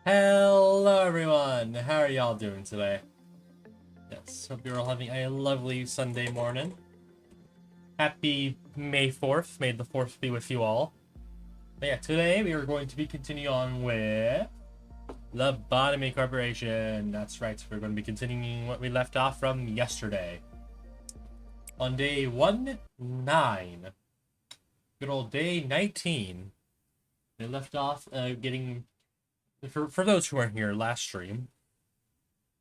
Hello everyone! How are y'all doing today? Yes, hope you're all having a lovely Sunday morning. Happy May 4th. May the 4th be with you all. But yeah, today we are going to be continuing on with Lobotomy Corporation. That's right, we're going to be continuing what we left off from yesterday. On day 1-9. Good old day 19. They left off getting... For those who weren't here last stream,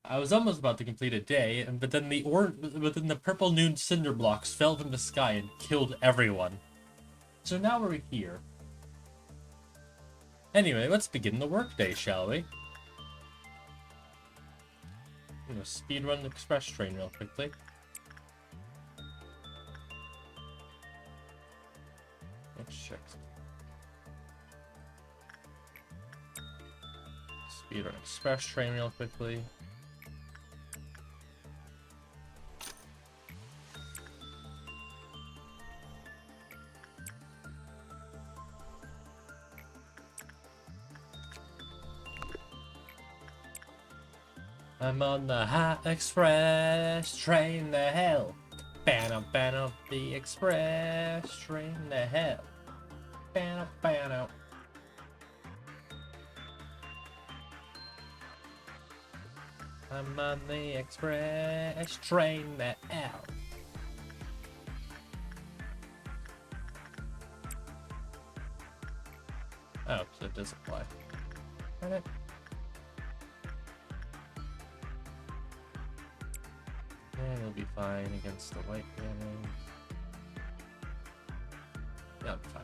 I was almost about to complete a day, but then the purple noon cinder blocks fell from the sky and killed everyone. So now we're here. Anyway, let's begin the workday, shall we? I'm gonna speedrun the express train real quickly. Let's check. Speedrun express train real quickly. I'm on the hot express train to hell. Ban up the express train to hell. Ban up. I'm on the express train to hell. Oh, so it does apply. Alright. And it'll be fine against the white cannon. Yeah, it'll be fine.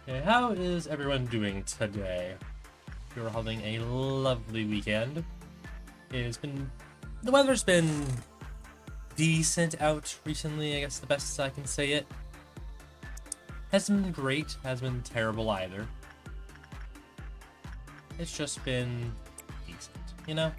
Okay, how is everyone doing today? You're having a lovely weekend. It's been... The weather's been decent out recently, I guess the best I can say it. Hasn't been great, hasn't been terrible either. It's just been decent, you know?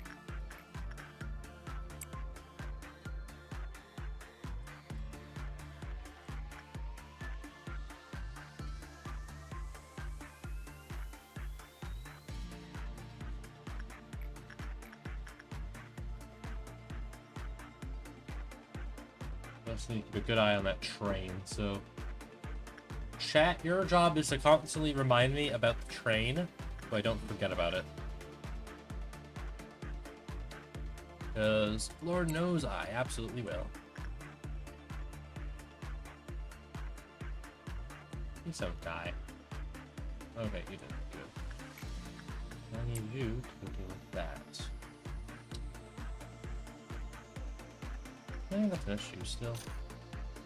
Just need to keep a good eye on that train, so... Chat, your job is to constantly remind me about the train, so I don't forget about it. Because Lord knows I absolutely will. Please don't die. Okay, you didn't. Good. I need you to deal with that. I need to finish you still.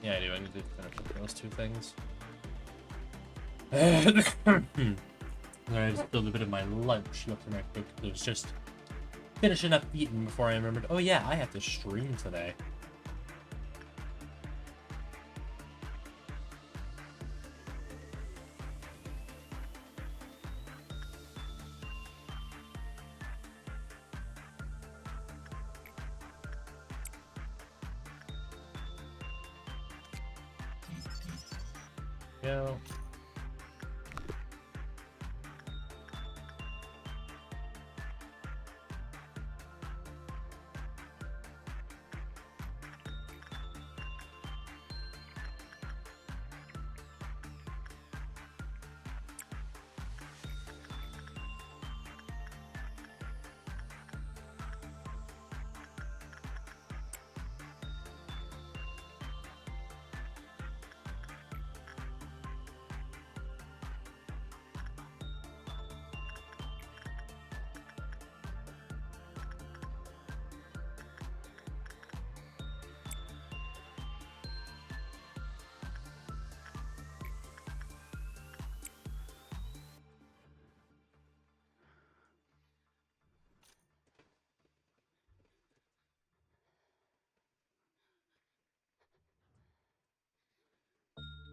Yeah, I do. I need to finish up those two things. I just spilled a bit of my lunch left in my cook. It was just finishing up eating before I remembered, oh yeah, I have to stream today. Go.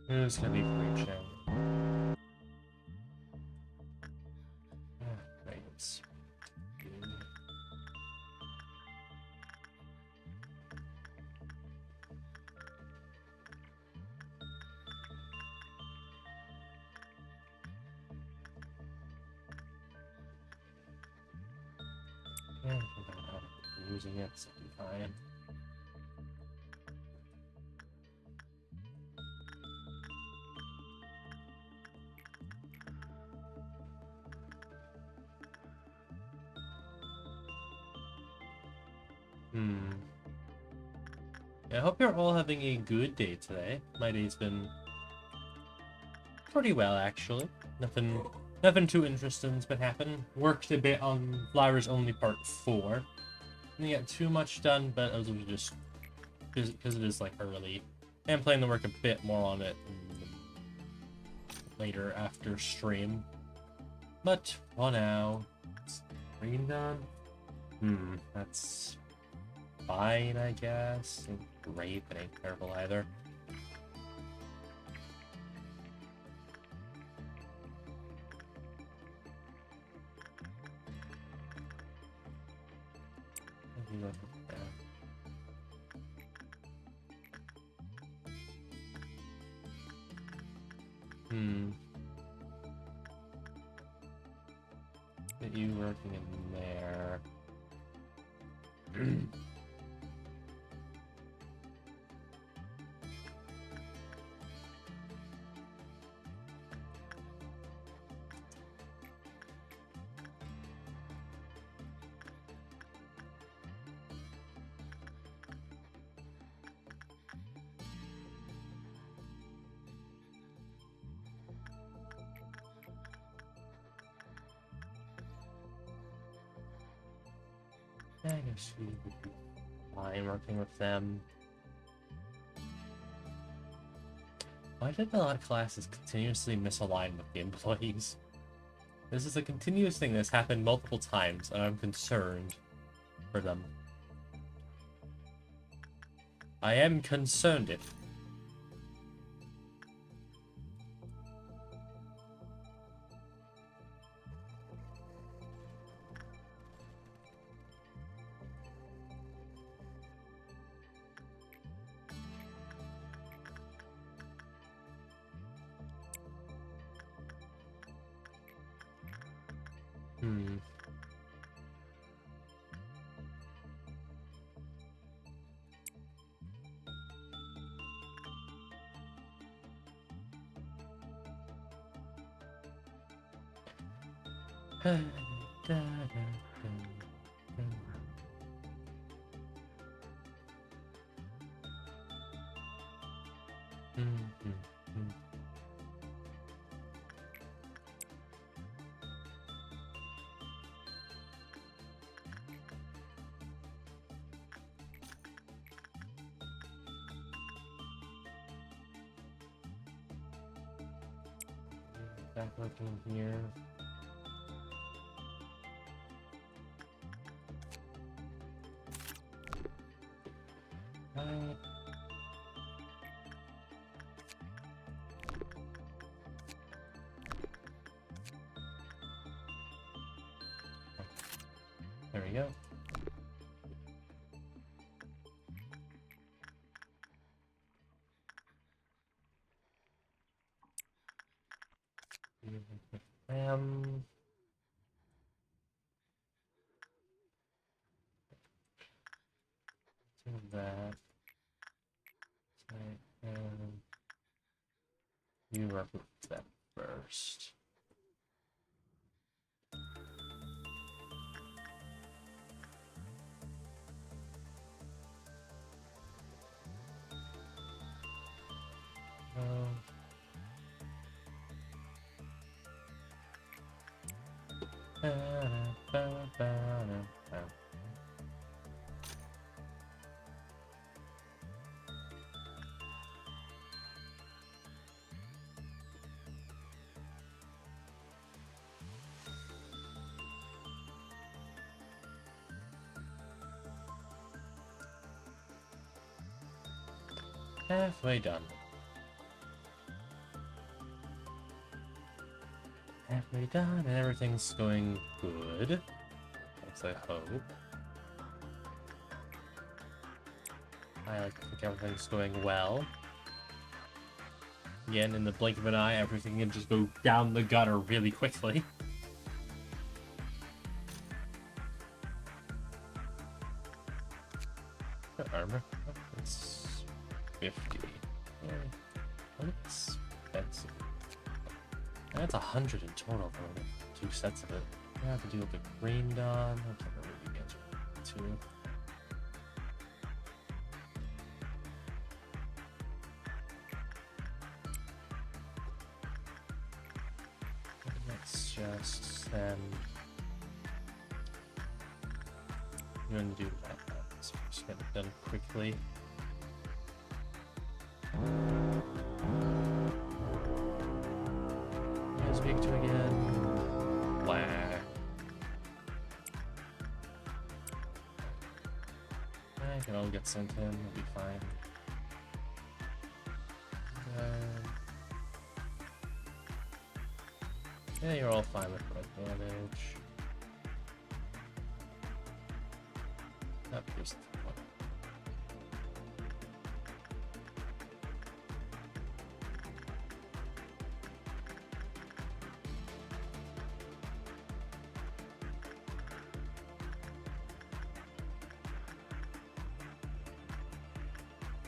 Who's gonna be preaching? Right. Yeah, I'm using it, so it'll be fine. Yeah, I hope you're all having a good day today. My day's been pretty well, actually. Nothing too interesting's been happening. Worked a bit on Flowers Only Part 4. Didn't get too much done, but I was just because it is like early. And planning to work a bit more on it later after stream. But for now, stream done. That's fine, I guess. Ain't great, but ain't terrible either. Get you working in there. I guess we would be fine working with them. Why did a lot of classes continuously misalign with the employees? This is a continuous thing that's happened multiple times, and I'm concerned for them. I am concerned if. Back looking here. There we go. Do that. You work with that first. Halfway done. Halfway done, and everything's going good. As I hope. I like to think everything's going well. Again, in the blink of an eye, everything can just go down the gutter really quickly. That's 100 in total, though. 2 sets of it. I have to do the green done. I can't remember what you guys are doing, too. Let's just send. I'm going to do that. So just get it done quickly. Here's Victor again. Wah. I can all get sent in, it'll be fine. Yeah, you're all fine with red damage. Not just one.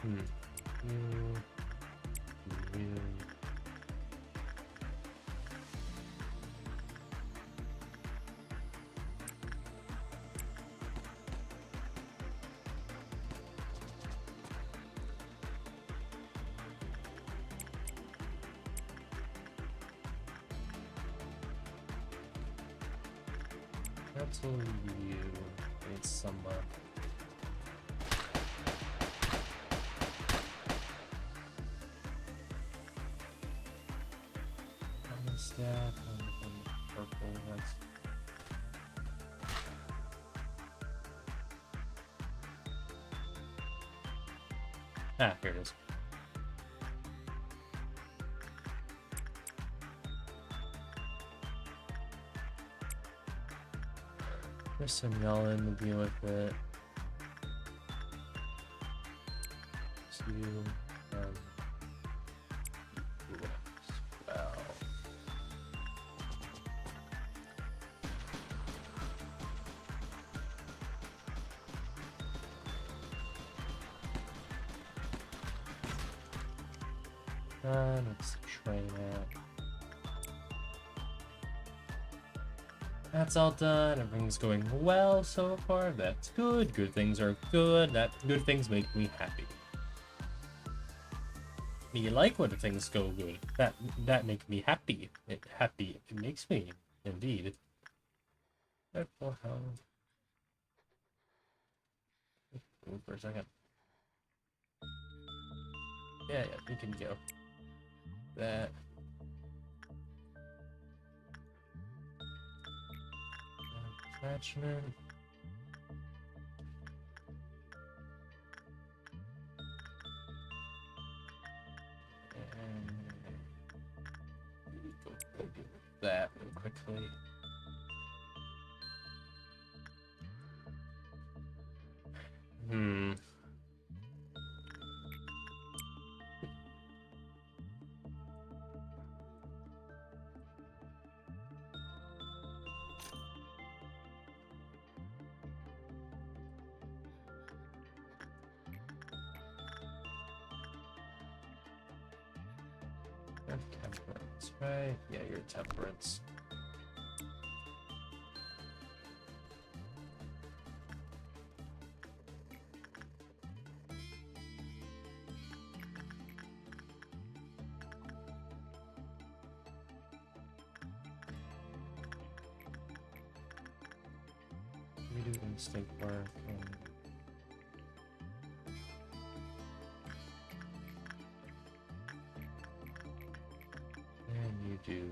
You. Cancel you. Need some stack on purple. That's here it is. There's some yelling to deal with it. You well. Let's train out. That's all done. Everything's going well so far. That's good. Good things are good. Good things make me happy. Me like when things go good. That make me happy. It makes me indeed. Therefore, how? Ooh, for a second. Yeah, you can go. That. Attachment. And go do that real quickly. Temperance, right? Yeah, you're temperance. We do instinct work and you do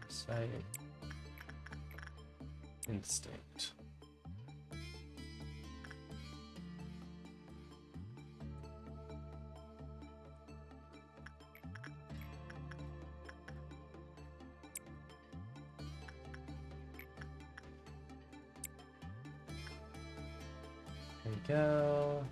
sight instinct. There you go.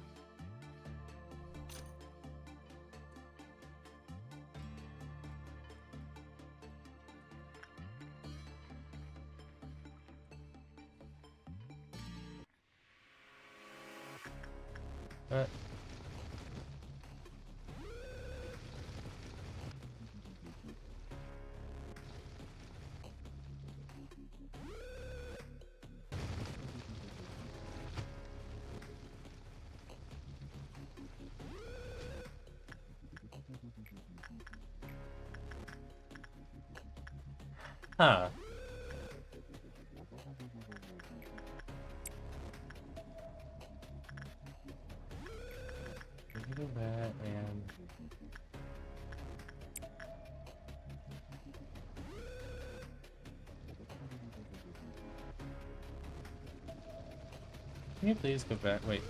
Huh. Do that and... Can you please go back? Wait.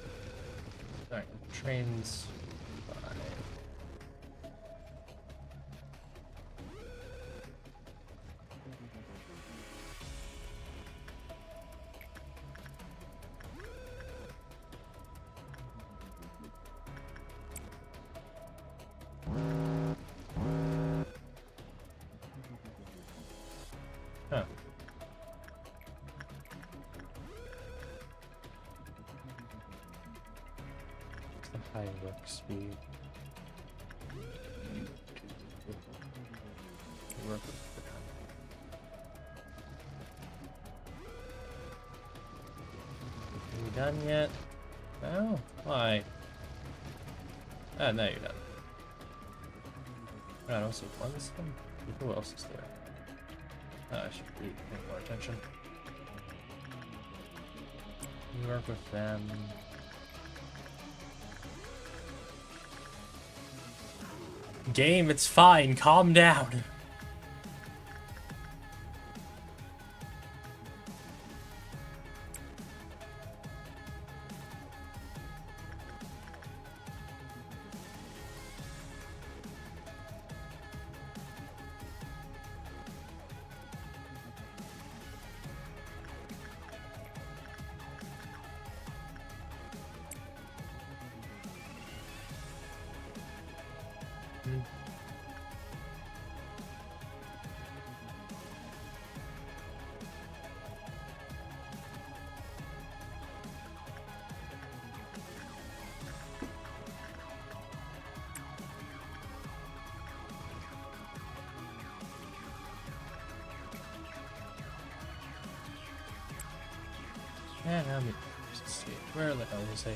Alright, trains... Huh. The high work speed. Work with Are you done yet? No? Why? Ah, now you're done. I also one this one. Who else is there? I should be paying more attention. You work with them. Game, it's fine. Calm down. Yeah, let me just see. Where the hell is he?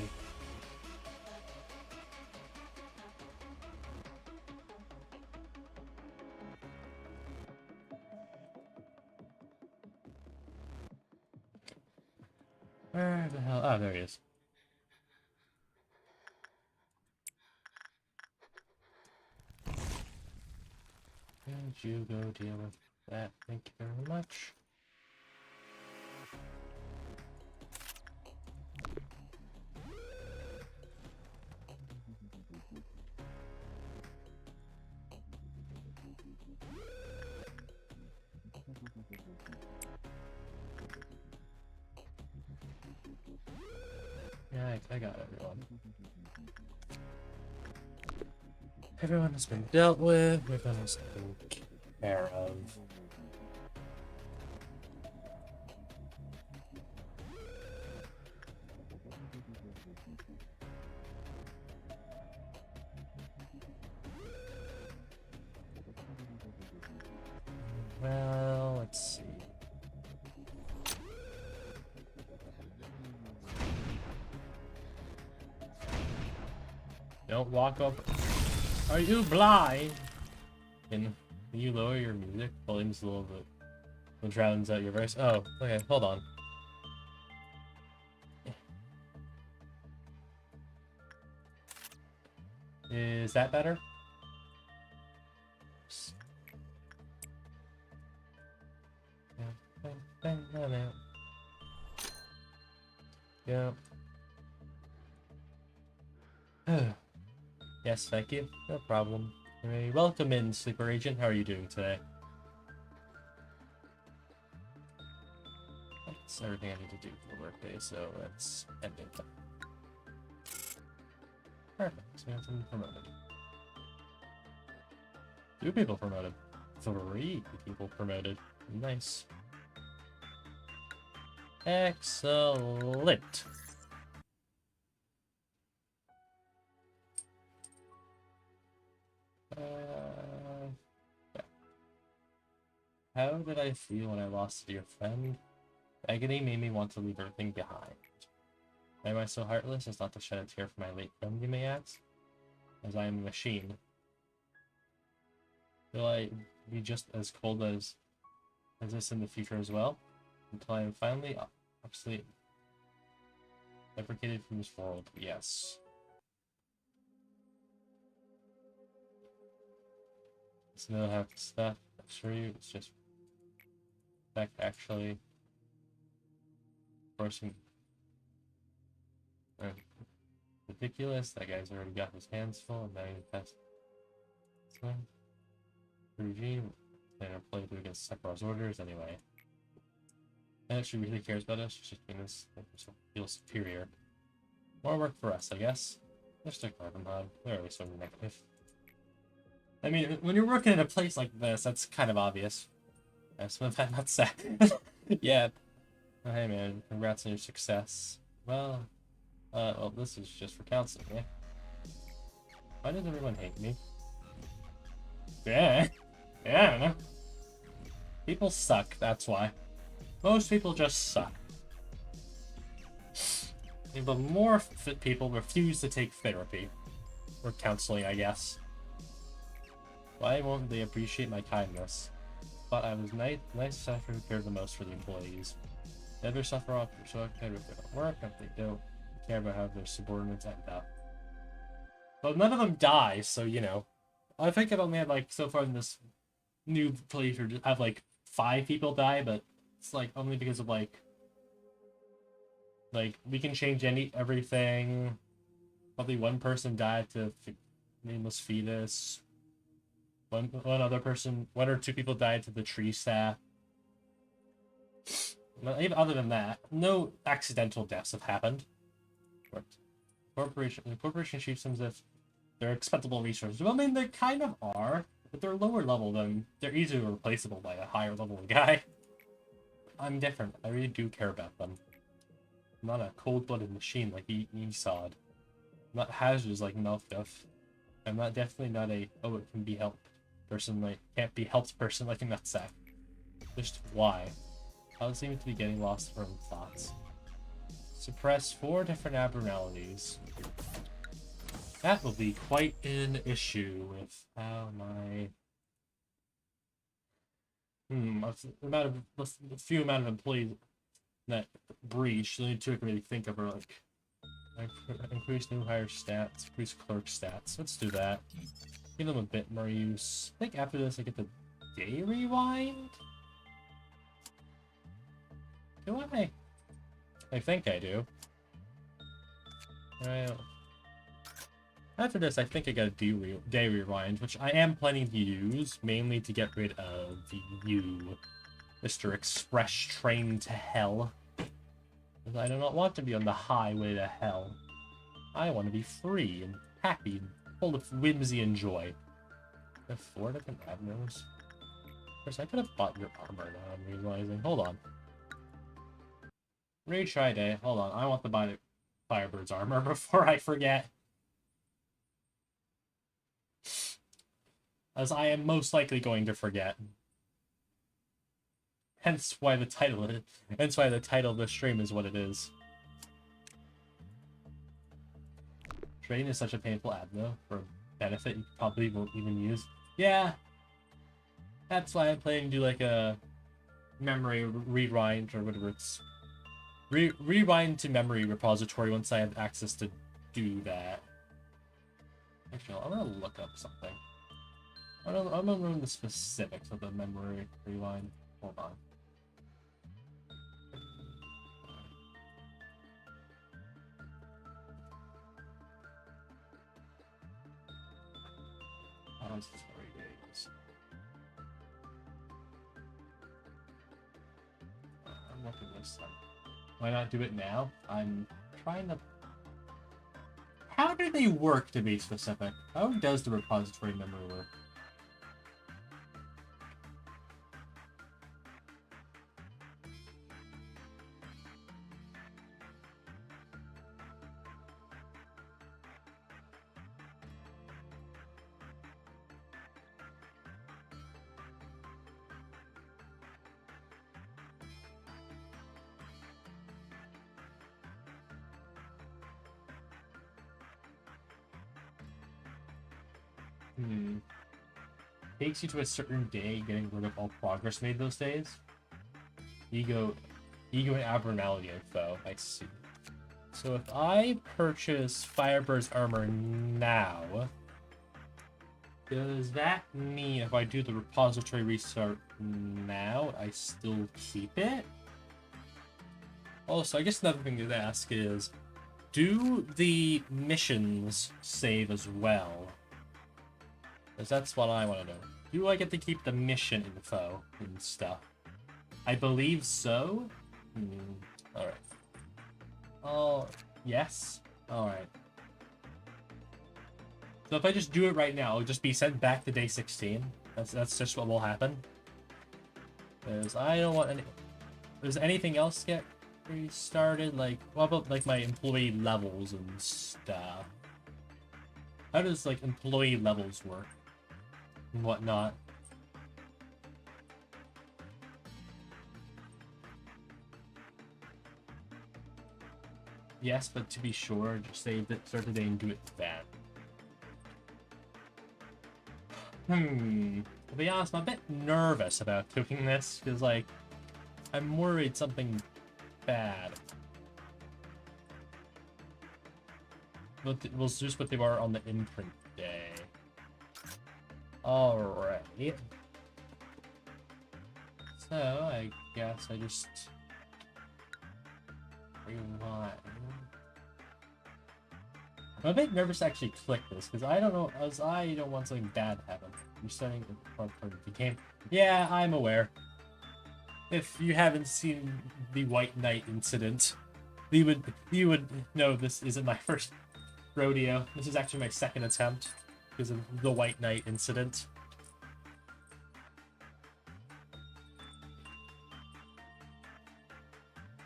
Where the hell? Oh, there he is. And you go deal with that. Thank you very much. Yeah, I got everyone. Everyone has been dealt with. Everyone has been taken care of. Well, let's see. Don't walk up. Are you blind? Can you lower your music? Volume's a little bit. It drowns out your voice. Oh, okay, hold on. Is that better? Yeah. Yes, thank you. No problem. Hey, welcome in, Sleeper Agent. How are you doing today? That's everything I need to do for the workday, so let's end it. Perfect. So we have someone promoted. 2 people promoted. 3 people promoted. Nice. Excellent. Yeah. How did I feel when I lost a dear friend? Agony made me want to leave everything behind. Why am I so heartless as not to shed a tear for my late friend, you may ask? As I am a machine. Will I be just as cold as exist in the future as well, until I am finally obsolete, deprecated from this world. Yes. It's no half stuff. I assure you, it's just fact actually forcing. Ridiculous. That guy's already got his hands full, and now he's past. Regime and our play to against Sephiroth's orders anyway. And she really cares about us. She's just doing this to make herself feel superior. More work for us, I guess. Let's stick with them, they're always so negative. I mean, when you're working in a place like this, that's kind of obvious. Yes, what I'm not sad. Yeah. Oh, hey man, congrats on your success. Well, well, this is just for counseling, yeah? Why does everyone hate me? Yeah. Yeah, I don't know. People suck, that's why. Most people just suck. But more fit people refuse to take therapy. Or counseling, I guess. Why won't they appreciate my kindness? But I was nice staff who cared the most for the employees. They ever suffer off so if they don't work, if they don't care about how their subordinates end up. But none of them die, so you know. I think I've only had like so far in this new playthrough have like 5 people die, but it's like only because of like we can change everything. Probably one person died to nameless fetus. One other person, 1 or 2 people died to the tree staff. Even other than that, no accidental deaths have happened. But the corporation chief seems as if they're expendable resources. Well, I mean, they kind of are, but they're lower level than they're easily replaceable by a higher level guy. I'm different. I really do care about them. I'm not a cold-blooded machine like Esad. I'm not hazardous like Melfduff. I'm not definitely not a it can be helped person like can't be helped person like a nutsack. Just why? I seem to be getting lost from thoughts. Suppress 4 different abnormalities. That will be quite an issue with how my the few amount of employees that breach. The only 2 I can really think of are like increase new hire stats, increase clerk stats. Let's do that. Give them a bit more use. I think after this I get the day rewind. Do I? I think I do. Alright. After this, I think I got a day rewind, which I am planning to use, mainly to get rid of you, Mr. Express Train to Hell. Because I do not want to be on the highway to hell. I want to be free and happy and full of whimsy and joy. I have 4 different admirals. Of course, I could have bought your armor now, I'm realizing. Hold on. Retry day. Hold on, I want to buy the Firebird's armor before I forget. As I am most likely going to forget. Hence why the title of the stream is what it is. Trading is such a painful adno for a benefit you probably won't even use. Yeah. That's why I'm planning to do like a memory rewind or whatever it's rewind to memory repository once I have access to do that. Actually, I'm gonna look up something. I'm gonna learn the specifics of the memory rewind. Hold on. How's 3 days? I'm looking this time. Why not do it now? I'm trying to... How do they work, to be specific? How does the repository memory work? Takes you to a certain day, getting rid of all progress made those days. Ego and abnormality info. I see. So if I purchase Firebird's armor now, does that mean if I do the repository restart now, I still keep it? Also, I guess another thing to ask is, do the missions save as well? Because that's what I want to know. Do I get to keep the mission info and stuff? I believe so. Alright. Oh, yes? Alright. So if I just do it right now, it'll just be sent back to day 16. That's just what will happen. Because I don't want any... Does anything else get restarted? Like, what about, like, my employee levels and stuff? How does, like, employee levels work? And whatnot? Yes, but to be sure, just save it, start the day, and do it then. To be honest, I'm a bit nervous about cooking this, because, like, I'm worried something bad. But we'll just what they are on the imprint day. Alright. So, I guess I just... rewind. I'm a bit nervous to actually click this, because I don't know, as I don't want something bad to happen. You're starting part of the game. Yeah, I'm aware. If you haven't seen the White Knight incident, you would know this isn't my first rodeo. This is actually my second attempt because of the White Knight incident.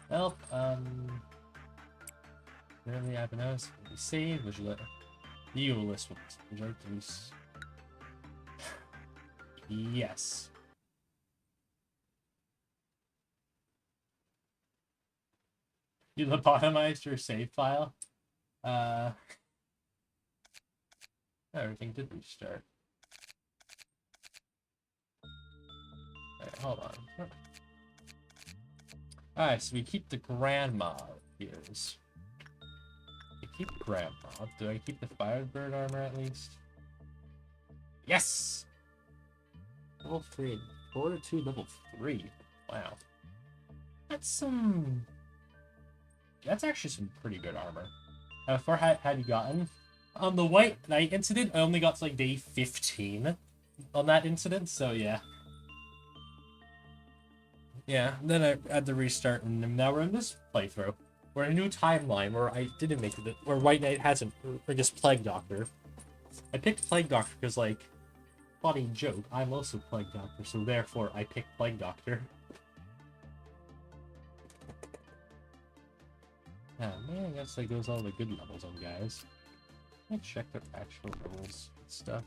Well, really, I've been asked. Save. Would you like? You list. Would you like to use? Yes. You lobotomized your save file. Everything did restart. Alright, hold on. Alright, so we keep the grandma here's. We keep grandma. Do I keep the Firebird armor at least? Yes! Level 3. Fortitude level 3. Wow. That's some... That's actually some pretty good armor. How far had you gotten? On the White Knight incident, I only got to like day 15 on that incident, so yeah. Yeah, then I had to restart, and now we're in this playthrough. We're in a new timeline where I didn't make it, where White Knight hasn't, or just Plague Doctor. I picked Plague Doctor because, like, funny joke, I'm also Plague Doctor, so therefore I picked Plague Doctor. Oh man, I guess that goes all the good levels on guys. Can I check their actual levels and stuff?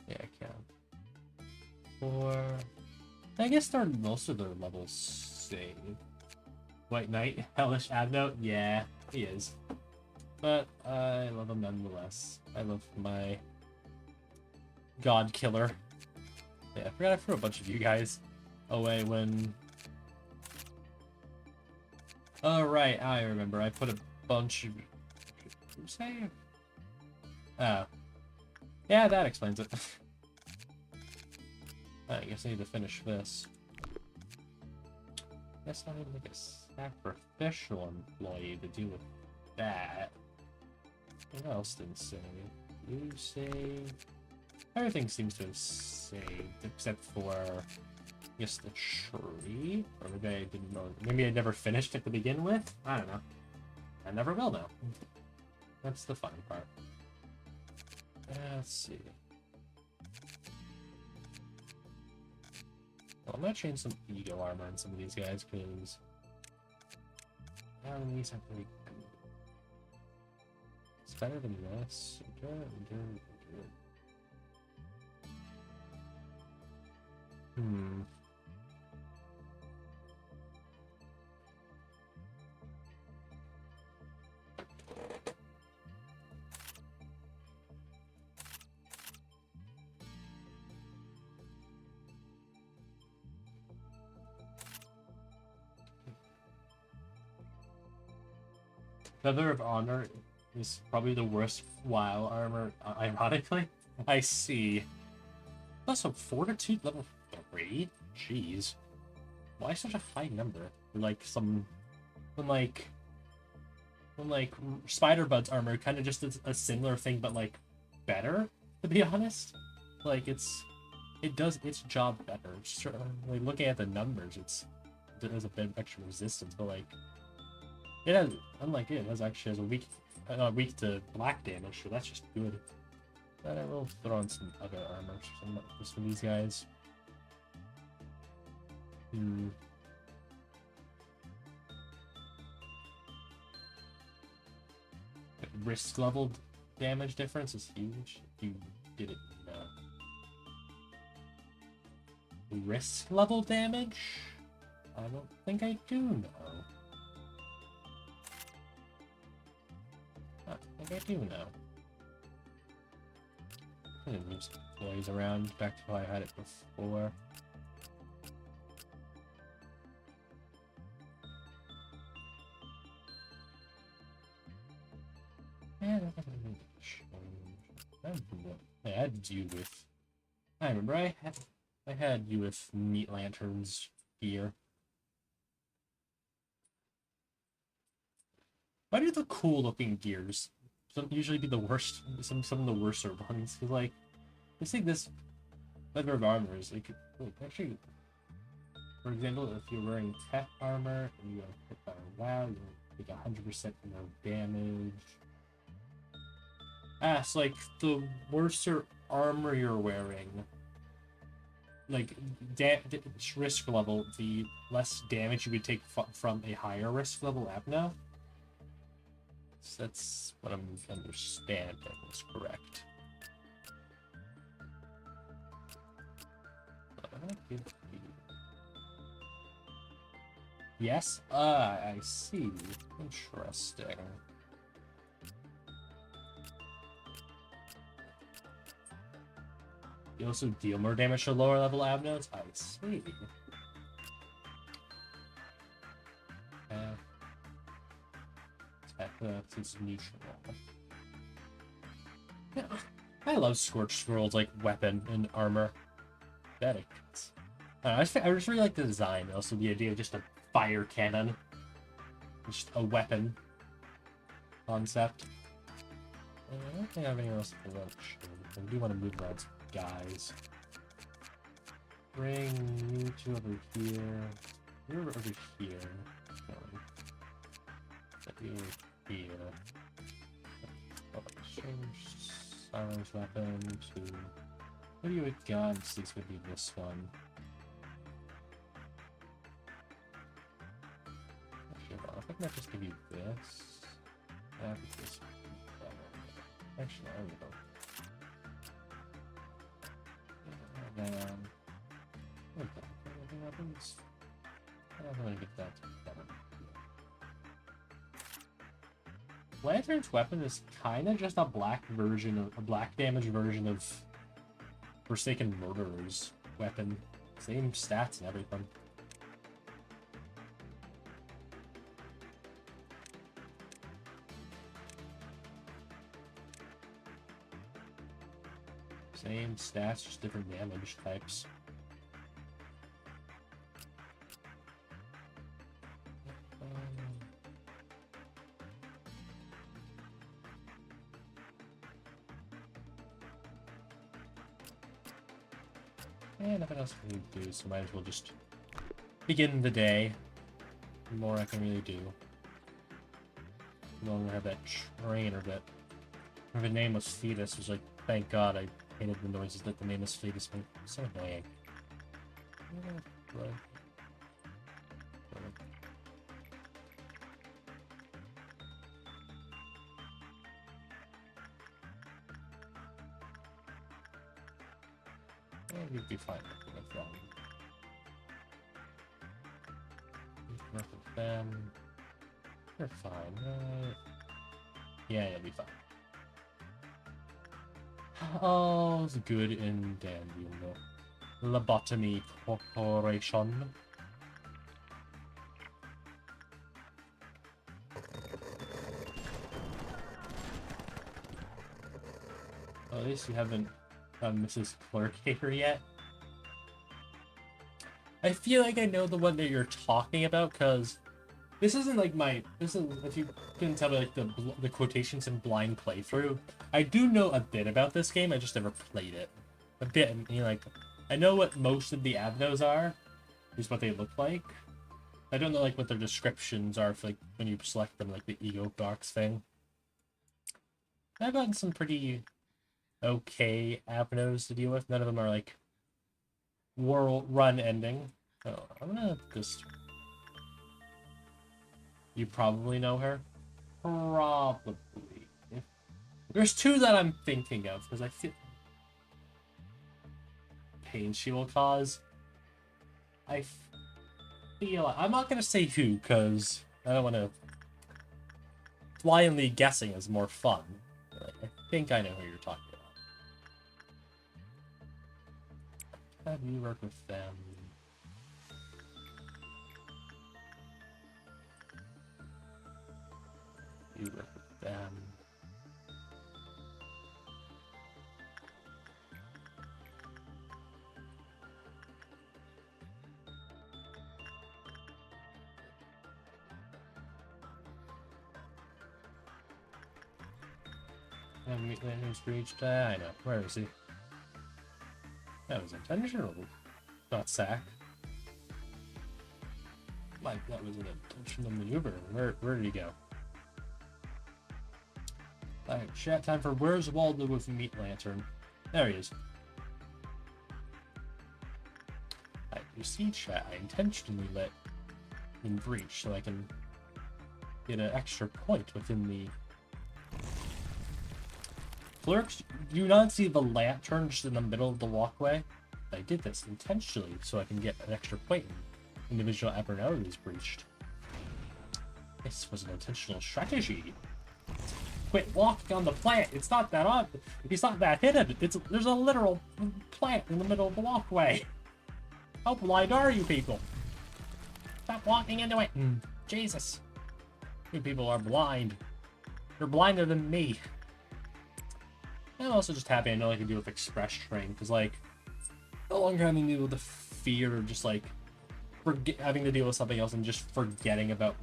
Yeah, I can. Or... I guess they're most of their levels saved. White Knight, Hellish Adnote, yeah, he is. But I love him nonetheless. I love my God Killer. Yeah, I forgot I threw a bunch of you guys away when... Oh right, I remember. I put a bunch of... Who say? Oh. Yeah, that explains it. I guess I need to finish this. Guess I need to make a sacrificial employee to deal with that. What else didn't save? You save... Everything seems to have saved, except for... I guess the tree? Or maybe I didn't know. Maybe I never finished it to begin with? I don't know. I never will know. That's the fun part. Let's see. Well, I'm gonna change some ego armor on some of these guys, because these have to be good. It's better than this. Hmm. Feather of Honor is probably the worst WoW armor, ironically. I see. Also, Fortitude level 3? Jeez. Why such a high number? Like some... When like Spider-Bud's armor kind of just is a similar thing, but like better, to be honest. Like it does its job better. Sure, like looking at the numbers, there's a bit of extra resistance, but like it has, unlike it has actually has a weak to black damage, so that's just good. But I will throw in some other armor, just for these guys. Risk level damage difference is huge. If you didn't know. Risk level damage? I don't think I do know. I think I do know. I'm gonna move some toys around back to how I had it before. I had you with. I remember I had you with meat lanterns here. Why do the cool-looking gears usually be the worst? Some of the worser ones. Cause like, I think this leather of armor is like actually. For example, if you're wearing tech armor and you are hit by a WoW, you take 100% more damage. So like the worser armor you're wearing, like risk level, the less damage you would take from a higher risk level Abno. So that's what I'm understanding is correct. Yes? I see. Interesting. You also deal more damage to lower level Abnos? I see. It's neutral. Yeah, I love Scorched Scroll's like weapon and armor. Aesthetics. I just really like the design. Also, the idea of just a fire cannon, just a weapon concept. I don't think I have anything else to lunch. I do want to move around some guys. Bring you two over here. You're over here. Set you here. Oh, change silence weapon to. Maybe with guns, these would be this one. Actually, I think I might just give you this. This. Actually, I don't know. And then, weapons. I don't want to get that. Lantern's weapon is kind of just a black damage version of Forsaken Murderer's weapon. Same stats and everything. Same stats, just different damage types. And nothing else I can do, so might as well just begin the day. The more I can really do. No longer have that trainer that her name was Fetus, was like, thank God I hated the noises that the name is Fetus made. So annoying. You'd be fine with them. Work with them. You're fine, right? Yeah, you'll be fine. All's good and dandy in the Lobotomy Corporation. At least you haven't done Mrs. Clerkator yet. I feel like I know the one that you're talking about, because this isn't like this is, if you couldn't tell me, like the quotations in blind playthrough. I do know a bit about this game, I just never played it. A bit, I mean, like, I know what most of the Avnos are, is what they look like. I don't know, like, what their descriptions are for, like, when you select them, like, the ego box thing. I've gotten some pretty okay Avnos to deal with. None of them are, like, world run ending. So, I'm gonna just... You probably know her? Probably. There's two that I'm thinking of, because I feel... Pain she will cause. I feel... I'm not gonna say who, because I don't want to... Blindly guessing is more fun. But I think I know who you're talking about. Have you work with them? You work with them. Meet Lantern's breached. I know. Where is he? That was intentional. Not sack. Like, that was an intentional maneuver. Where did he go? Alright, chat time for Where's Waldo with Meat Lantern. There he is. You see, chat, I intentionally let him breach so I can get an extra point within the... Clerks, do you not see the lantern just in the middle of the walkway? I did this intentionally so I can get an extra point in individual abnormalities breached. This was an intentional strategy. Quit walking on the plant. It's not that odd. It's not that hidden. There's a literal plant in the middle of the walkway. How blind are you people? Stop walking into it. Jesus. You people are blind. You're blinder than me. I'm also just happy I know I can deal with Express Train, because, like, no longer having to deal with the fear of just, like, having to deal with something else and just forgetting about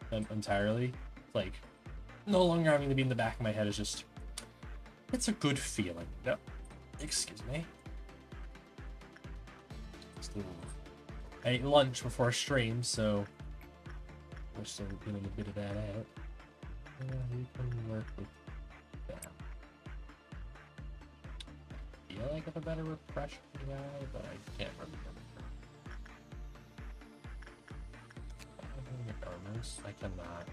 them entirely. Like, no longer having to be in the back of my head is just... It's a good feeling. No. Excuse me. I ate lunch before stream, so we're still getting a bit of that out. You can work with that. I feel like I have a better repression guy, but I can't remember. I cannot.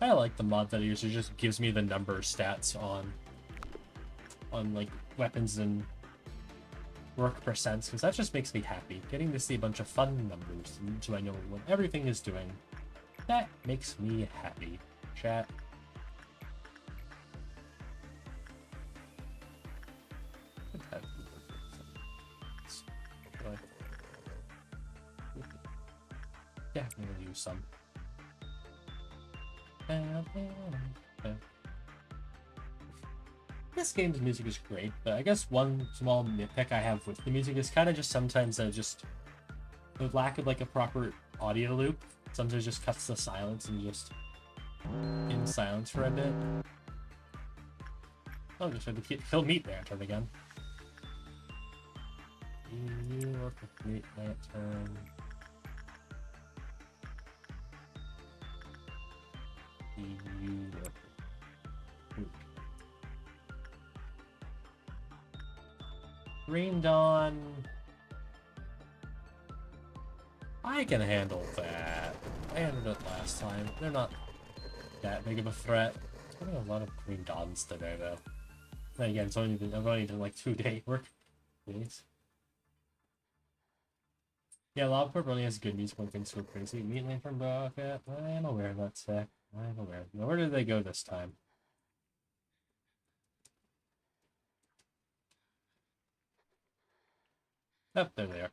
I like the mod that I use. It just gives me the number stats on like weapons and work percents, because that just makes me happy. Getting to see a bunch of fun numbers so I know what everything is doing. That makes me happy. Chat. Yeah, I'm gonna use some. This game's music is great, but I guess one small nitpick I have with the music is kind of just sometimes just the lack of like a proper audio loop. Sometimes just cuts the silence and just in silence for a bit. Oh, just had to kill Meat Lantern again. You work with Meat Lantern. You work with Green Dawn. I can handle that. I handled it last time. They're not that big of a threat. I'm having a lot of Green Dawns today, though. And again, I've only done like 2 day work days. Yeah, Lobotomy only has good music when things go crazy. Meat Lantern Bucket. I am aware of that sec. I am aware. Now, where did they go this time? Oh, there they are.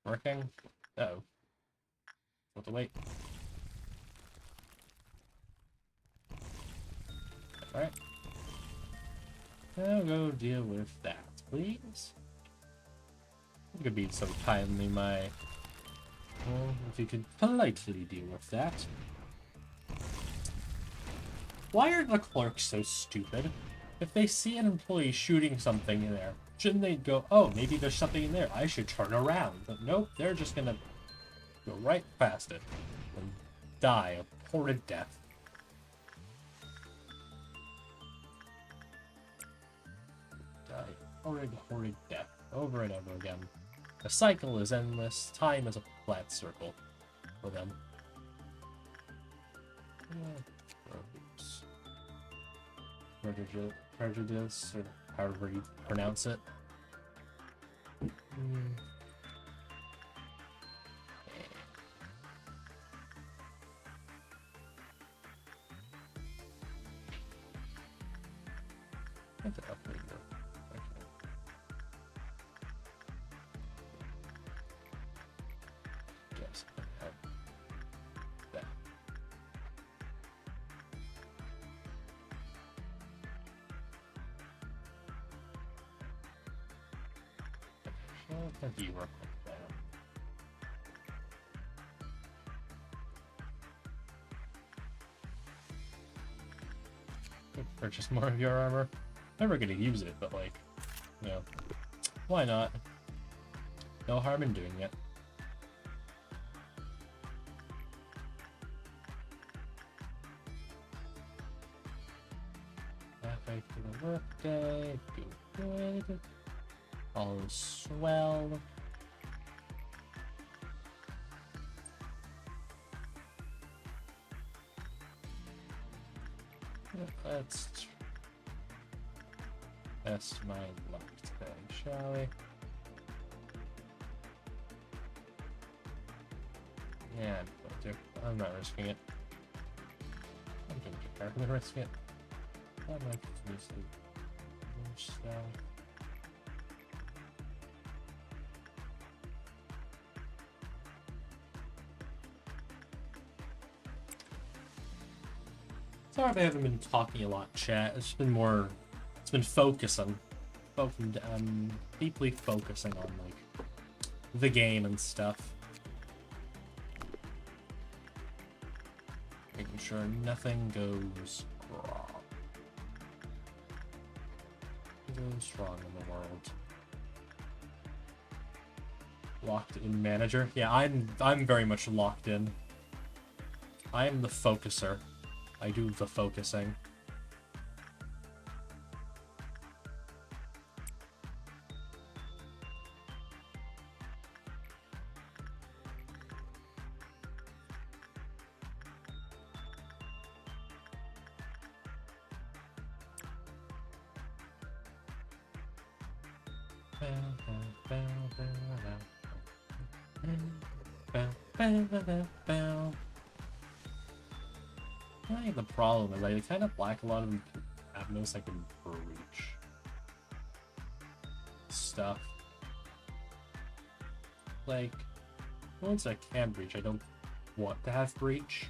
Working? Uh-oh. Have to wait. Alright. Now go deal with that, please. You could be so kindly, my... Well, if you could politely deal with that. Why are the clerks so stupid? If they see an employee shooting something in there, shouldn't they go, oh, maybe there's something in there, I should turn around? But nope, they're just gonna go right past it and die a horrid death. Die a horrid death, over and over again. The cycle is endless, time is a flat circle for them. Prejudice, or however you pronounce it. I have to upgrade your... Yes, I have that. How do you work with that? Could purchase more of your armor. Never gonna use it, but like, you know, why not? No harm in doing it. Halfway through the workday, good. All is swell. Let's test my luck today, shall we? Yeah, I'm not risking it. I'm going to carefully risk it. I might use the stuff. Sorry if I haven't been talking a lot, chat. It's been more... It's been focusing. Deeply focusing on, like, the game and stuff. Making sure nothing goes wrong. Goes wrong in the world. Locked in manager? Yeah, I'm very much locked in. I am the focuser. I do the focusing. I think the problem is I kind of lack a lot of avenues I can breach stuff. Like, once I can breach, I don't want to have breach.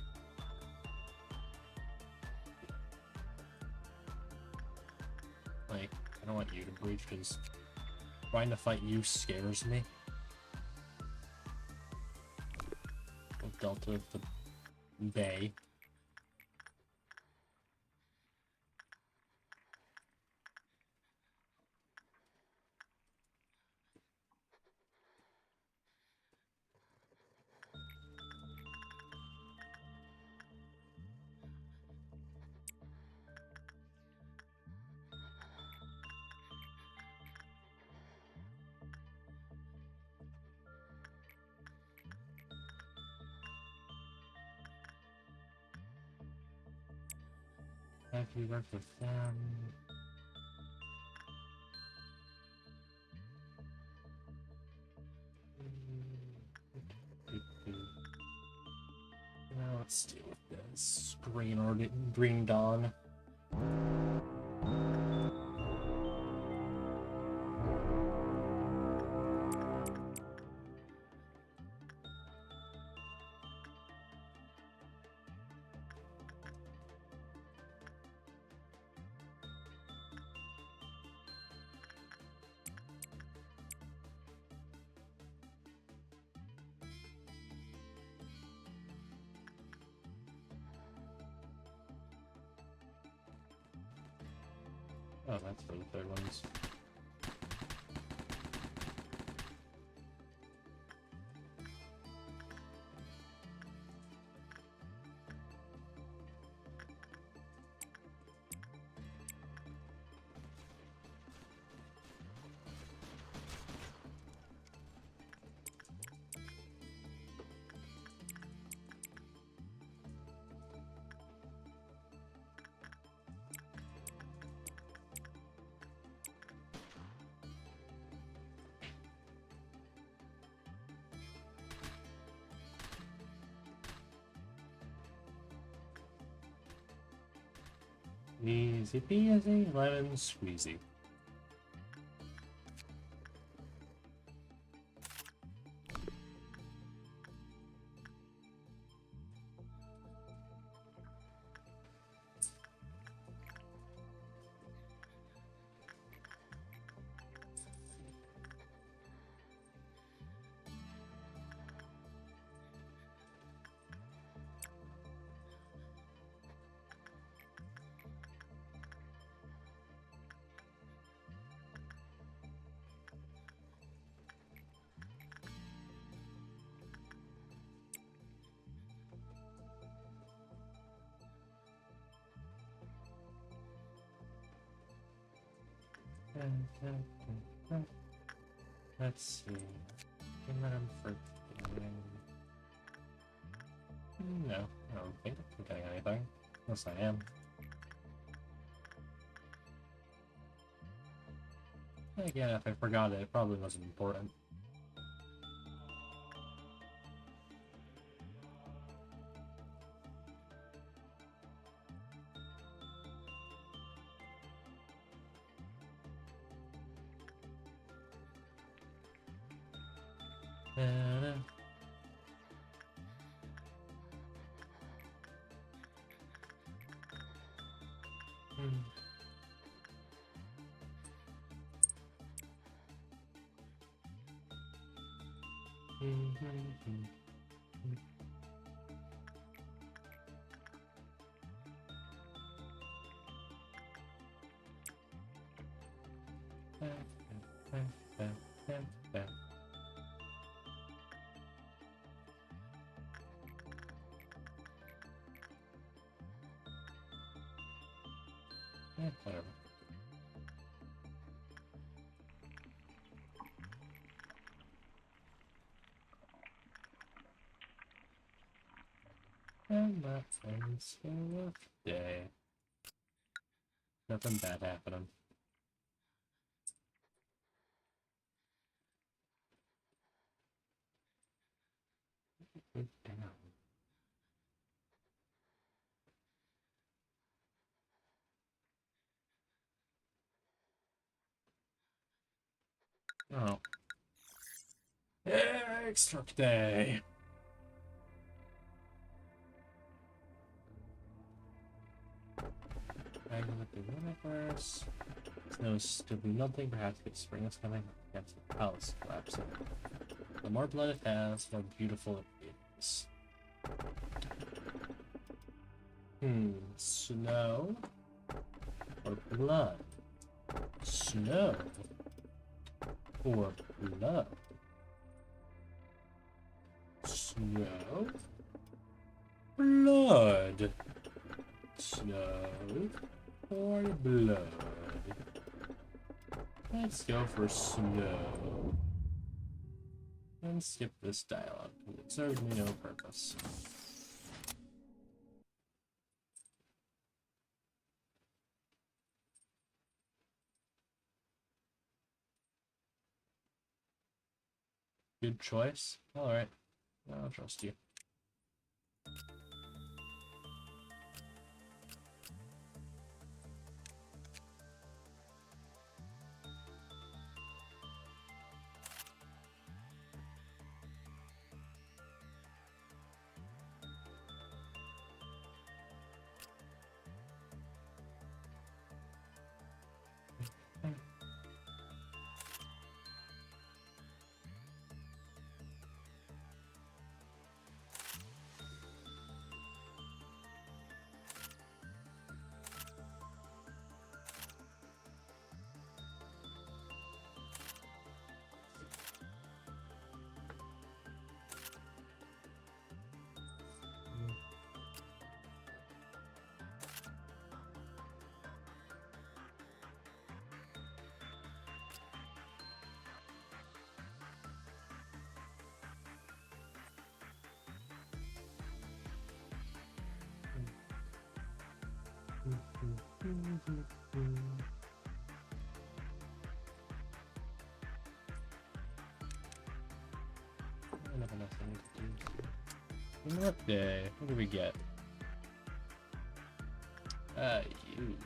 Like, I don't want you to breach because trying to fight you scares me. I've dealt with the Bay. Have you worked with them? Now let's deal with this. Green Dawn. Oh, that's for the third ones. Easy peasy, lemon squeezy. Let's see. What I'm forgetting. No, I don't think I'm forgetting anything. Unless I am. Again, if I forgot it, it probably wasn't important. Whatever. And that's a rough day. Nothing bad happening. Damn. Oh. Extra day. Dragon with the universe. Snows to be melting, perhaps if spring is coming against the palace collapsing. The more blood it has, the more beautiful it is. Snow or blood? Snow or blood? Snow? Blood? Snow or blood? Let's go for snow. And skip this dialogue. It serves me no purpose. Good choice. Alright. I'll trust you. I never know something to do. What day? What do we get? You.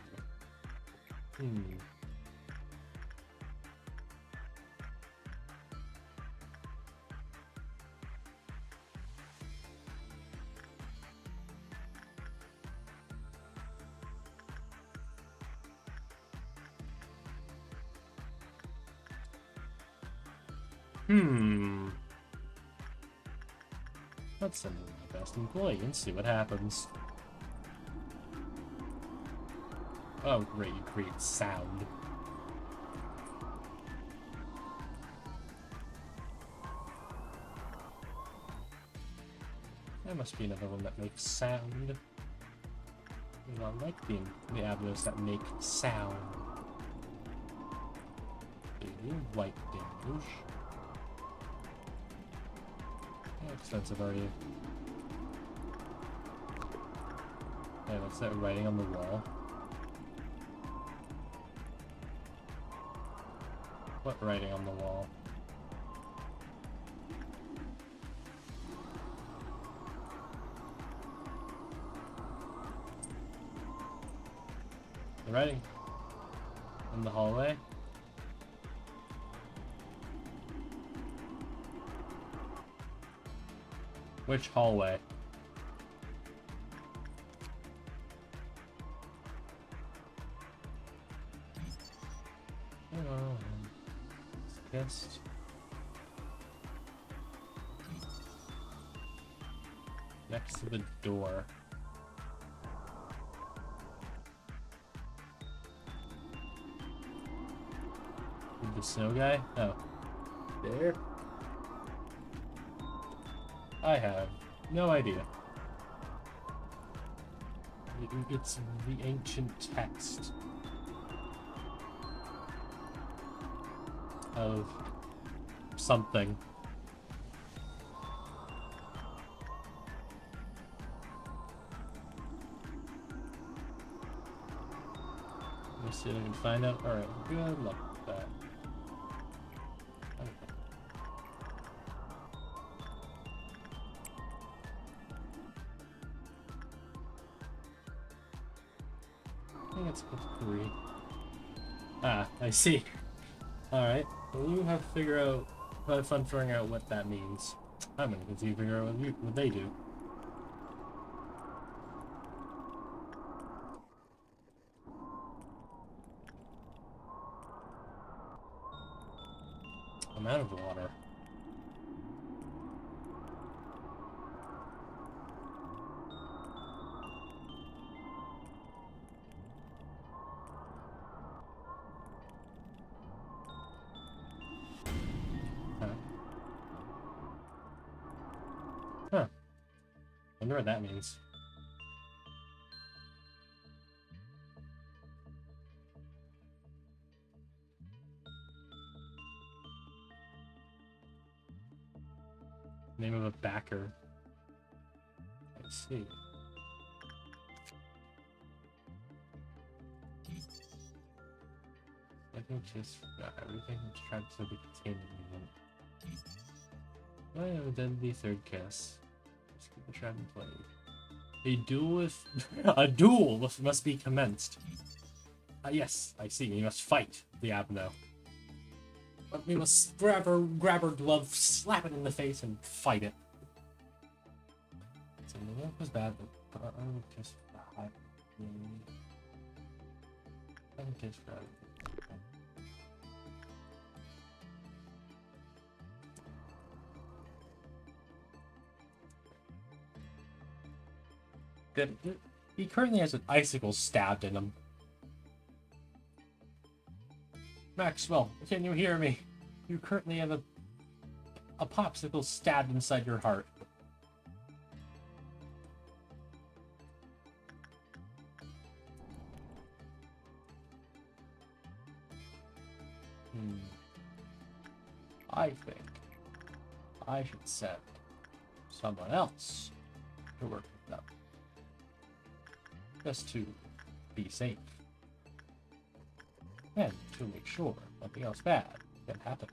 Let's send in the best employee and see what happens. Oh, great, you create sound. There must be another one that makes sound. I like the avenues that make sound. White damage. How expensive are you? Okay, what's that writing on the wall? What writing on the wall? The writing in the hallway? Which hallway? Just next to the door. The snow guy? Oh. There? I have no idea. It's the ancient text of something. Let me see if I can find out. Alright, good luck with that. I think it's with 3. Ah, I see. Alright, well you have to figure out, have fun figuring out what that means. I'm gonna continue to figure out what they do. I'm out of water. Huh. Wonder what that means. Name of a backer. I see. I think just everything tries to be contained in the event. Oh, then the third kiss. Let's keep the trap in play. A duel must be commenced. Yes, I see. We must fight the Abno. But we must grab her glove, slap it in the face, and fight it. So the work was bad, but I would kiss for the hot. I would kiss for Good. He currently has an icicle stabbed in him. Maxwell, can you hear me? You currently have a popsicle stabbed inside your heart. I think I should send someone else to work with them. Just to be safe. And to make sure nothing else bad can happen.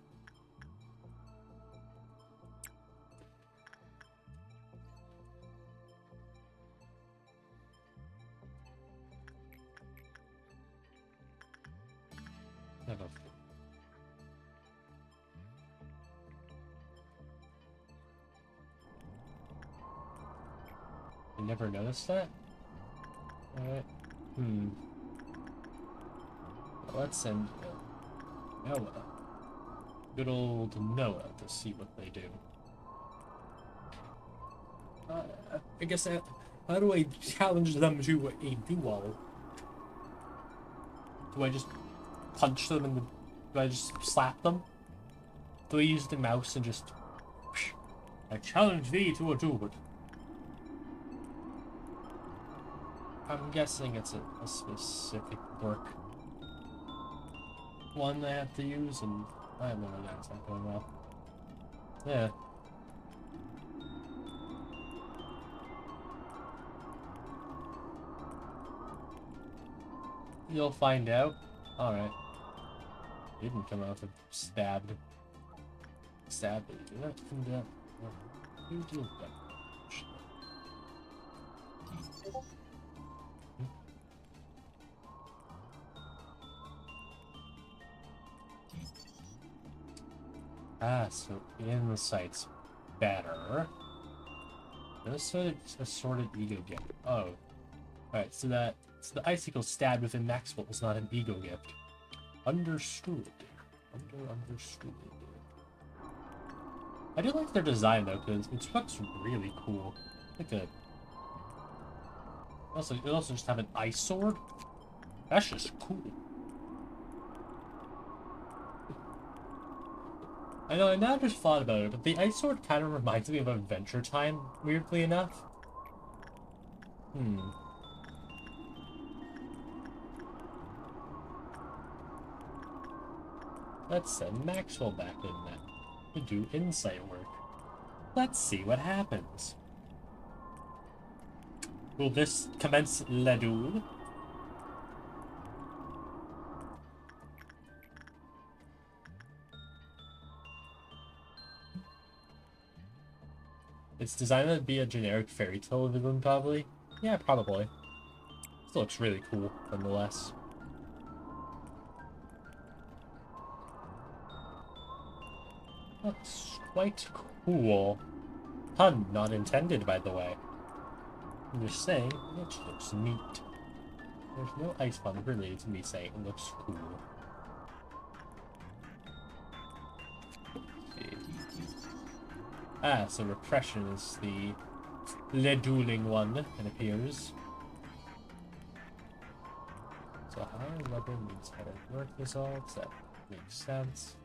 Never. You never noticed that? Alright. Let's send Noah. Good old Noah to see what they do. I guess how do I challenge them to a duel? Do I just punch them in the... Do I just slap them? Do I use the mouse and just... I challenge thee to a duel. I'm guessing it's a specific work one I have to use, and I don't know why that's not going well. Yeah. You'll find out. Alright. Didn't come out with stabbed. Stabbed. Did that come down? Who did that? So insight's better. This assorted ego gift. Oh. Alright, so the icicle stabbed within Maxwell was not an ego gift. Understood. Understood. I do like their design though, because it looks really cool. Like a... It also just have an ice sword. That's just cool. I know, I now just thought about it, but the ice sword kind of reminds me of Adventure Time, weirdly enough. Let's send Maxwell back in that to do insight work. Let's see what happens. Will this commence la duel? It's designed to be a generic fairy tale villain, probably. Yeah, probably. Still looks really cool, nonetheless. Looks quite cool. Pun not intended, by the way. I'm just saying, it looks neat. There's no ice pun related to me saying it looks cool. So repression is the dueling one, it appears. So higher level means better work results, that makes sense.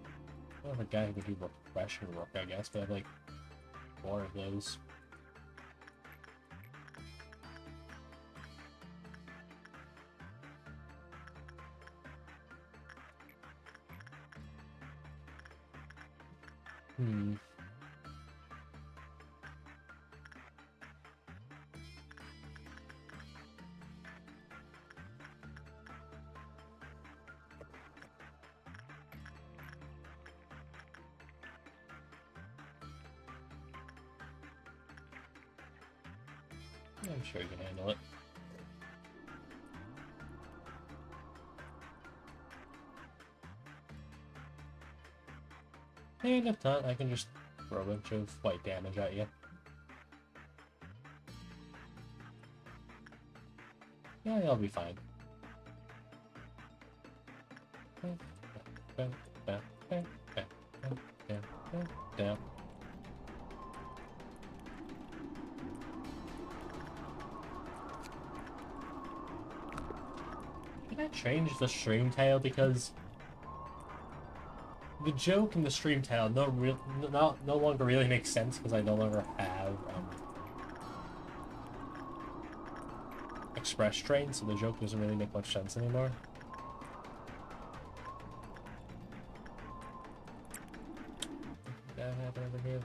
I don't have a guy who could do repression work, I guess, but I have like 4 of those. I'm sure you can handle it. And if not, I can just throw a bunch of white damage at you. Yeah, I'll be fine. Can I change the stream tail, because the joke in the stream tail no longer really makes sense because I no longer have express train, so the joke doesn't really make much sense anymore. That happen over here.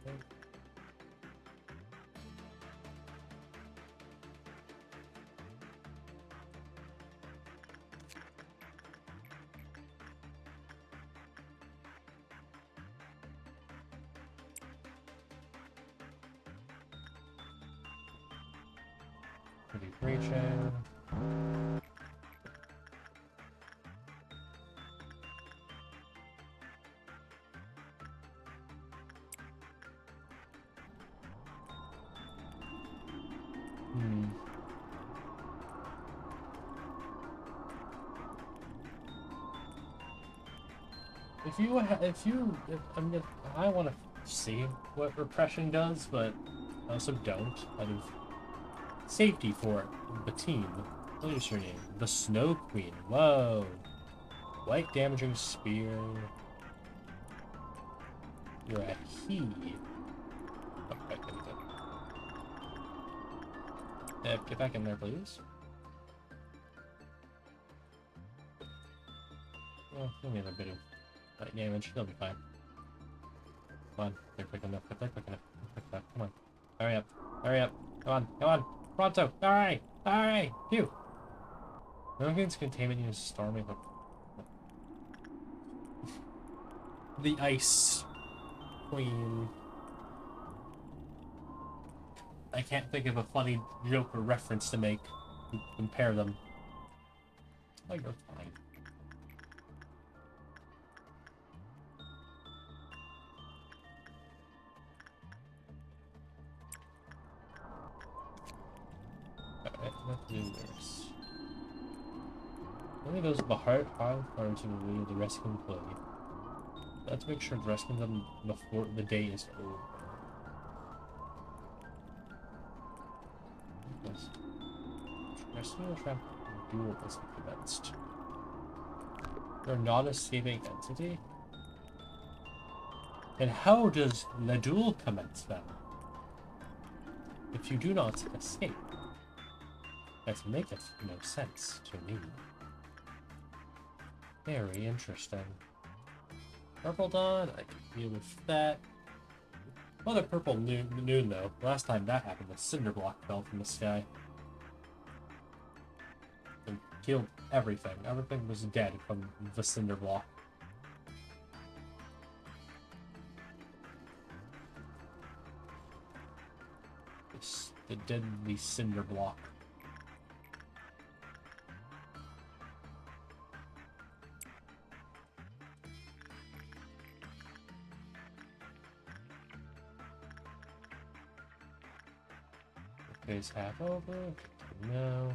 Okay. Pretty preaching. I want to see what repression does, but I also don't. Out of safety for the team. What is your name? The Snow Queen. Whoa. Light damaging spear. You're a he. Okay, good. Get back in there, please. Oh, give me a bit of light damage. They'll be fine. Come on. They're quick enough. They're quick enough. Come on. Hurry up. Hurry up. Come on. Come on. Pronto. Alright. Alright. Phew. No one's containment unit storming the Ice Queen. I can't think of a funny joke or reference to make to compare them. Oh, you're fine. Alright, let's do this. Only those with the hard farms to relieve the rescue employee. Let's make sure to rescue them before the day is over. Yes. Rescue the trap duel is commenced. They're not a saving entity? And how does the duel commence then? If you do not escape, that maketh no sense to me. Very interesting. Purple Dawn, I can deal with that. Another purple noon though. Last time that happened, the cinder block fell from the sky. And killed everything. Everything was dead from the cinder block. It's the deadly cinder block. Phase half over. No.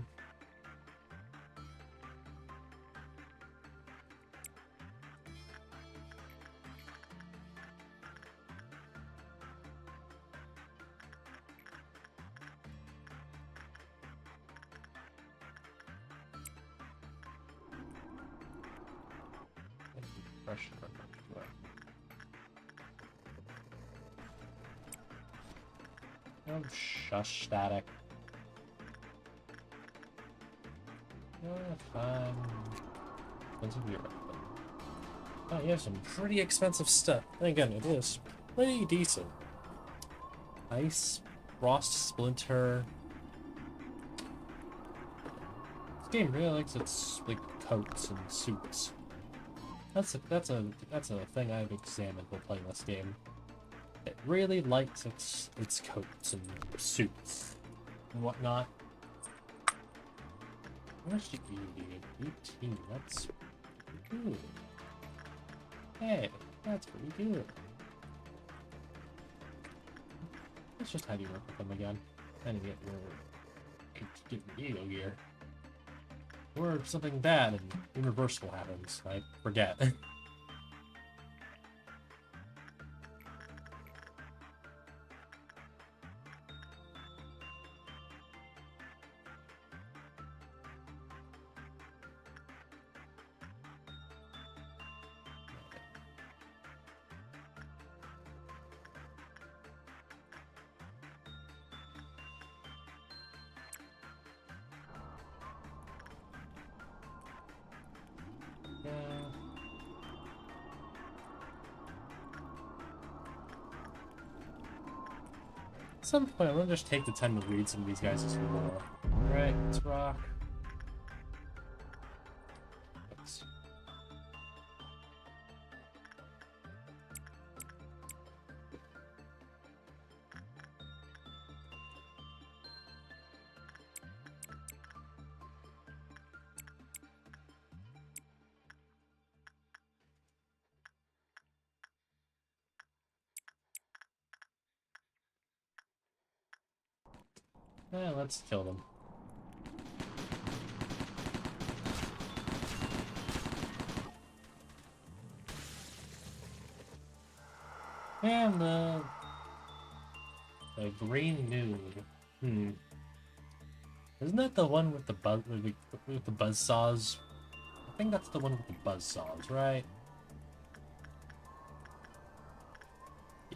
Pressure. Oh, shush, static. Fine. Expensive gear. Oh, you have some pretty expensive stuff. And again, it is pretty decent. Ice, Frost Splinter. This game really likes its like coats and suits. That's a thing I've examined while playing this game. It really likes its coats and suits and whatnot. How much do you need? 18. That's pretty good. Hey, that's pretty good. Let's just have you work with them again. And get your ego gear. Or something bad and irreversible happens. I forget. At some point, I'm gonna just take the time to read some of these guys' lore. Alright, let's rock. Oops. Let's kill them. And the green nude. Isn't that the one with the buzz saws? I think that's the one with the buzz saws, right?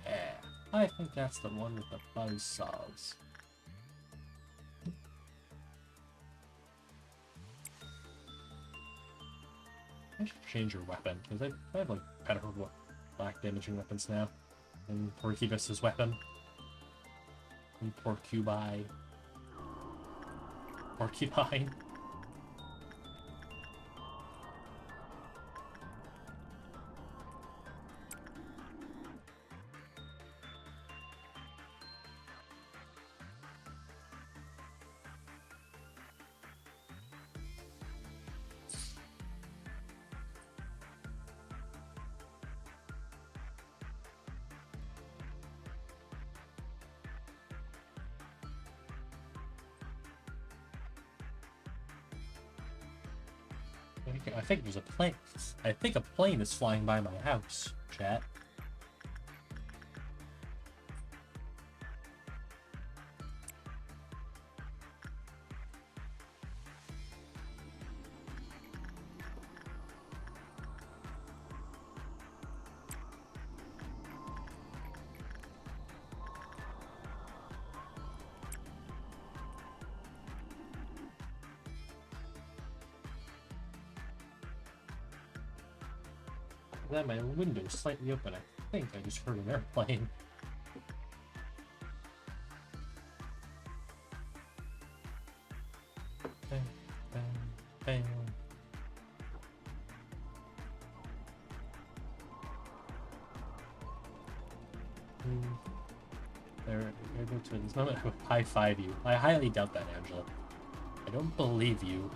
Yeah, I think that's the one with the buzz saws. I should change your weapon, because I have like better black damaging weapons now. And Porcubus's weapon. And Porcupine. I think there's a plane. I think a plane is flying by my house, chat. Then my window's slightly open. I think I just heard an airplane. Bam, bam, bam. They're able to, in this moment, I would high-five you. I highly doubt that, Angela. I don't believe you.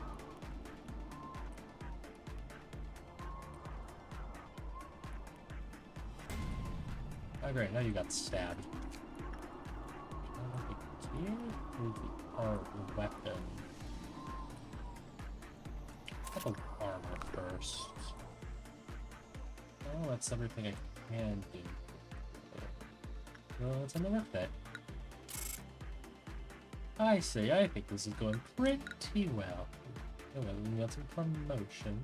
Oh great, now you got stabbed. Our weapon. Couple armor first. Oh, that's everything I can do. Well, it's another thing. I see, I think this is going pretty well. Oh, well, we got some promotion.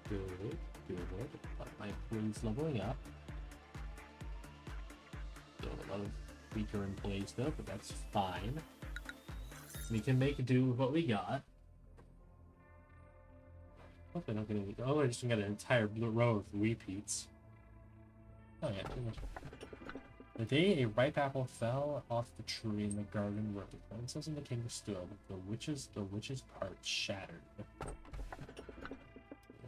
Good, good. My employees leveling up. Still a lot of weaker employees though, but that's fine. We can make do with what we got. Hopefully not gonna. Oh, I just got an entire row of repeats. Oh yeah, too much. The day a ripe apple fell off the tree in the garden where the princess and the king stood, the witch's parts shattered.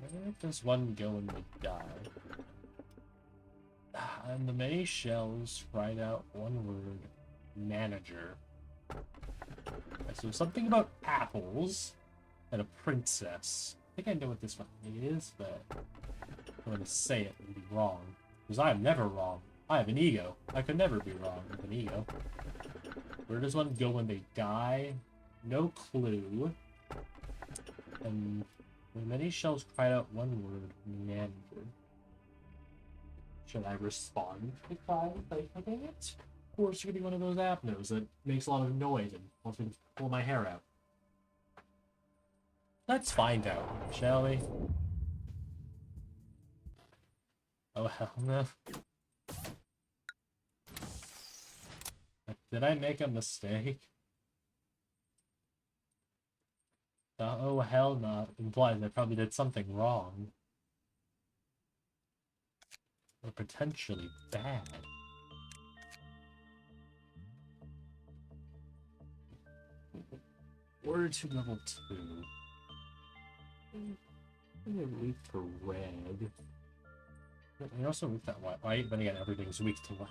Where does one go when they die? And the many shells cried out one word: manager. So something about apples and a princess. I think I know what this one is, but I'm gonna say it and be wrong. Because I am never wrong. I have an ego. I could never be wrong with an ego. Where does one go when they die? No clue. And when many shells cried out one word: manager. Should I respond to the cry by clicking it? Or should it be one of those apnos that makes a lot of noise and wants me to pull my hair out? Let's find out, shall we? Oh hell no. Did I make a mistake? Oh hell no. Implies I probably did something wrong. Or potentially bad. Order to level 2. I'm gonna weak to red. You're also weak to white, but again, everything's weak to white.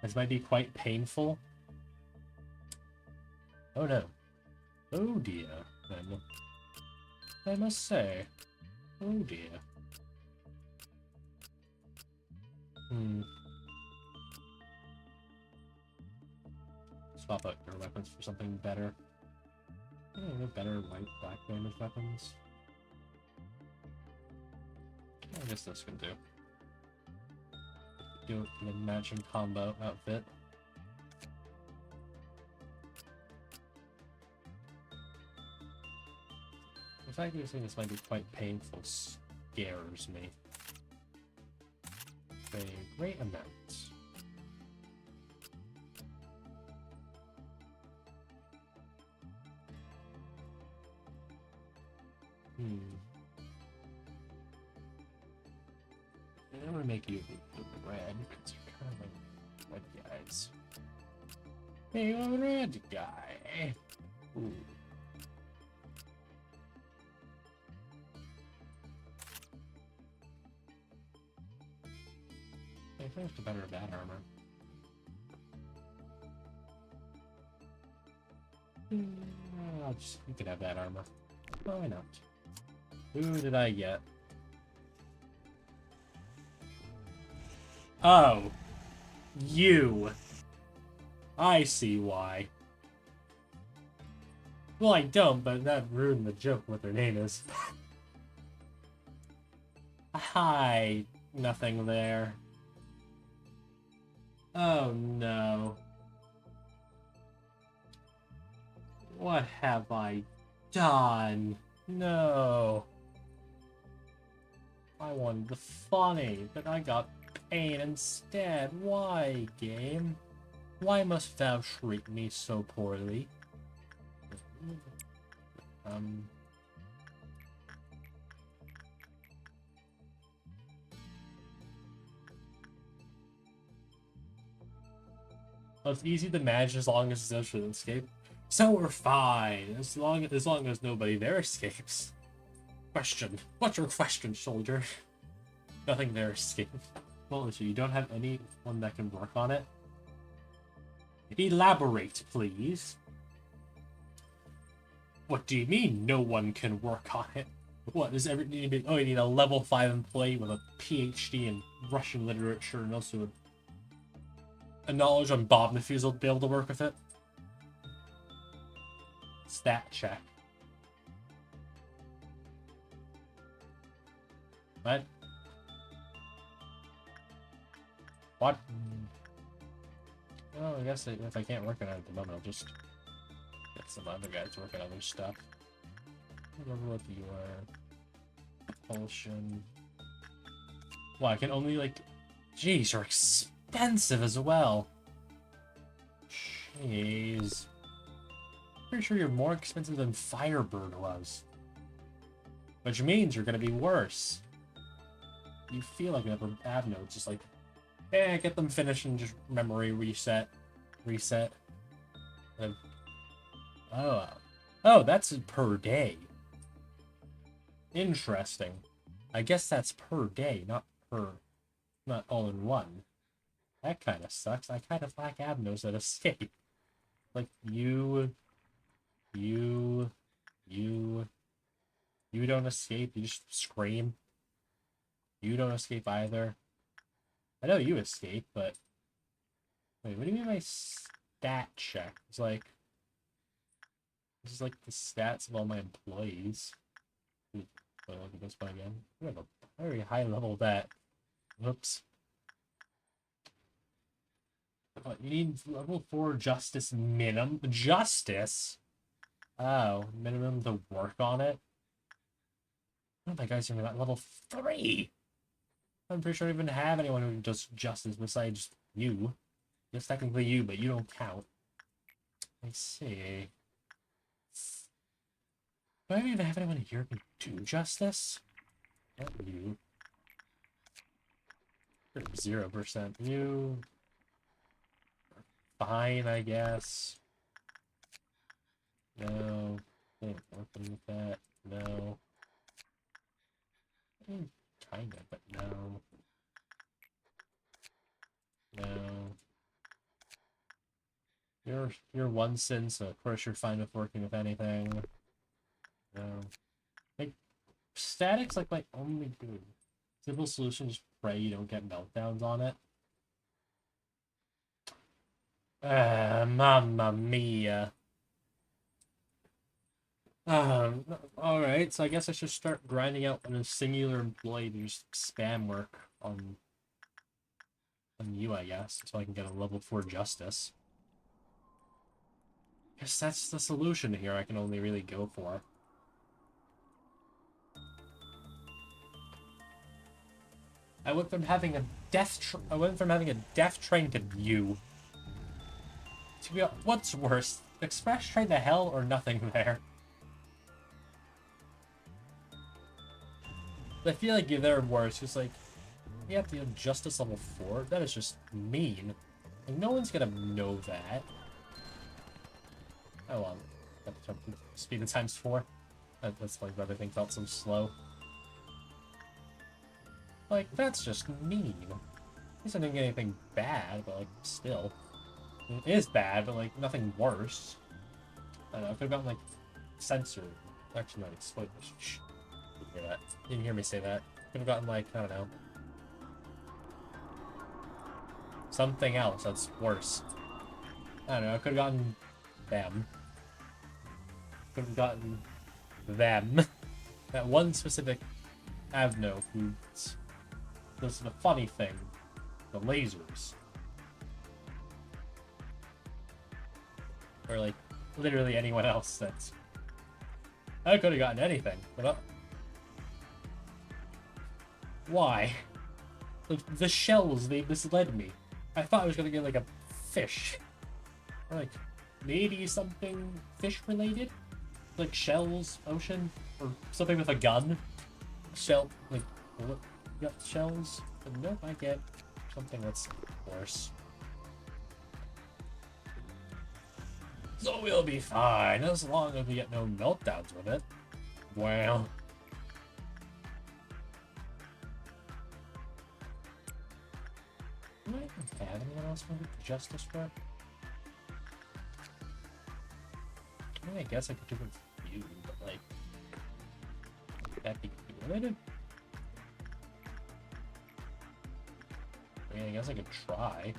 This might be quite painful. Oh no. Oh dear, then. I must say. Oh dear. swap out your weapons for something better. No better white black damage weapons. I guess this can do. Do it in a matching combo outfit. The fact that you're saying this might be quite painful scares me. A great amount. I'm gonna make you red, because you're kind of like red guys. Hey, I'm a red guy. Ooh. Hey, first a better bad armor. You can have that armor. Why not? Who did I get? Oh. You. I see why. Well, I don't, but that ruined the joke what their name is. Hi. Nothing there. Oh no. What have I done? No. I wanted the funny, but I got pain instead. Why, game? Why must thou treat me so poorly? Well, it's easy to manage as long as it's out shouldn't escape. So we're fine, as long as nobody there escapes. Question. What's your question, soldier? Nothing there escaped. Well, so you don't have anyone that can work on it? Elaborate, please. What do you mean no one can work on it? What, does everything need to be... Oh, you need a level 5 employee with a PhD in Russian literature and also a knowledge on Bob Nafusel to be able to work with it? Stat check. What? What? Well, I guess if I can't work on it at the moment, I'll just get some other guys working on other stuff. I don't remember what you are. Propulsion. Well, I can only, like... Jeez, you're expensive as well. Jeez. Pretty sure you're more expensive than Firebird was. Which means you're gonna be worse. You feel like an Abno, it's just like, eh, get them finished and just memory reset. And, oh, that's per day. Interesting. I guess that's per day, not all in one. That kind of sucks. I kind of lack Abnos that escape. Like, you don't escape, you just scream. You don't escape either. I know you escape, but... Wait, what do you mean by stat check? It's like... This is like the stats of all my employees. Ooh, look at this one again. We have a very high level of that. Whoops. What, you need level 4 justice minimum? Justice? Oh, minimum to work on it? Oh, my guy's even at level 3! I'm pretty sure I don't even have anyone who does justice besides you. Just technically you, but you don't count. I see. Do I even have anyone here who can do justice? Not you. 0%. You... Fine, I guess. No. Ain't working with that. No. Kinda, but no. No. You're one sin, so of course you're fine with working with anything. No. Like, static's like my only good. Simple solution, just pray you don't get meltdowns on it. Mamma mia. Alright, so I guess I should start grinding out a singular employee to just spam work on you, I guess, so I can get a level 4 justice. Guess that's the solution here I can only really go for. I went from having a death train to you. To be honest, what's worse, express train to hell or nothing there? I feel like they're worse. Just like, you have to get justice level 4. That is just mean. Like, no one's gonna know that. Oh, got to jump speed of times 4. That's why everything felt so slow. Like, that's just mean. At least I didn't get anything bad, but like, still. It is bad, but like, nothing worse. I don't know, I could have gotten like, censored. Actually, not exploit. Shh. You didn't hear that. You didn't hear me say that. Could have gotten like, I don't know. Something else that's worse. I don't know, I could have gotten them. Could have gotten them. That one specific Avno who's... This is the funny thing. The lasers. Or like, literally anyone else that's... I could have gotten anything, but... Why? Like, the shells, they misled me. I thought I was gonna get like a fish. Or like, maybe something fish-related? Like shells, ocean, or something with a gun? Shell, like, what? Got shells? But nope, I get something that's worse. So we'll be fine, as long as we get no meltdowns with it. Well... Do I even have anyone else want to justice for? I mean, I guess I could do it with you, but like... Would that be good? I mean, I guess I could try.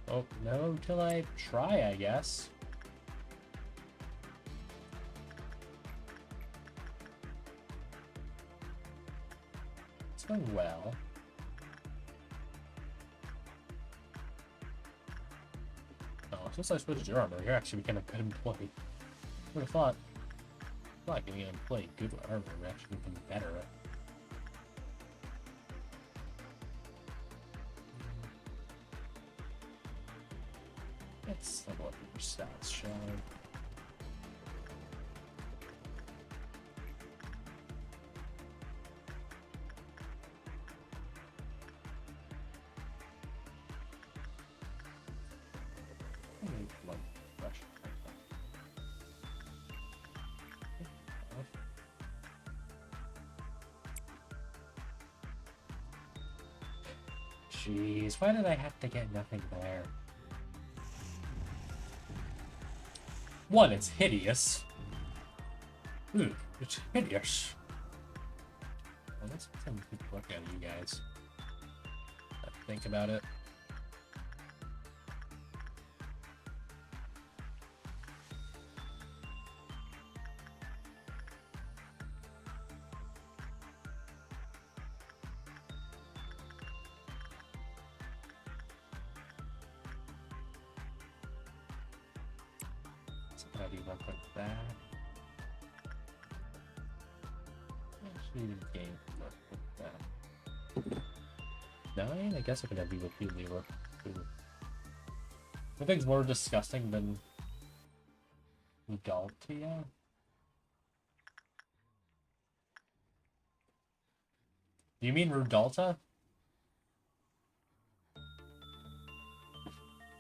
Oh, no, till I try, I guess. It's going well. Oh, since I switched your armor, you're actually becoming a good employee. I would have thought getting an employee good armor would actually become better at. Let's level up your stats, shall we? Jeez, why did I have to get nothing there? One, it's hideous. It's hideous. Well, let's get some good look at you guys. Think about it. How do you look like that? Actually, the game look like that. 9? I guess I could have you repeatedly work. Nothing's more disgusting than Ludaltia. Do you mean Rudalta?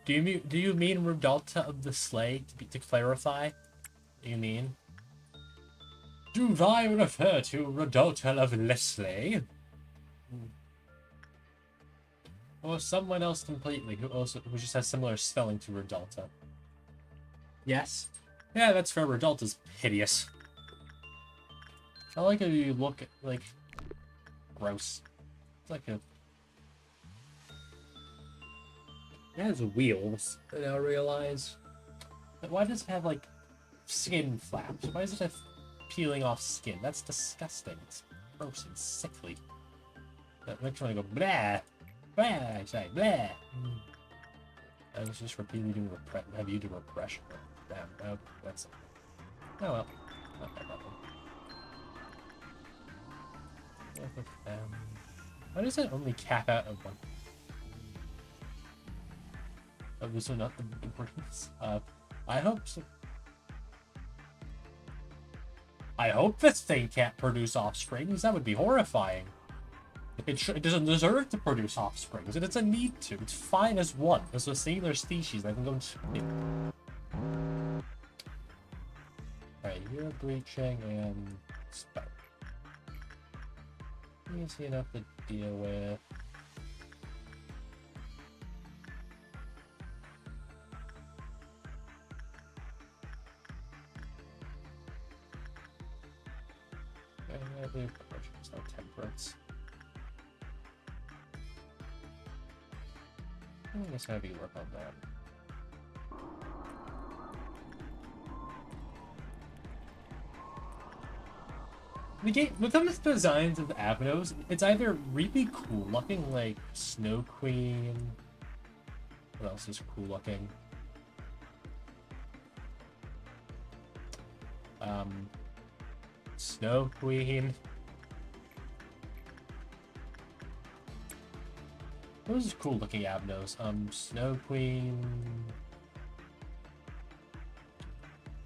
Do you mean Rudalta of the Slay, to clarify? Do you mean? Do I refer to Rudalta of Leslie? Or someone else completely who just has similar spelling to Rudalta? Yes. Yeah, that's fair. Rudalta's hideous. I like how you look like gross. It's like a It has wheels, I now realize. But why does it have, like, skin flaps? Why does it have peeling off skin? That's disgusting. It's gross and sickly. That makes me want to go, blah! Blah! I say, blah! I was just repeatedly doing have you do repression. Damn, oh, that's... Oh well. Not that problem. Why does it only cap out at one? Oh, these are not the importance. I hope so. I hope this thing can't produce offsprings. That would be horrifying. It doesn't deserve to produce offsprings. It doesn't need to. It's fine as one. As a singular species. I can go and... Alright, you're breaching and spout. Easy enough to deal with. Okay, there's no temperance. I guess maybe work on that. The game, look at the designs of the Avanos. It's either really cool looking, like Snow Queen. What else is cool looking? Snow Queen. Those are cool looking Avanos. Snow Queen.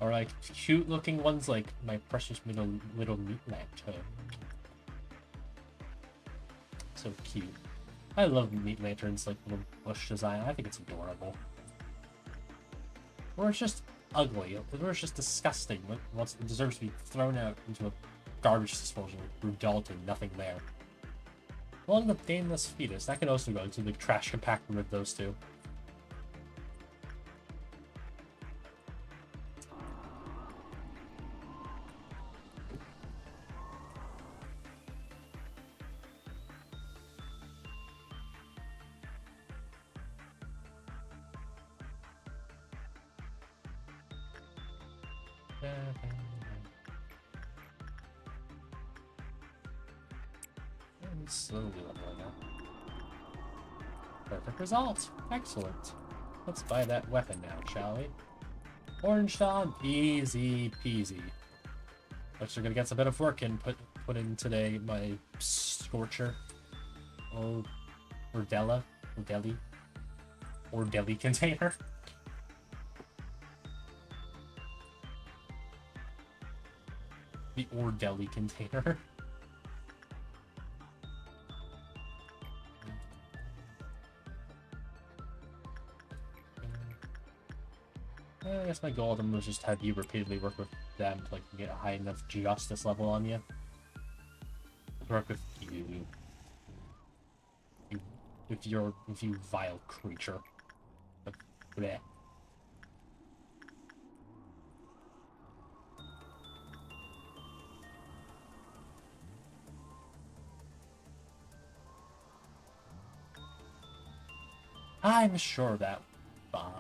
Or like cute looking ones like my precious little meat lantern. So cute. I love meat lanterns, like little bush design. I think it's adorable. Or it's just ugly. Or it's just disgusting. It deserves to be thrown out into a garbage disposal. Redundant, nothing there. Well, the painless fetus. That can also go into the trash compactor with those two. Slowly leveling up. Perfect result. Excellent. Let's buy that weapon now, shall we? Orange Dawn, easy peasy. Actually, gonna get some bit of work in put in today. My Scorcher, Ordeli container. The Ordeli container. I guess my goal of them was just have you repeatedly work with them to like get a high enough justice level on you. Work with you. With you vile creature. Bleh. I'm sure that fine.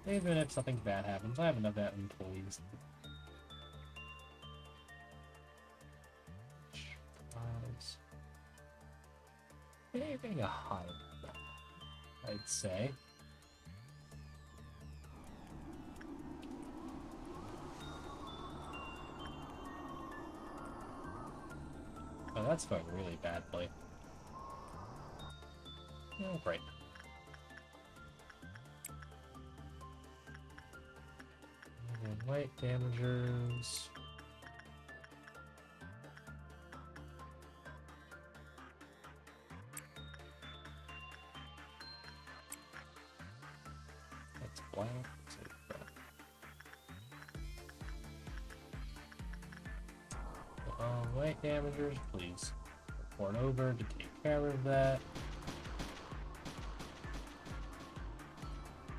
Even if something bad happens, I have enough bad employees. Maybe a high, I'd say. Oh, that's going really badly. Oh, great. Light damagers. That's black. Light damagers, please report over to take care of that.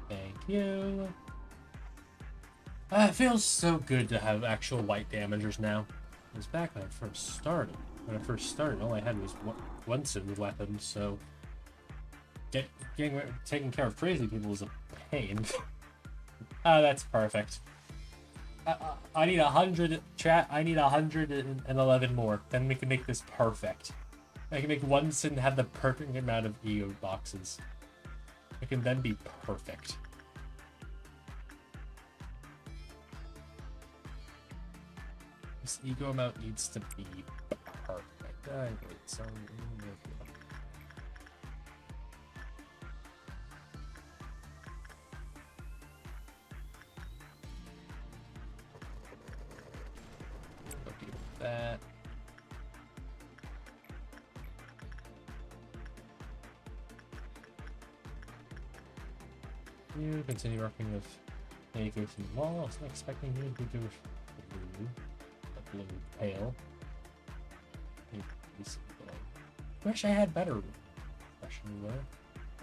Thank you. It feels so good to have actual light damagers now. It was back when I first started. All I had was one weapon, so taking care of crazy people is a pain. Oh, that's perfect. I need 100 chat. I need 111 more. Then we can make this perfect. I can make one sin have the perfect amount of ego boxes. It can then be perfect. This ego amount needs to be perfect. Wait, so that. You continue working with Naked from the wall. I was not expecting you to do blue. A blue pale. Wish I had better question there.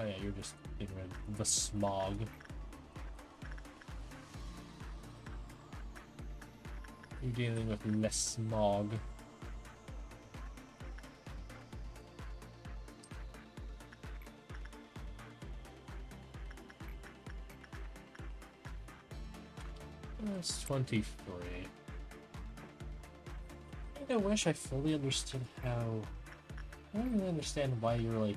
Oh yeah, you're just getting rid of the smog. You're dealing with less smog. That's 23. I wish I fully understood how. I don't really understand why you're like.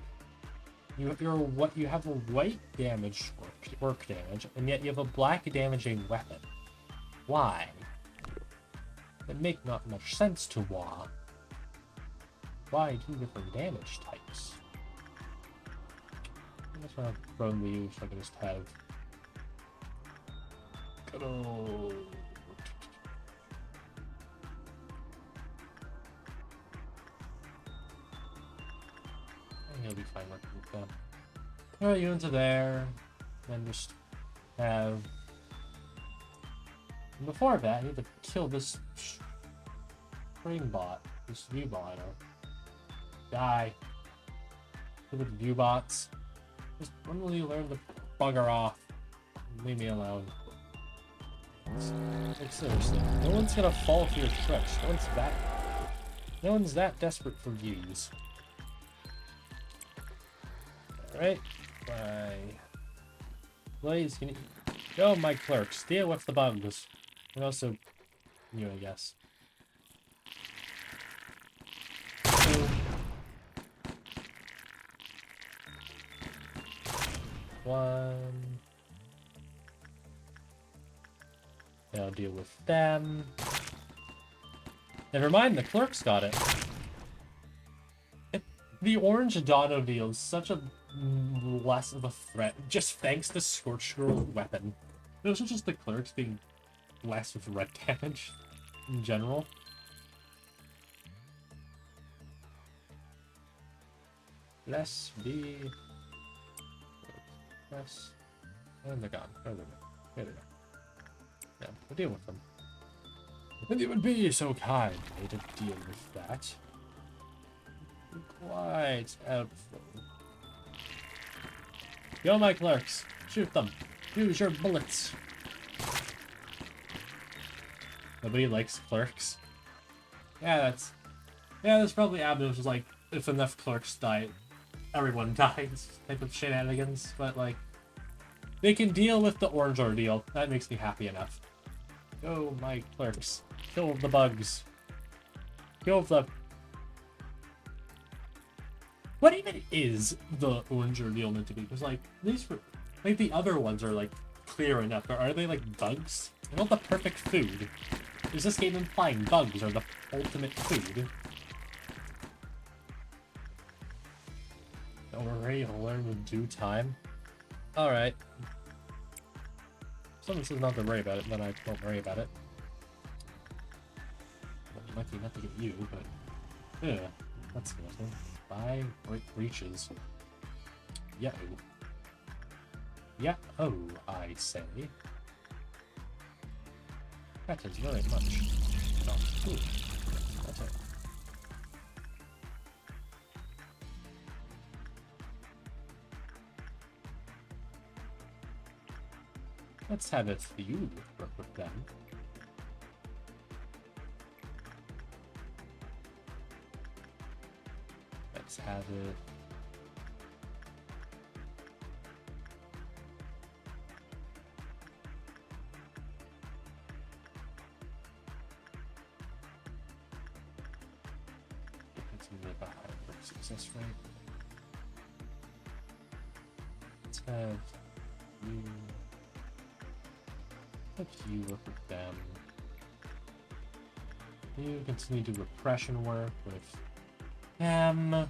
You have a white damage work damage, and yet you have a black damaging weapon. Why? It make not much sense to why. Why 2 different damage types? I just want to throw leaves so I can just have good old. I think he'll be fine working with them. Throw you into there, then just have. And before that, I need to kill this string bot, this view bot. Die. Kill the view bots. Just when will you learn to bugger off? Leave me alone. Like seriously, no one's gonna fall for your tricks. No one's that desperate for views. Alright. Bye. Blaze, can you go, my clerks? Deal with the bugs. And also you, I guess. So, one. Yeah, I'll deal with them. Never mind, the clerks got it. The orange Dono deal is such a less of a threat, just thanks to Scorch Girl's weapon. Those are just the clerks being less with red damage in general. Less be less. And they're gone. There they go. There they go. Yeah, we'll deal with them. And it would be so kind to deal with that. Quite helpful. Yo, my clerks, shoot them. Use your bullets. Nobody likes clerks. Yeah, that's probably Abner's was like, if enough clerks die, everyone dies type of shenanigans. But like, they can deal with the orange ordeal. That makes me happy enough. Go, my clerks. Kill the bugs. Kill the. What even is the orange ordeal meant to be? Because like these, like the other ones are like clear enough. But are they like bugs? They're not the perfect food. Is this game implying bugs are the ultimate food? Don't worry, I'll learn in due time. Alright. If someone says not to worry about it, then I don't worry about it. Well, lucky not to get you, but yeah, that's good. Buy great reaches. Yeah. Yeah. Oh, I say. That is very much not good. That's it. Let's have a few work with them. Let's have it. Continue with a higher success rate. Let's have you. Let you work with them. You continue to do repression work with them.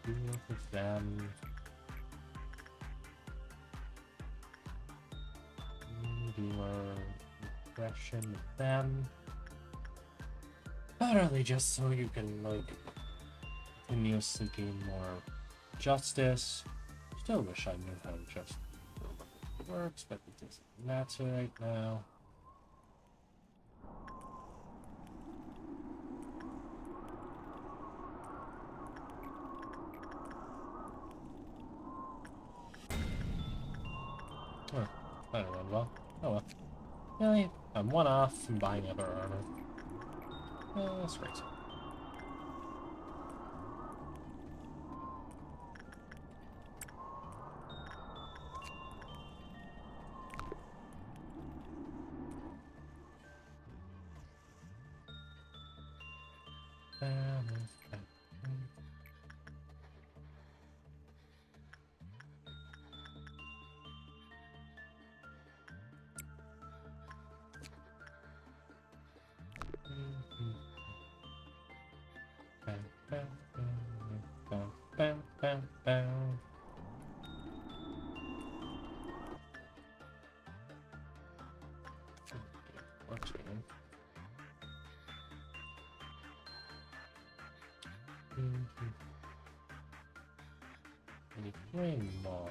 Deal with them. Do a repression with them. Literally just so you can like continuously gain more justice. Still wish I knew how justice works, but it doesn't matter right now. Oh, that went well. Oh well. Really? I'm one off from buying other armor. That's great. Way more.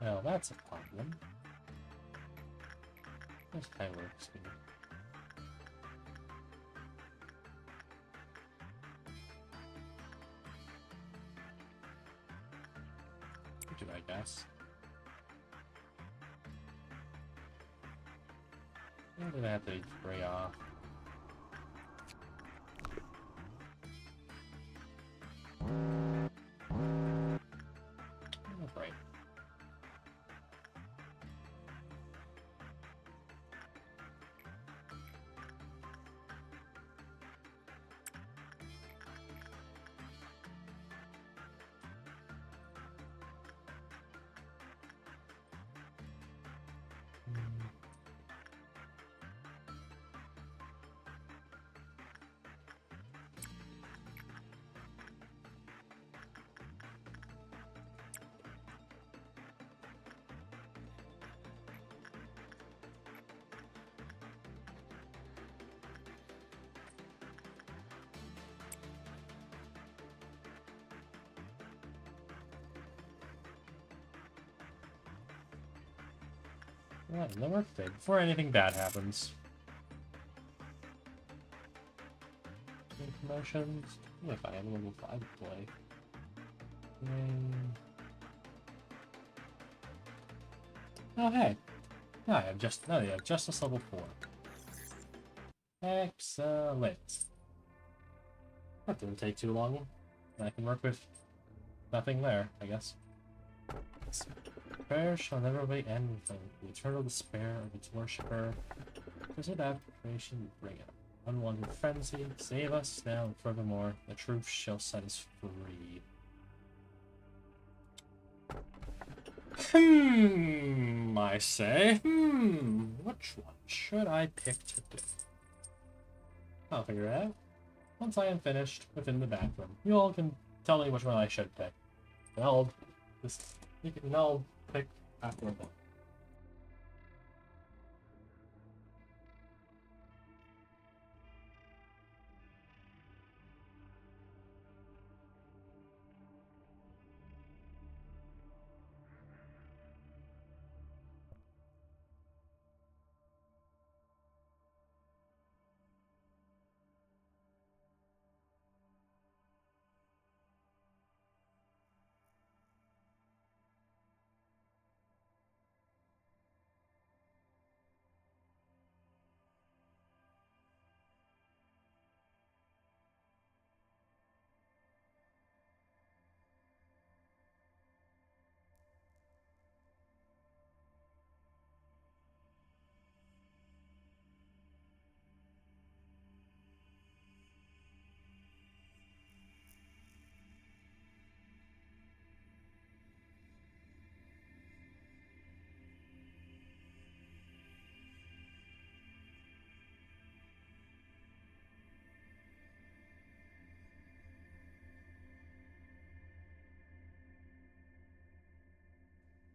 Well, that's a problem. This guy works here. What do I guess? I'm gonna have to spray off. Right. Well, that worked good. Before anything bad happens. Any promotions? If I have a level 5 play. Oh hey. Now I have justice level 4. Excellent. That didn't take too long. I can work with nothing there, I guess. Prayer shall never be end with the eternal despair of its worshipper. Visit that creation bring it. Unwanted frenzy, save us now, and furthermore, the truth shall set us free. I say. Which one should I pick to do? I'll figure it out. Once I am finished within the back room, you all can tell me which one I should pick. I'll just you can I'll pick after that.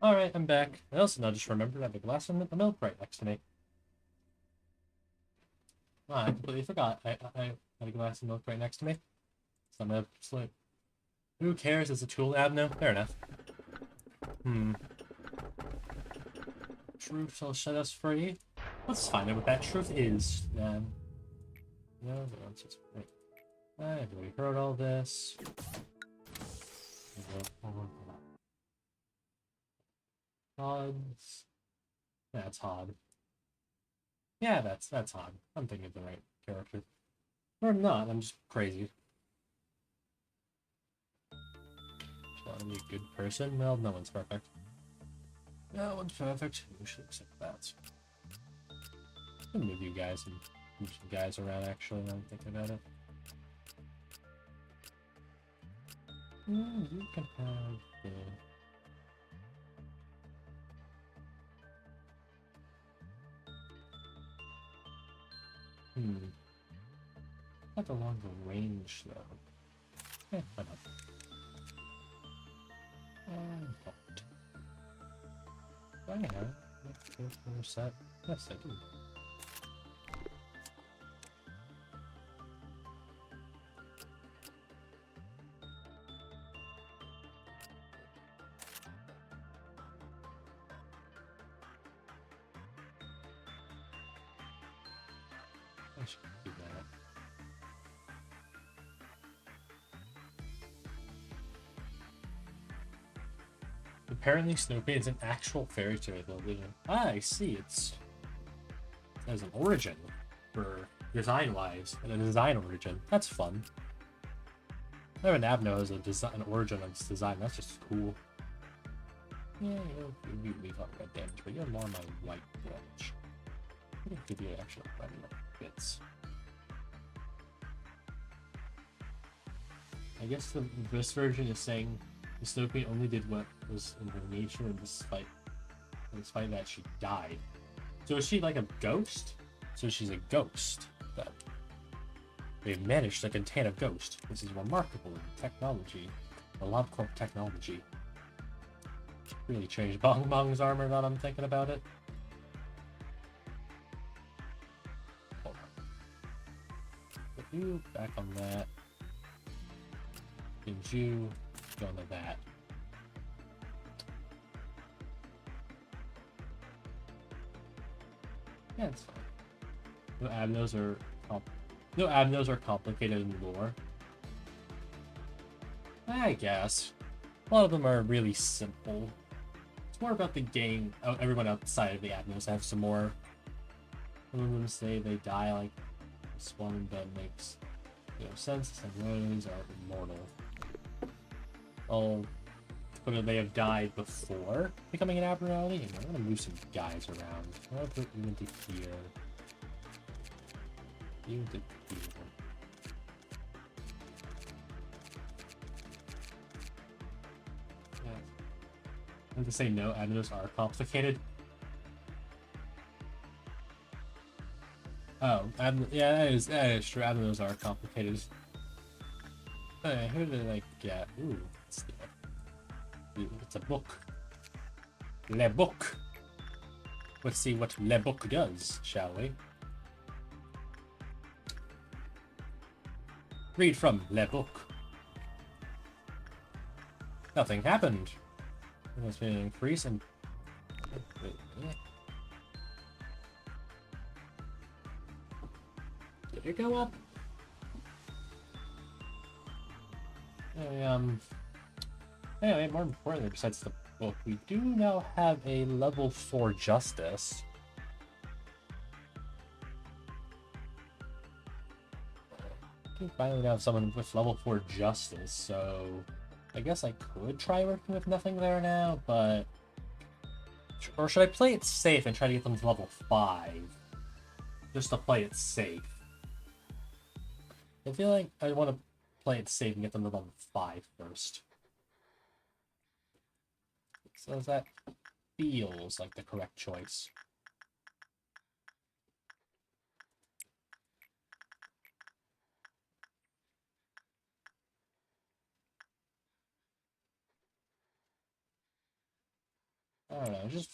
Alright, I'm back. I also now just remembered I have a glass of milk right next to me. Oh, I completely forgot. I had a glass of milk right next to me. So I'm gonna sleep. Who cares? It's a tool lab now? Fair enough. Truth shall set us free. Let's find out what that truth is, then. No, it's just right. I've already heard all this. Hod's. That's Hod. Yeah, that's Hod. I'm thinking of the right character. Or I'm not, I'm just crazy. Want to be a good person? Well, no one's perfect. No one's perfect. We should accept that. I'm gonna move you guys and move some guys around, actually, now I'm thinking about it. You can have the... Not a longer range, though. Why not? Do I have a set? Yes, I do. I should do that. Apparently Snoopy is an actual fairy tale religion. Ah, I see. It has an origin for design-wise, and a design origin. That's fun. I have an Abno has an origin of its design. That's just cool. Yeah, you leave out red damage, but you're more on my white damage. I can give you actual red bits. I guess this version is saying the Snoopy only did what was in her nature, despite that she died. So is she like a ghost? So she's a ghost. But they've managed to contain a ghost. This is remarkable technology. The Lobotomy Corp technology. Really changed Bong Bong's armor now I'm thinking about it. Hold on. Put you back on that. And you go into that. Yeah, it's fine. No abnos are complicated in lore. I guess. A lot of them are really simple. It's more about the game. Oh, everyone outside of the abnos have some more. Some of them say they die like this one, but makes sense. Some ways are immortal. Oh, but they have died before becoming an abnormality. And I'm gonna move some guys around. I'm gonna put you into here. You into here. Yeah. I have to say no, abnos are complicated. Oh, yeah, that is true. Abnos are complicated. Who did I get? Ooh, let's see. It's a book. Le book. Let's see what Le book does, shall we? Read from Le book. Nothing happened. There's been an increase in... Wait, yeah. Did it go up? Anyway, more importantly, besides the book, we do now have a level 4 justice. We finally have someone with level 4 justice, so I guess I could try working with nothing there now, but... Or should I play it safe and try to get them to level 5? Just to play it safe. I feel like I want to play it safe and get them to level 5 first. So that feels like the correct choice. I don't know, it just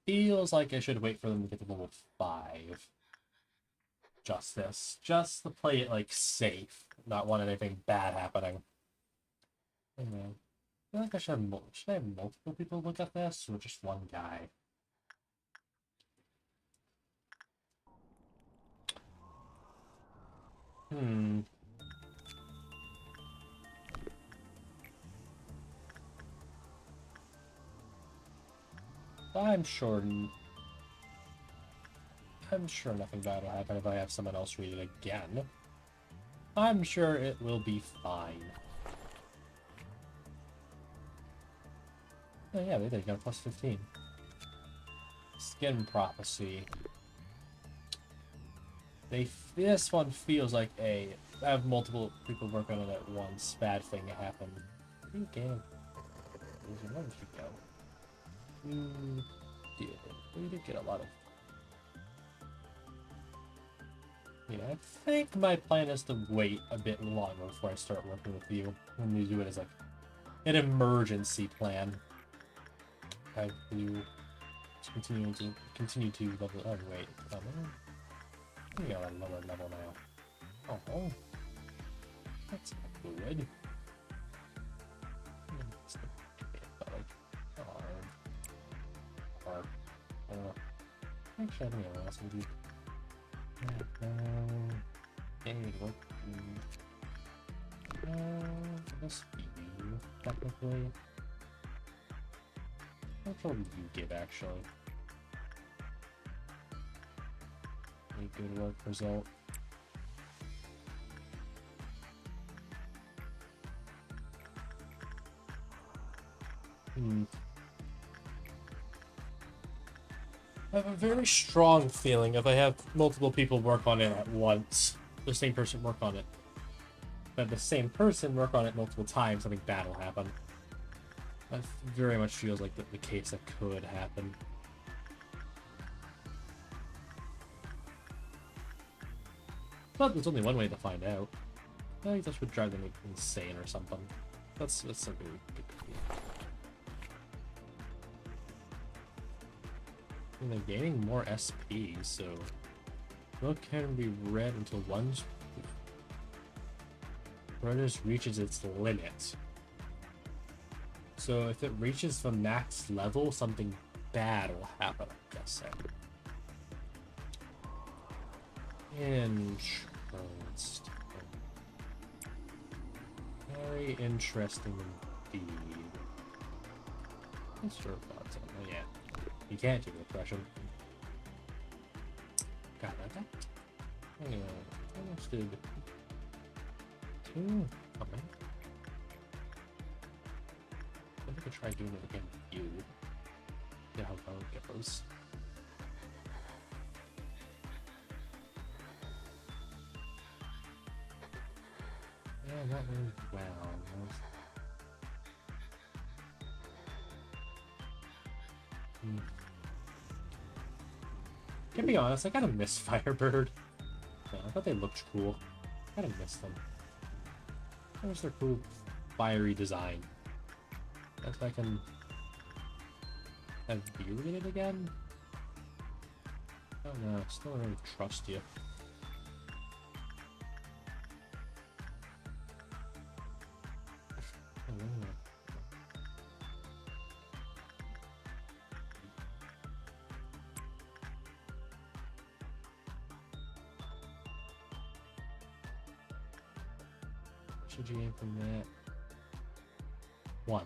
feels like I should wait for them to get to level 5. Justice. Just to play it, like, safe. Not want anything bad happening. I don't know. I feel like I should have multiple people look at this, or just one guy? I'm sure nothing bad will happen if I have someone else read it again. I'm sure it will be fine. Oh yeah, they got a plus 15. Skin Prophecy. This one feels like I have multiple people work on it at once. Bad thing happened. Okay. Where did you go? We did get a lot of... Yeah, I think my plan is to wait a bit longer before I start working with you. And we do it as like an emergency plan. Have you continue to level? Oh wait, we are at a lower level now. Oh, that's not good. Actually, I don't know what else we do. This be you, technically. What will you give, actually? A good work result. I have a very strong feeling if I have multiple people work on it at once, the same person work on it. But the same person work on it multiple times, something bad will happen. That very much feels like the case that could happen. But there's only one way to find out. I think this would drive them insane or something. That's something we could do. And they're gaining more SP, so what can be read until one's brightness reaches its limit. So if it reaches the max level, something bad will happen, I'm guessing. Interesting. Very interesting indeed. What's your thoughts on that? Yeah. You can't do repression. Got that. Anyway, I almost did 2 coming. I could try doing it again with you. See how well it goes. Yeah, not really well. To be honest, I kind of miss Firebird. Yeah, I thought they looked cool. I kind of miss them. That was their cool fiery design. If I can have you read it again? Oh no, still don't really trust you. Should you aim from that? 1.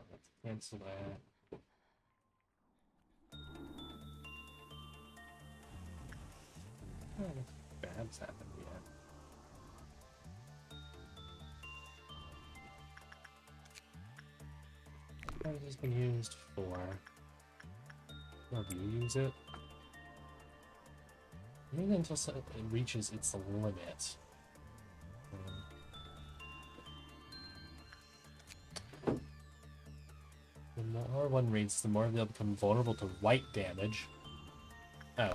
Let's cancel that. Oh, bad's happened yet. What has this been used for? Or do you use it? Maybe until it reaches its limit. The more one reads, the more they'll become vulnerable to white damage. Oh.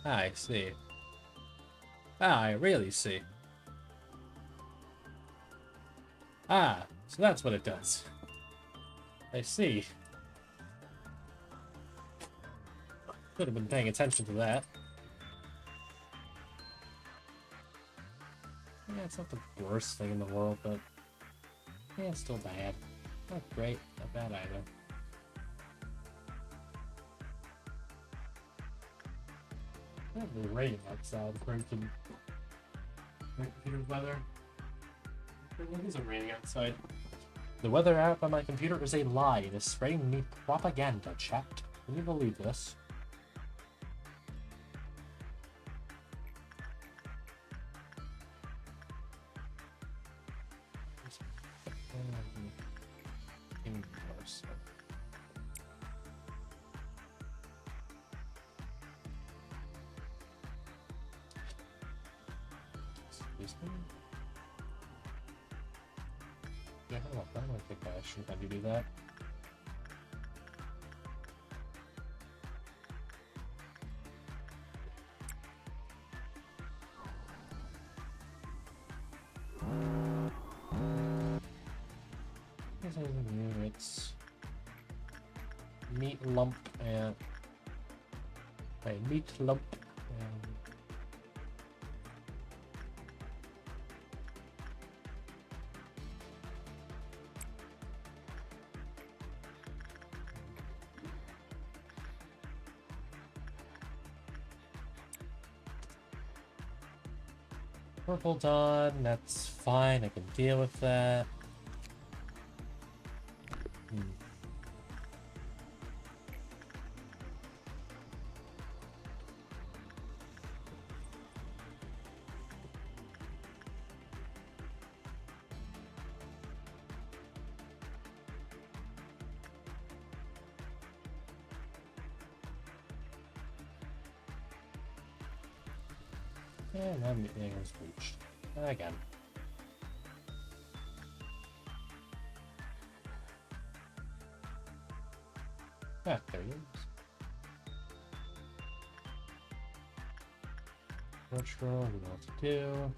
I see. Ah, I really see. Ah, so that's what it does. I see. Could have been paying attention to that. Yeah, it's not the worst thing in the world, but yeah, it's still bad. Not great, not bad either. I have the rain outside according to my computer's weather. It isn't raining outside. The weather app on my computer is a lie. It is spreading me propaganda, chat. Can you believe this? Excuse me? Yeah, I don't think I should have you do that. It's meat lump and meat lump and purple done. That's fine. I can deal with that. And that meeting is reached. Again. Ah, there it is. Retro, we know what to do.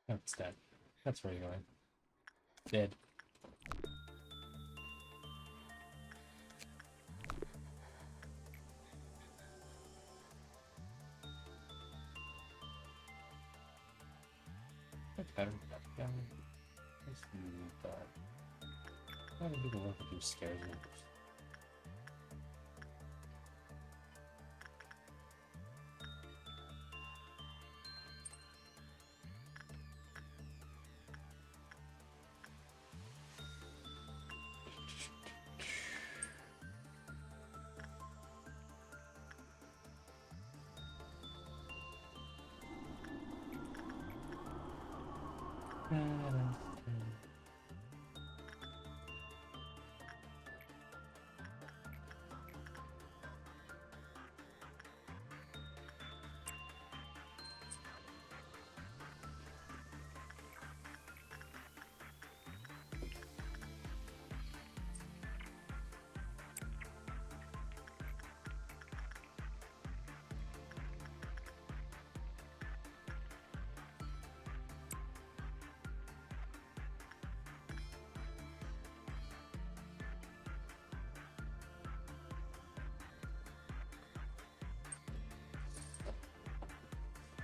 That's dead. That's where you're going. Dead. That's better. Yeah. Let's do that. I don't do the work that scares me.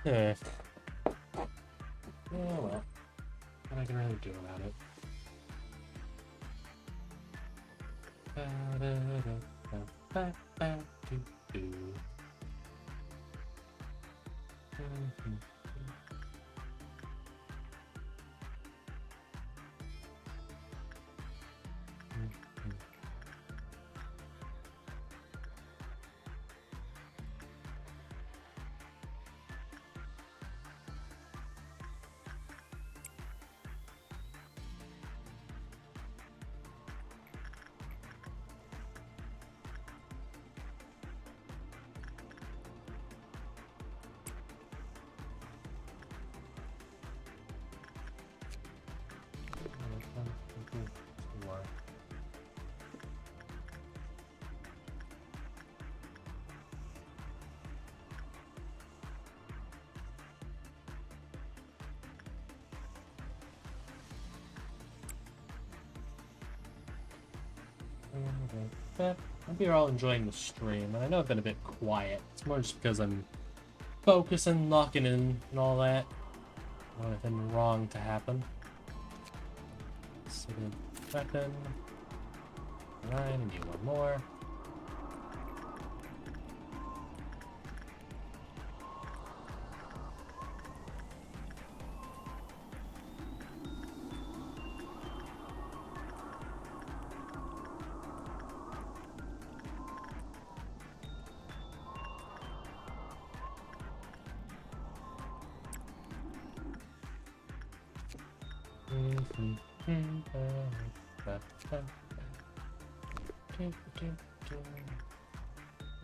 Yeah. Oh well. What I can really do about it. I hope you're all enjoying the stream, and I know I've been a bit quiet. It's more just because I'm focusing, locking in, and all that. I don't want anything wrong to happen. Second weapon. Alright, and do one more.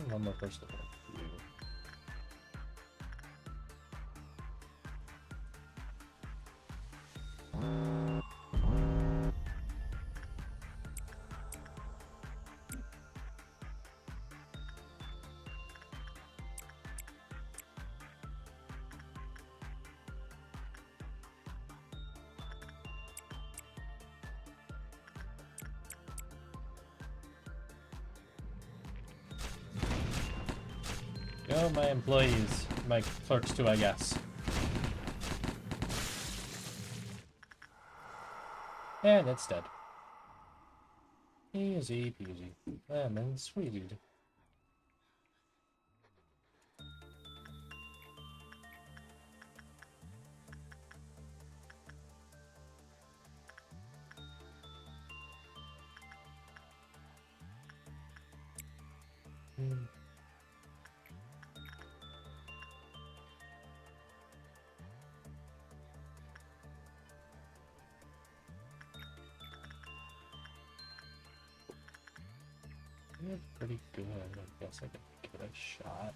One more person. Go, my employees. My clerks too, I guess. And it's dead. Easy peasy. Lemon squeezy. You're pretty good. I guess I could give it a shot.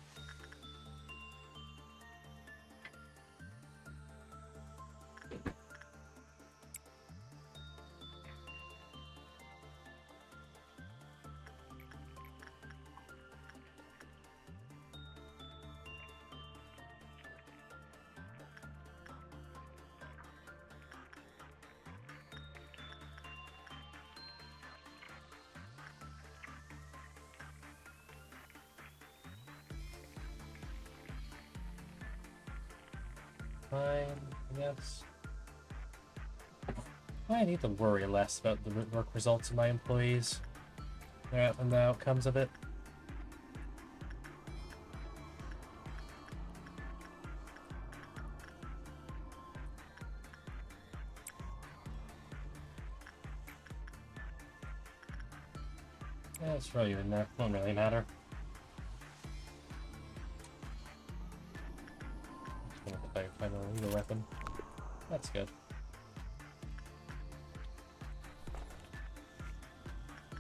Fine, I guess. I need to worry less about the work results of my employees and the outcomes of it. Yeah, it's really in there. Won't really matter. Find a legal weapon. That's good.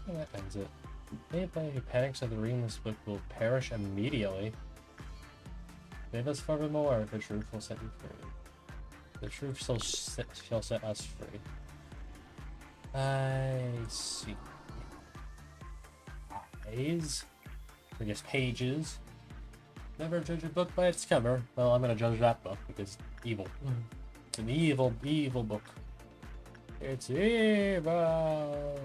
And that ends it. Anybody who panics at the reading this book will perish immediately. Live us forevermore, the truth will set you free. The truth shall set us free. I see. Eyes. I guess pages. Never judge a book by its cover. Well, I'm gonna judge that book because it's evil. It's an evil, evil book. It's evil.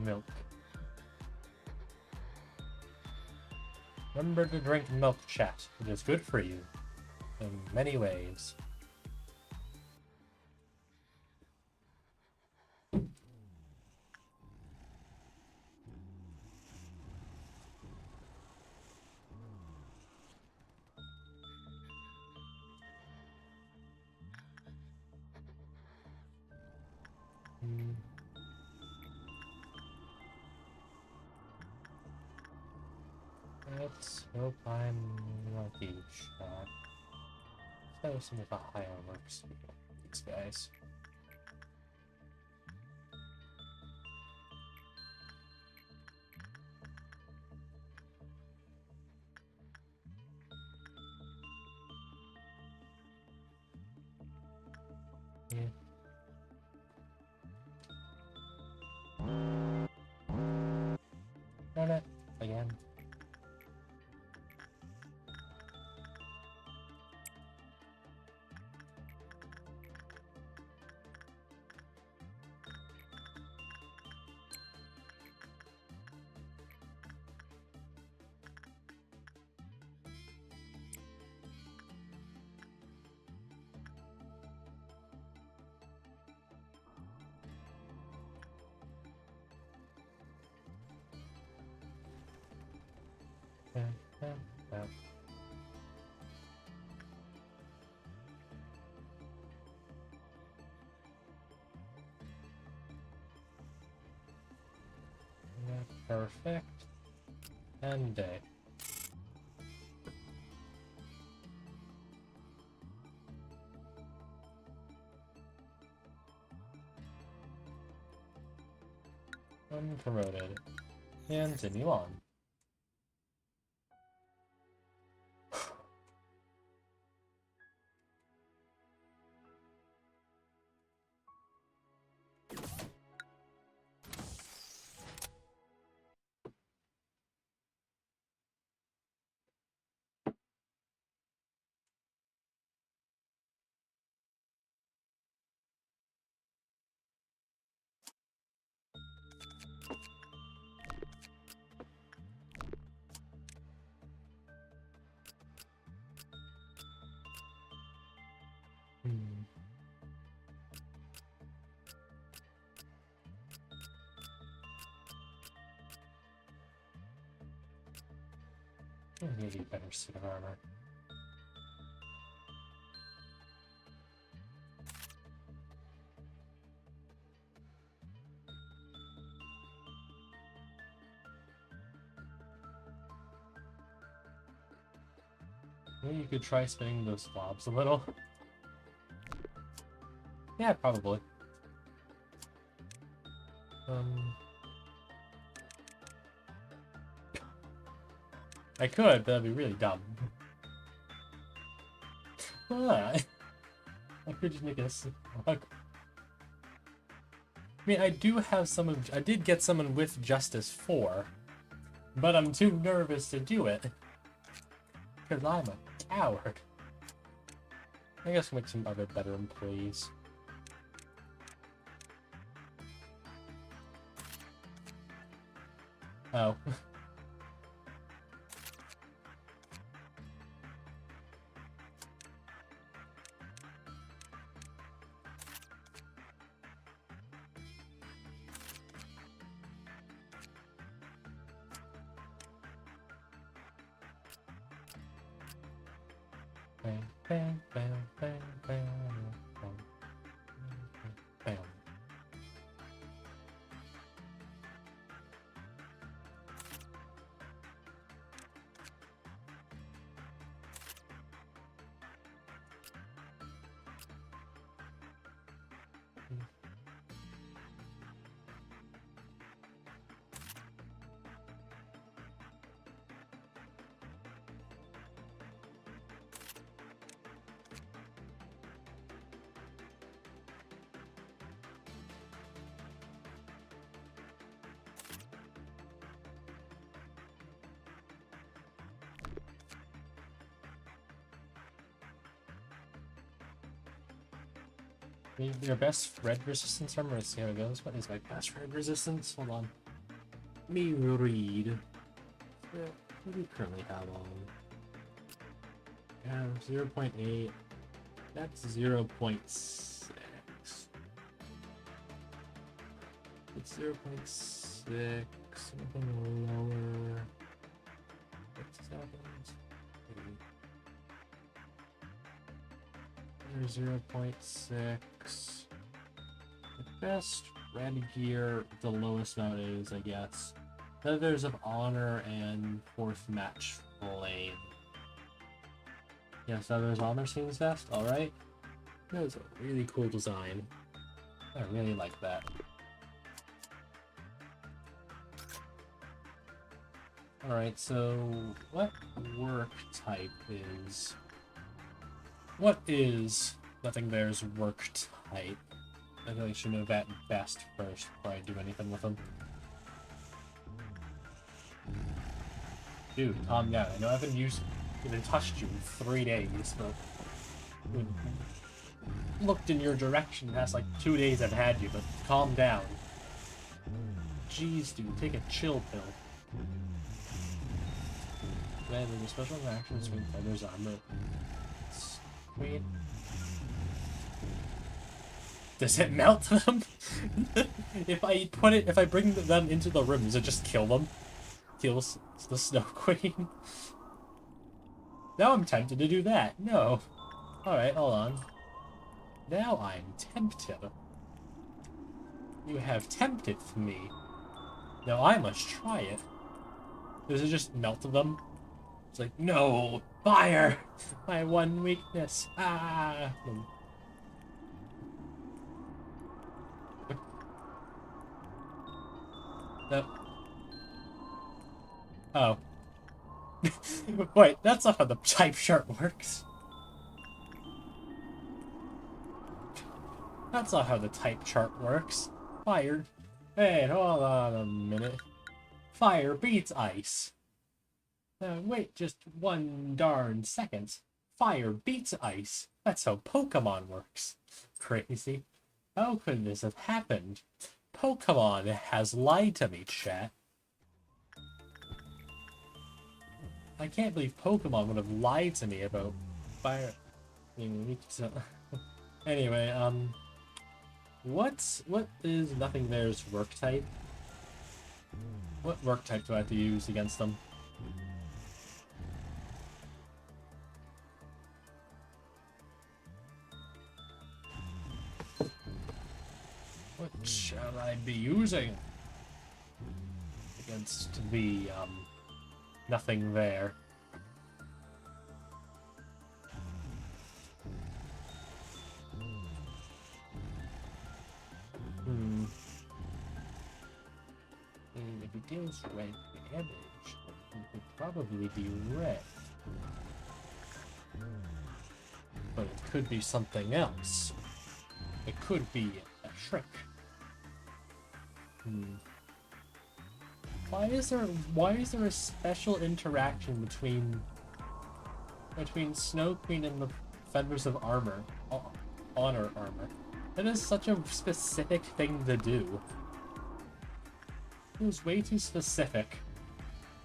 Milk. Remember to drink milk, chat. It is good for you in many ways. Let's hope I'm lucky, shot. So some of the higher works these guys. Yeah. Darn it, again. Perfect. And day. Unpromoted. And continue on. Maybe better suit of armor. Maybe you could try spinning those blobs a little. Yeah, probably. I could, but that'd be really dumb. I could just make I mean, I do have someone. I did get someone with Justice 4, but I'm too nervous to do it because I'm a coward. I guess we'll make some other better employees. Oh. Bam, bam, bam, bam, bam, bam, bam. Your best red resistance armor, let's see how it goes. What is my best red resistance? Hold on. Let me read. What do you currently have on? Yeah, 0.8. That's 0.6. It's 0.6. Anything lower. 0.6. The best red gear, the lowest amount is, I guess. Feathers of Honor and fourth match flame. Yes, Feathers of Honor seems best. Alright. That is a really cool design. I really like that. Alright, so what work type is... What is Nothing There's work type? I feel like I should know that best first before I do anything with them. Dude, calm down. I know I haven't even touched you in 3 days, but looked in your direction the past like 2 days I've had you, but calm down. Jeez, dude, take a chill pill. Then there's a special interaction between Feathers armor. Sweet. Does it melt them? If I bring them into the room, does it just kill them? kills the Snow Queen. Now I'm tempted to do that. No. Alright, hold on. Now I'm tempted. You have tempted me. Now I must try it. Does it just melt them? It's like, no! Fire! My one weakness. Ah! No. Oh. Wait, that's not how the type chart works. That's not how the type chart works. Fire. Hey, hold on a minute. Fire beats ice. Wait just one darn second. Fire beats ice. That's how Pokemon works. Crazy. How could this have happened? Pokemon has lied to me, chat. I can't believe Pokemon would have lied to me about fire. Anyway, what is Nothing There's work type? What work type do I have to use against them? What shall I be using against the, Nothing There? If it deals red damage, it would probably be red. But it could be something else. It could be a trick. Why is there a special interaction between Snow Queen and the Feathers of Armor? Honor Armor. That is such a specific thing to do. It was way too specific.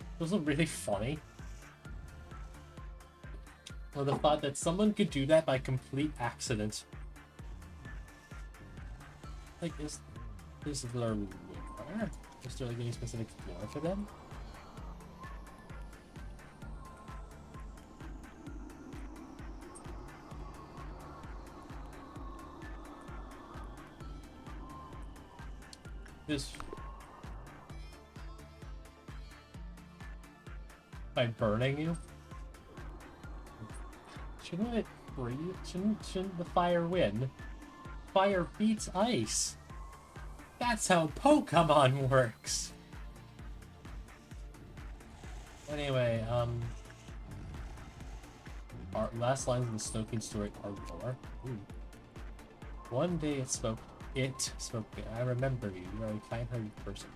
It wasn't really funny. Or the thought that someone could do that by complete accident. Like, is there like any specific lore for them? This by burning you? Shouldn't it breathe? Shouldn't the fire win? Fire beats ice. That's how Pokemon works. Anyway, our last lines in the Snow Queen story are lore. One day it spoke. I remember you. You are a kind-hearted person.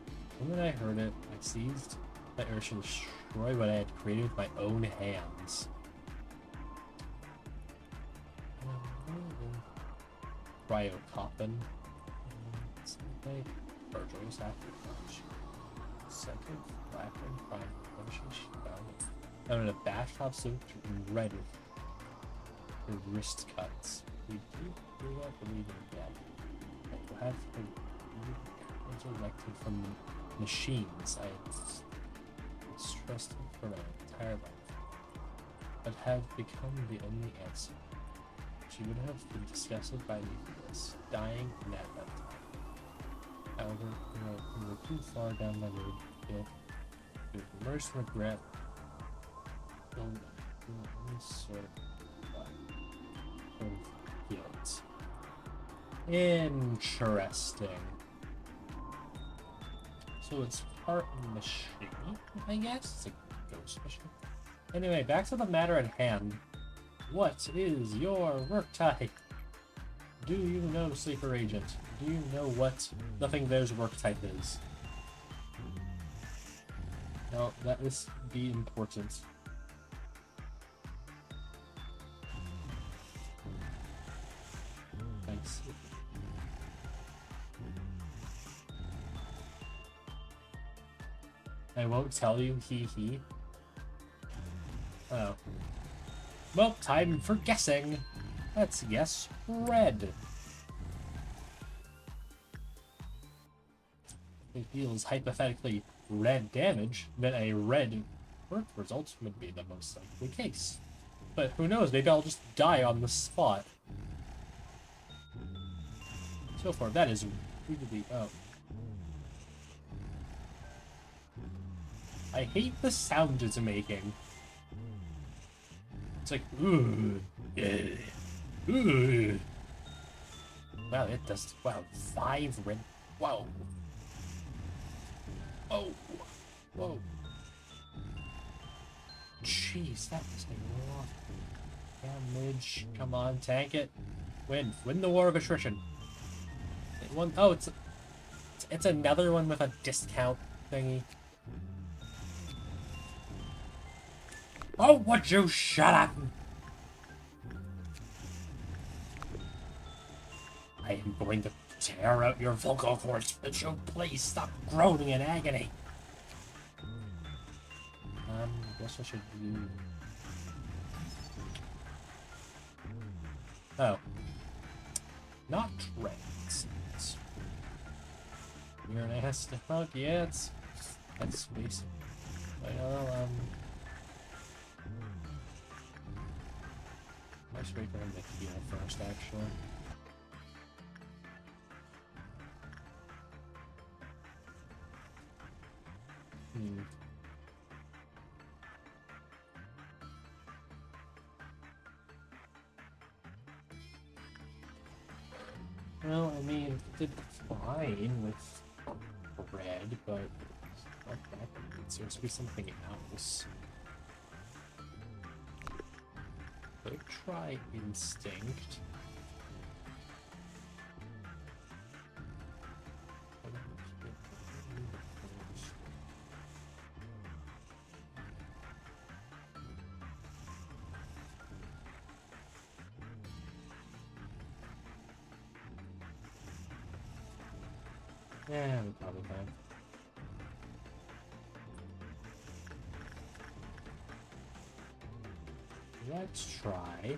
When I heard it, I seized my urge to destroy what I had created with my own hands. Cryocoffin. Virgil's after lunch. Second, black and prime. I'm in a bathtub soaked in red with wrist cuts. We do not believe in that. I have resurrected from machines I had stressed for my entire life, but have become the only answer. She would have been disgusted by me for this, dying in that lifetime. However, we were too far down the road yet. With immersed regret, any sort of guilt. Interesting. So it's part machine, I guess? It's a ghost machine. Anyway, back to the matter at hand. What is your work type? Do you know, Sleeper Agent? Do you know what Nothing There's work type is? No, that is be important. Thanks. I won't tell you, he. Oh. Well, time for guessing. Let's guess red. It feels hypothetically red damage, then a red work result would be the most likely case. But who knows, maybe I'll just die on the spot. So far, that is really... oh. I hate the sound it's making. It's like, ooh, ooh. Wow, it does, wow, 5 red, wow. Oh, whoa. Jeez, that was a lot of damage. Come on, tank it. Win the war of attrition. Oh, it's another one with a discount thingy. Oh, would you shut up? I am going to tear out your vocal cords. Would you please stop groaning in agony? I guess I should use... oh. Not trends. You're an ass to hug, yeah, that's basic. Well, I should wait for him to heal first, actually. Well, I mean, it did fine with red, but not that good. So it's be something else. Could try instinct. Yeah, we probably can. Let's try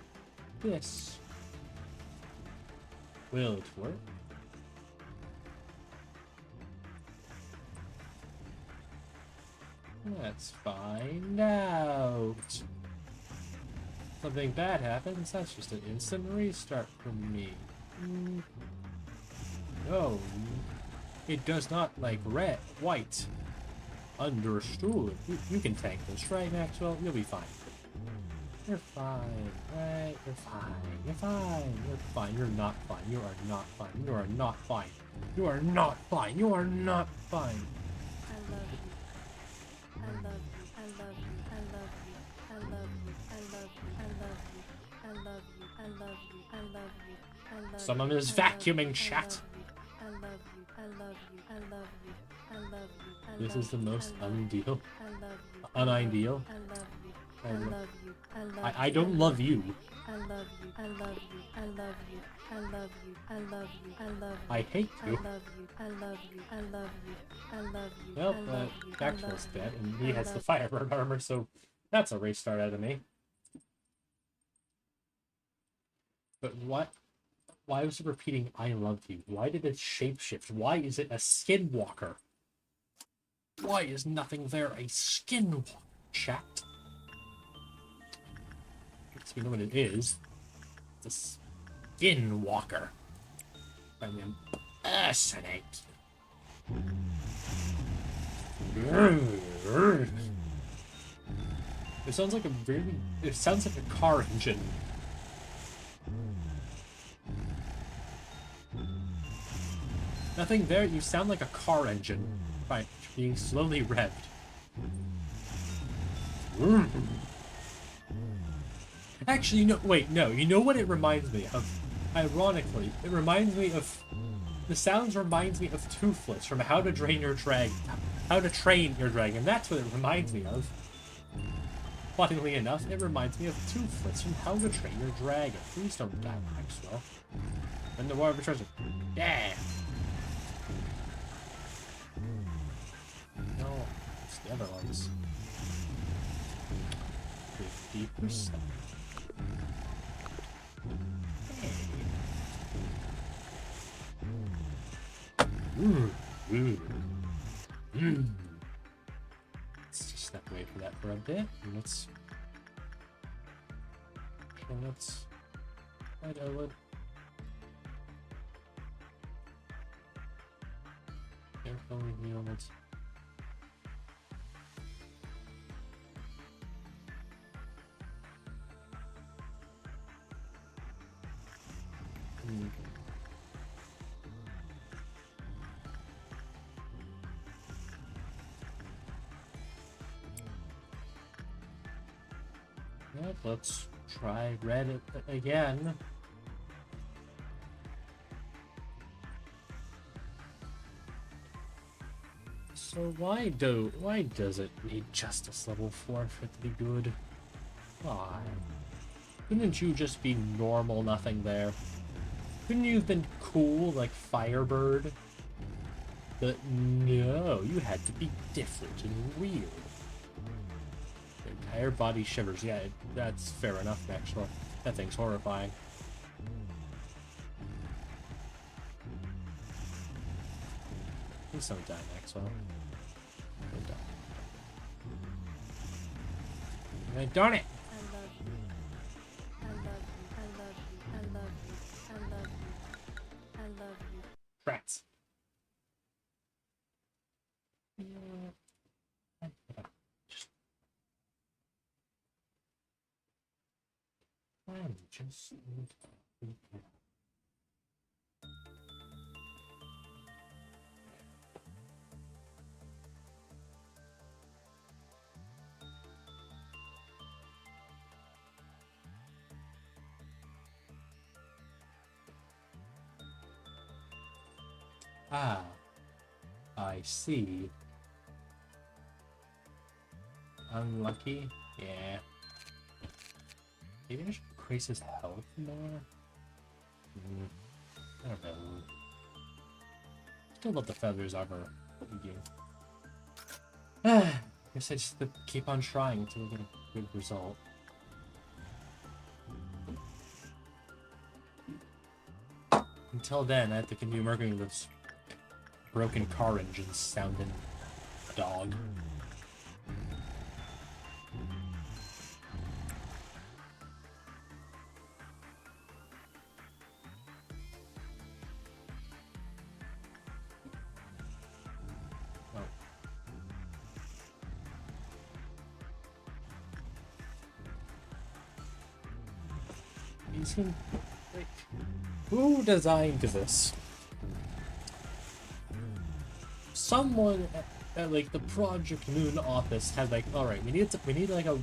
this. Will it work? Let's find out. Something bad happens, that's just an instant restart for me. No. It does not like red, white. Understood. You can tank this, right, Maxwell? You'll be fine. You're fine, right? You're fine. You're fine. You're fine. You're not fine. You are not fine. You are not fine. You are not fine. You are not fine. I love you. I love you. I love you. I love you. I love you. I love you. I love you. I love you. I love you. I love you. I love you. Someone is vacuuming, chat. I love you. I love you. I love you. I love you. This is the most unideal. I love you. Unideal. I love you. I love you. I love you. I don't love you. I love you. I love you. I love you. I love you. I love you. I love you. I hate you. I love you. I love you. I love you. I love you. Well, Maxwell's dead, and he has the Firebird armor, so that's a restart out of me. But what? Why was it repeating I love you? Why did it shapeshift? Why is it a skinwalker? Why is nothing there a skinwalker, chat? So you know what it is. It's a skinwalker. I'm impersonate. It sounds like a really... it sounds like a car engine. Nothing there, you sound like a car engine. By being slowly revved. Actually, no, wait, no. You know what it reminds me of? Ironically, it reminds me of... the sounds reminds me of Toothless from How to Train Your Dragon. How to Train Your Dragon. That's what it reminds me of. Funnily enough, it reminds me of Toothless from How to Train Your Dragon. Please don't die, Maxwell. And the War of Attrition. Yeah! No, it's the other ones. 50%. step away from that for a bit. And let's right, I would. Careful revealed. Yep, let's try red again. So why does it need Justice level 4 for it to be good? Why? Couldn't you just be normal nothing there? Couldn't you have been cool like Firebird? But no, you had to be different and weird. Your entire body shivers. Yeah, that's fair enough, Maxwell. That thing's horrifying. Please don't die, Maxwell. Don't die. Darn it! I love you. I love you. I love you. I love you. I love you. I love you. Rats. Just Ah, I see. Unlucky? Yeah. Maybe I should increase his health more? I don't know. Still love the feathers armor. Guess I just have to keep on trying until we get a good result. Until then, I have to continue working with this broken car engine sounding dog. Who designed this? Someone at like the Project Moon office had like, all right, we need like a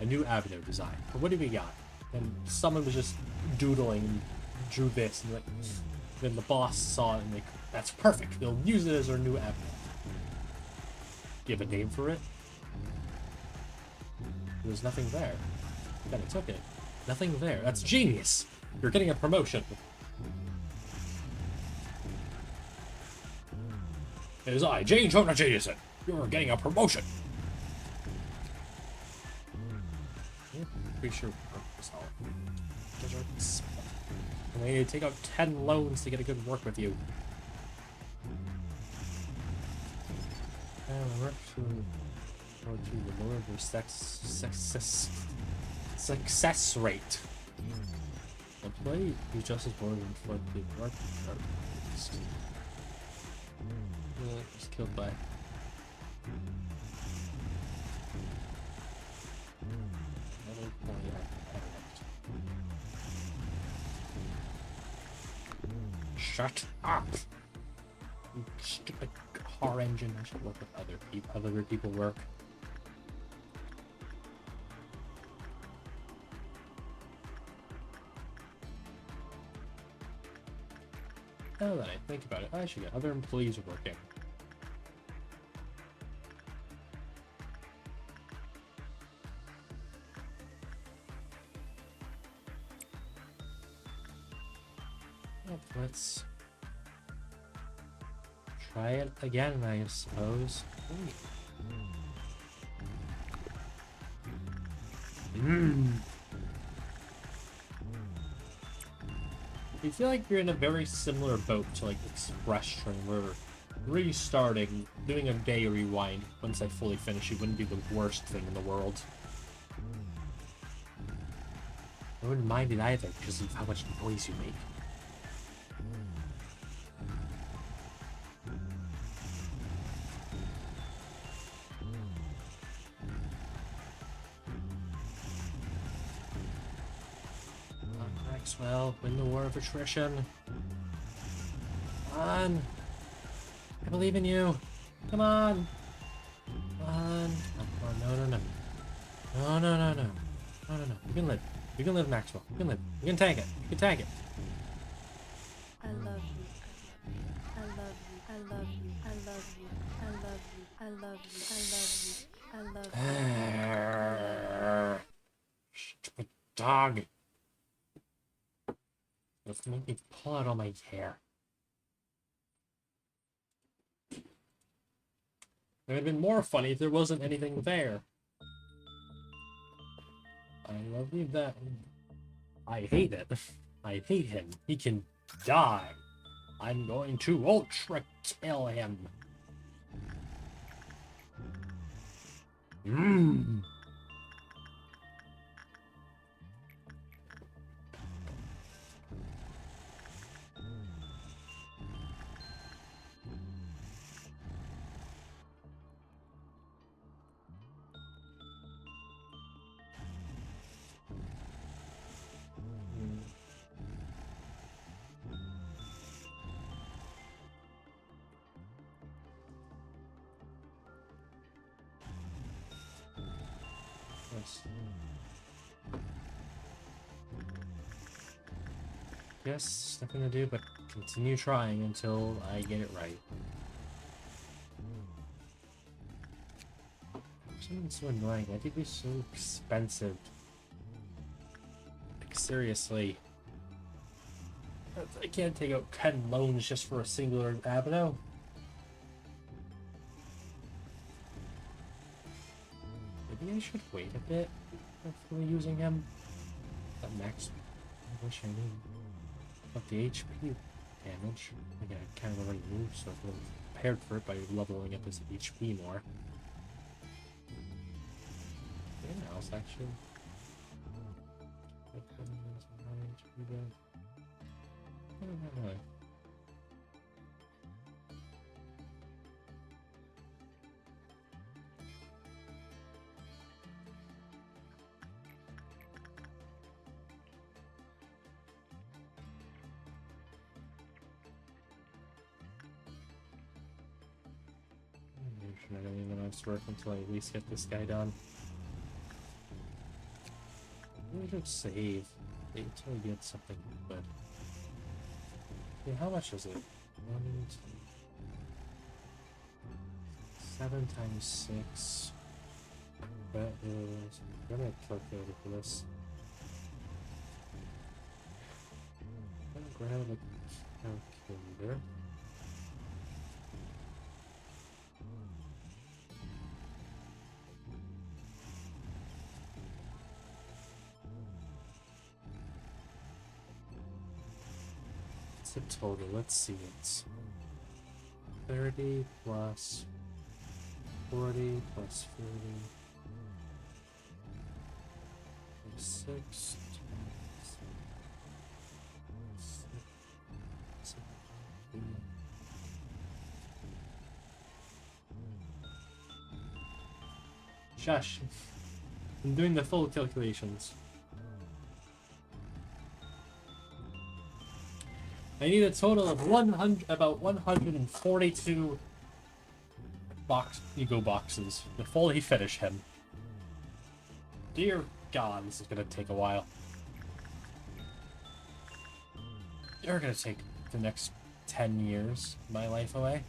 new avenue design. But what do we got? And someone was just doodling and drew this, and like, then the boss saw it and like, that's perfect. They'll use it as our new avenue. Do you have a name for it? There was nothing there. Then I took it. Nothing there. That's genius. You're getting a promotion. It is I, Jane Jonah Jameson. You're getting a promotion. Yeah, pretty sure this all. And they need to take out 10 loans to get a good work with you. Work to lower their success rate. Employee who's just as bored for the work. Was killed by. Another point. Shut up! You stupid car engine. I should work with other people work. Now that I think about it, I should get other employees working. Let's try it again, I suppose. You feel like you're in a very similar boat to like Express Train, where restarting, doing a day rewind once I fully finish it wouldn't be the worst thing in the world. I wouldn't mind it either because of how much noise you make. Maxwell, win the war of attrition. Come on. I believe in you. Come on. Come on. Oh, no, no, no. No, no, no, no. No, no, no. You can live. You can live, Maxwell. You can live. You can tank it. You can tank it. I love you. I love you. I love you. I love you. I love you. I love you. I love you. I love you. Stupid dog. Let's make me pull out all my hair. It would have been more funny if there wasn't anything there. I love you that. I hate it. I hate him. He can die. I'm going to ultra kill him. Mmm. Yes. Yes, nothing to do but continue trying until I get it right. Something's so annoying. I think it's so expensive. Like, seriously. I can't take out 10 loans just for a singular avenue. Maybe I should wait a bit before using him. That max. I wish I knew. But the HP damage. Again, I kind of already knew, so I feel prepared for it by leveling up his HP more. Anything else, actually? I don't know. I don't even know if work until I at least get this guy done. Maybe I should save until I get something good. Yeah, how much is it? 7 times 6. That is. I'm gonna calculate for this. I'm gonna grab a calculator. The total, let's see, it's 30 plus 40 plus 40 plus 6 Shush. I'm doing the full calculations. I need a total of about 142 ego boxes to fully finish him. Dear God, this is gonna take a while. You're gonna take the next 10 years of my life away.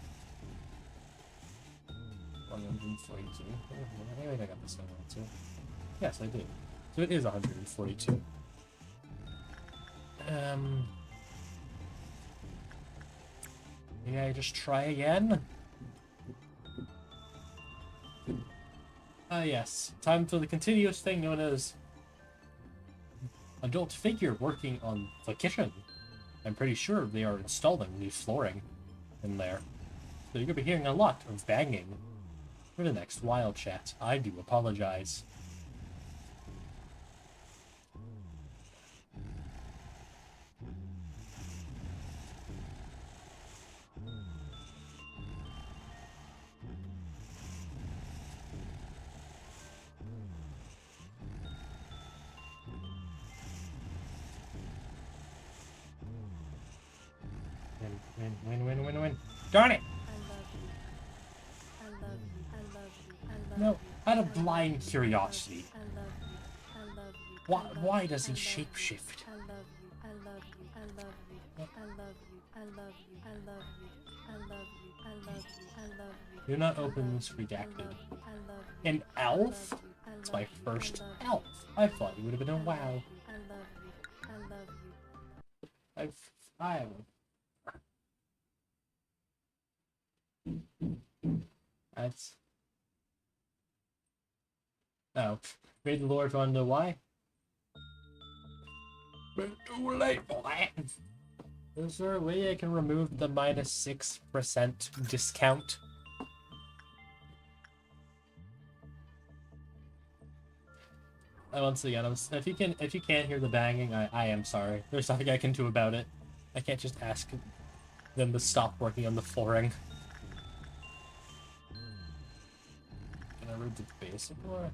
142. I think I got this one too. Yes, I do. So it is 142. May I just try again? Yes. Time for the continuous thing known as adult figure working on the kitchen. I'm pretty sure they are installing new flooring in there. So you're gonna be hearing a lot of banging for the next while, chat. I do apologize. Win. Darn it! I love you. I love you. I love you. No, out of blind curiosity. I love you. I love you. Why does he shapeshift? I love you. I love you. I love you. I love you. I love you. I love you. I love you. I love you. I love you. Do not open this redacted. I love you. An elf? It's my first elf. I thought you would have been a wow. I love you. I love you. That's... Oh. Made the Lord want to know why? But too late for that. Is there a way I can remove the minus 6% discount? Once again, if you can't hear the banging, I am sorry. There's nothing I can do about it. I can't just ask them to stop working on the flooring. Can I read the basic or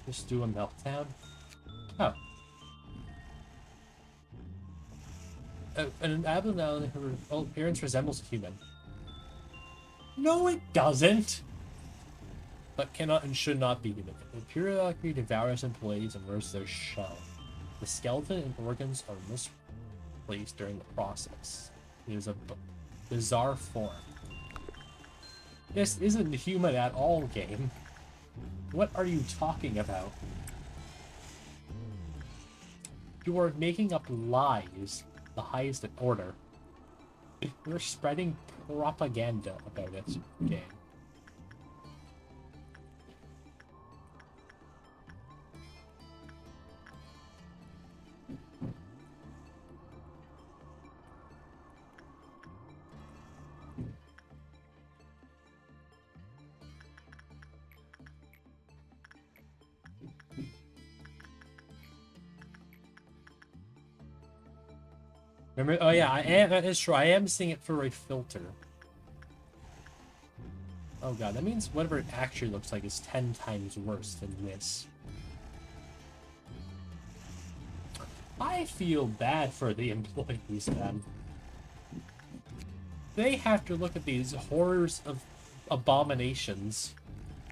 just do a meltdown? Oh. An abnormality, her appearance resembles a human. No, it doesn't! But cannot and should not be human. It periodically devours employees and wears their shell. The skeleton and organs are misplaced during the process. It is a bizarre form. This isn't human at all, game. What are you talking about? You are making up lies, the highest in order. You're spreading propaganda about it, game. Remember? Oh yeah, that is true. I am seeing it through a filter. Oh god, that means whatever it actually looks like is 10 times worse than this. I feel bad for the employees, man. They have to look at these horrors of abominations,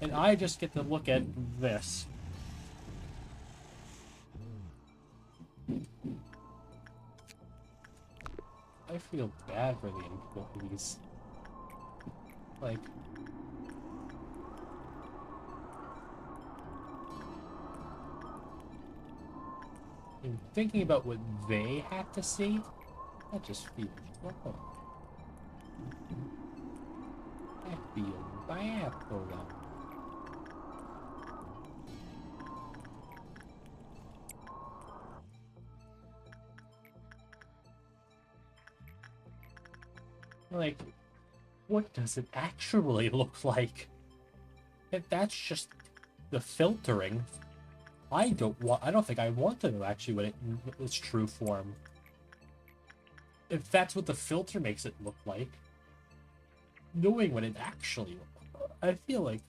and I just get to look at this. I feel bad for the employees. Like... in thinking about what they have to see, I just feel wrong. I feel bad for them. Like, what does it actually look like? If that's just the filtering, I don't think I want to know actually what its true form. If that's what the filter makes it look like, knowing what it actually looks like, I feel like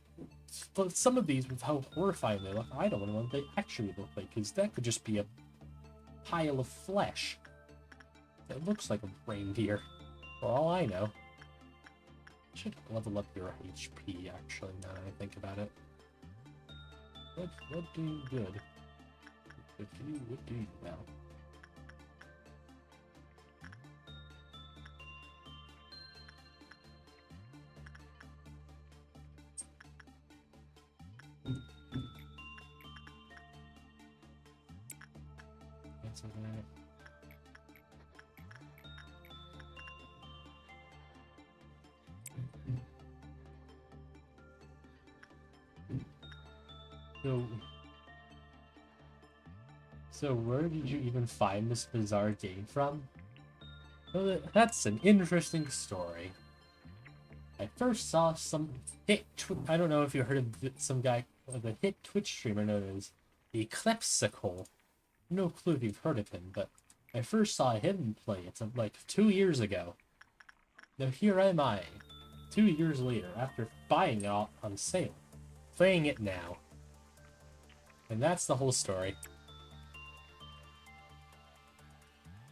some of these, with how horrifying they look, I don't know what they actually look like, because that could just be a pile of flesh that looks like a reindeer. For all I know. I should level up your HP, actually, now that I think about it. What do you good? What do you now? Cancel that. So where did you even find this bizarre game from? Well, that's an interesting story. I first saw some I don't know if you heard of some guy, the hit Twitch streamer known as the Eclipsicle. No clue if you've heard of him, but I first saw him play it like 2 years ago. Now here am I, 2 years later, after buying it on sale, playing it now. And that's the whole story.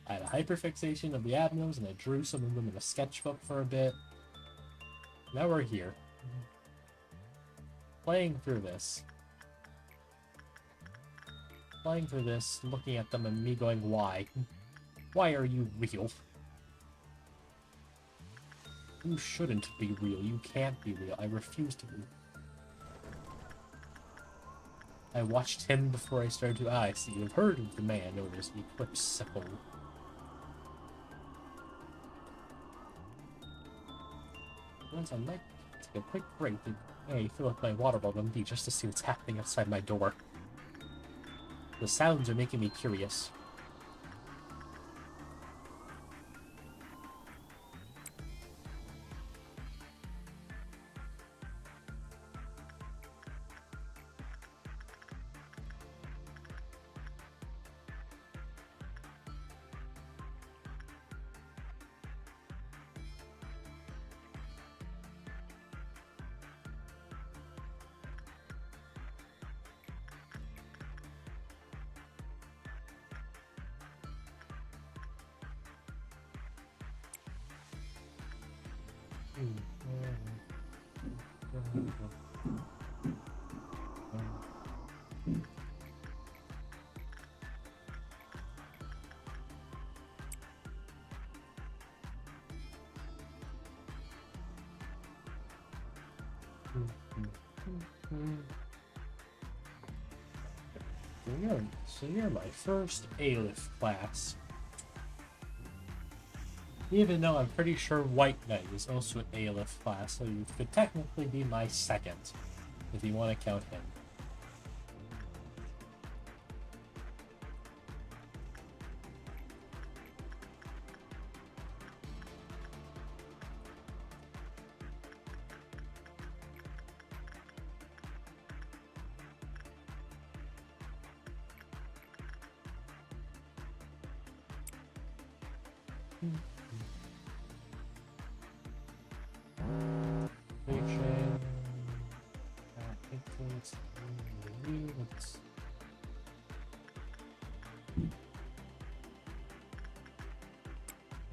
I had a hyperfixation of the admirals, and I drew some of them in a sketchbook for a bit. Now we're here. Playing through this. Playing through this, looking at them and me going, why? Why are you real? You shouldn't be real. You can't be real. I refuse to be. I watched him before I started to... I see. You've heard of the man known as Eclipsicle. Once I might take a quick break to fill up my water bottle and just to see what's happening outside my door. The sounds are making me curious. So you're my first Aleph class. Even though I'm pretty sure White Knight is also an Aleph class, so you could technically be my second, if you want to count him.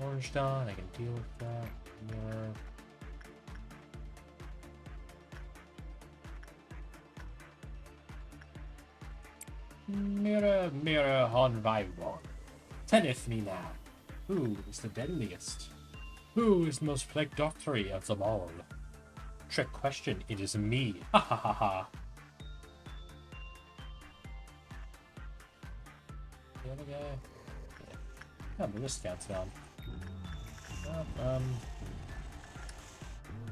Orange Dawn, I can deal with that more. Mirror, mirror on my wall, telleth me now, who is the deadliest? Who is the most plague doctory of them all? Trick question, it is me. Ha ha ha ha. The other guy? Yeah, the wrist count's down.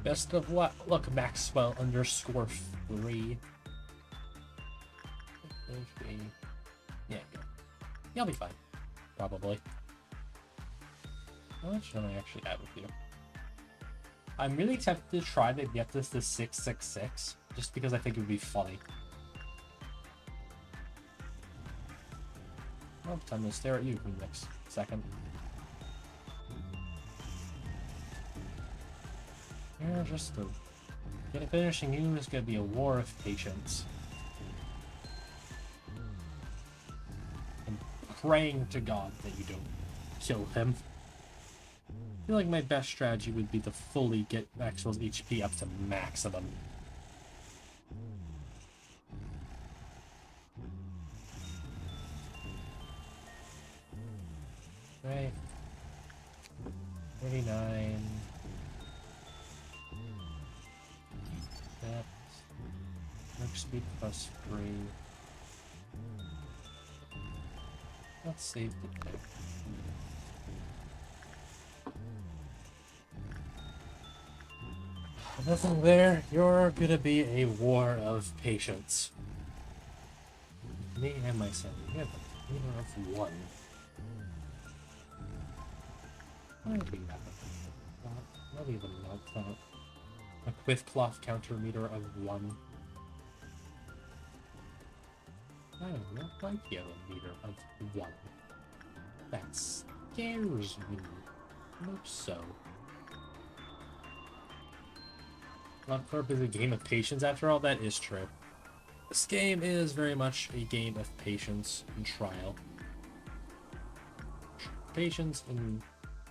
Best of luck, Maxwell _3. Yeah, you'll be fine. Probably. How much can I actually add with you? I'm really tempted to try to get this to 666, just because I think it would be funny. Oh, time to stare at you for the next second. Yeah, just to get finishing you is gonna be a war of patience. And praying to God that you don't kill him. I feel like my best strategy would be to fully get Maxwell's HP up to maximum. Right. 39. That. Work speed +3. Let's save the pick. Nothing there. You're gonna be a war of patience. Me and my son. We have a leader of one. What do we have? Not even like that. A cloth counter meter of 1. I don't know, like the other meter of 1. That scares me. Hope so. Lobotomy is a game of patience, after all. That is true. This game is very much a game of patience and trial. Patience and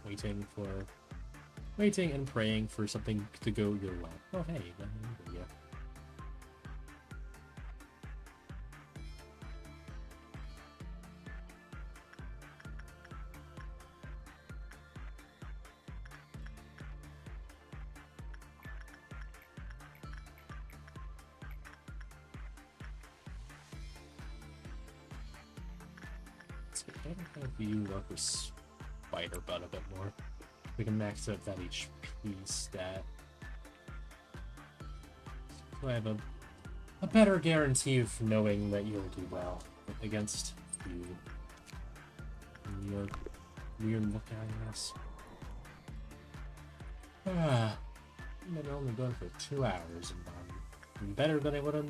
waiting and praying for something to go your way. Oh, hey, there you go. I don't know if you work with Spider Butt a bit more. We can max out that HP stat. So I have a better guarantee of knowing that you'll do well against you. And your weird look at us. Ah, I've been only going for 2 hours, and I'm better than I would have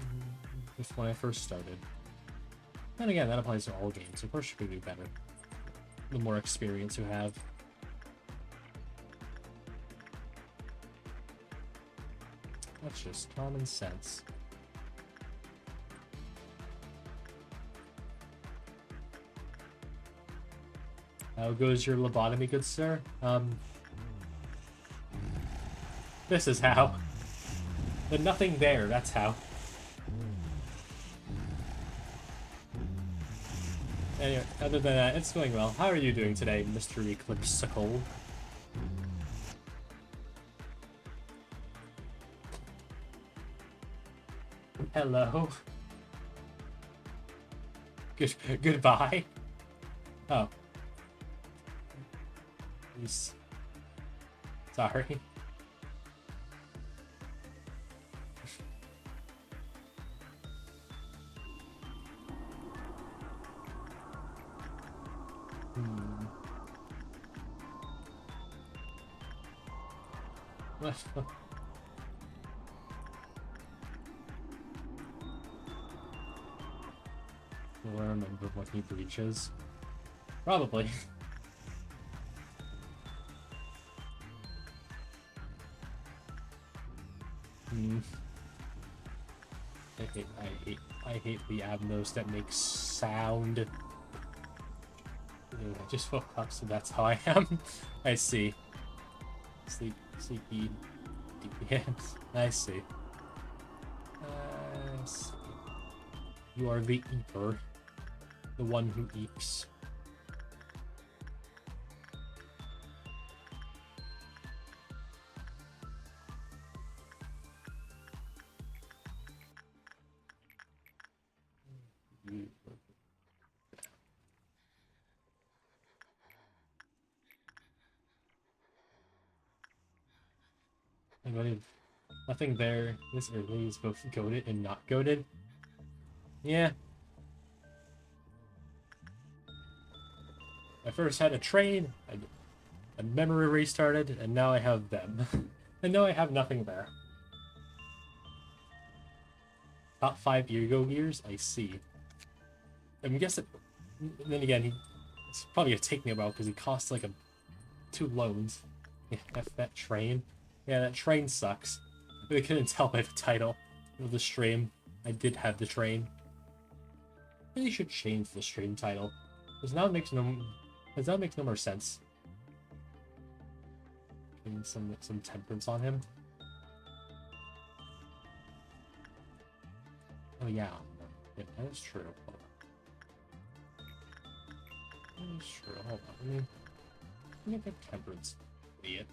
when I first started. And again, that applies to all games. Of course, you could do better. The more experience you have. That's just common sense. How goes your lobotomy, good sir? This is how. But nothing there, that's how. Anyway, other than that, it's going well. How are you doing today, Mr. Eclipsicle? Hello? Goodbye? Oh. He's... Sorry. Will I remember what he breaches? Probably. I hate the abnos that make sound. Anyway, I just woke up, so that's how I am. I see. Sleepy. Yes, I see. I see. You are the eater. The one who eats. Nothing there. This early is both goated and not goated. Yeah. I first had a train, a memory restarted, and now I have them. And now I have nothing there. Top 5 Ego gears? I see. I'm guessing. Then again, it's probably gonna take me a while because he costs like 2 loans. Yeah, that train. Yeah, that train sucks. They couldn't tell by the title of the stream. I did have the train. Really should change the stream title, because now it makes no more sense. Getting some temperance on him. Oh yeah, that is true. Hold on. That is true. Hold on. Let me get temperance, idiot.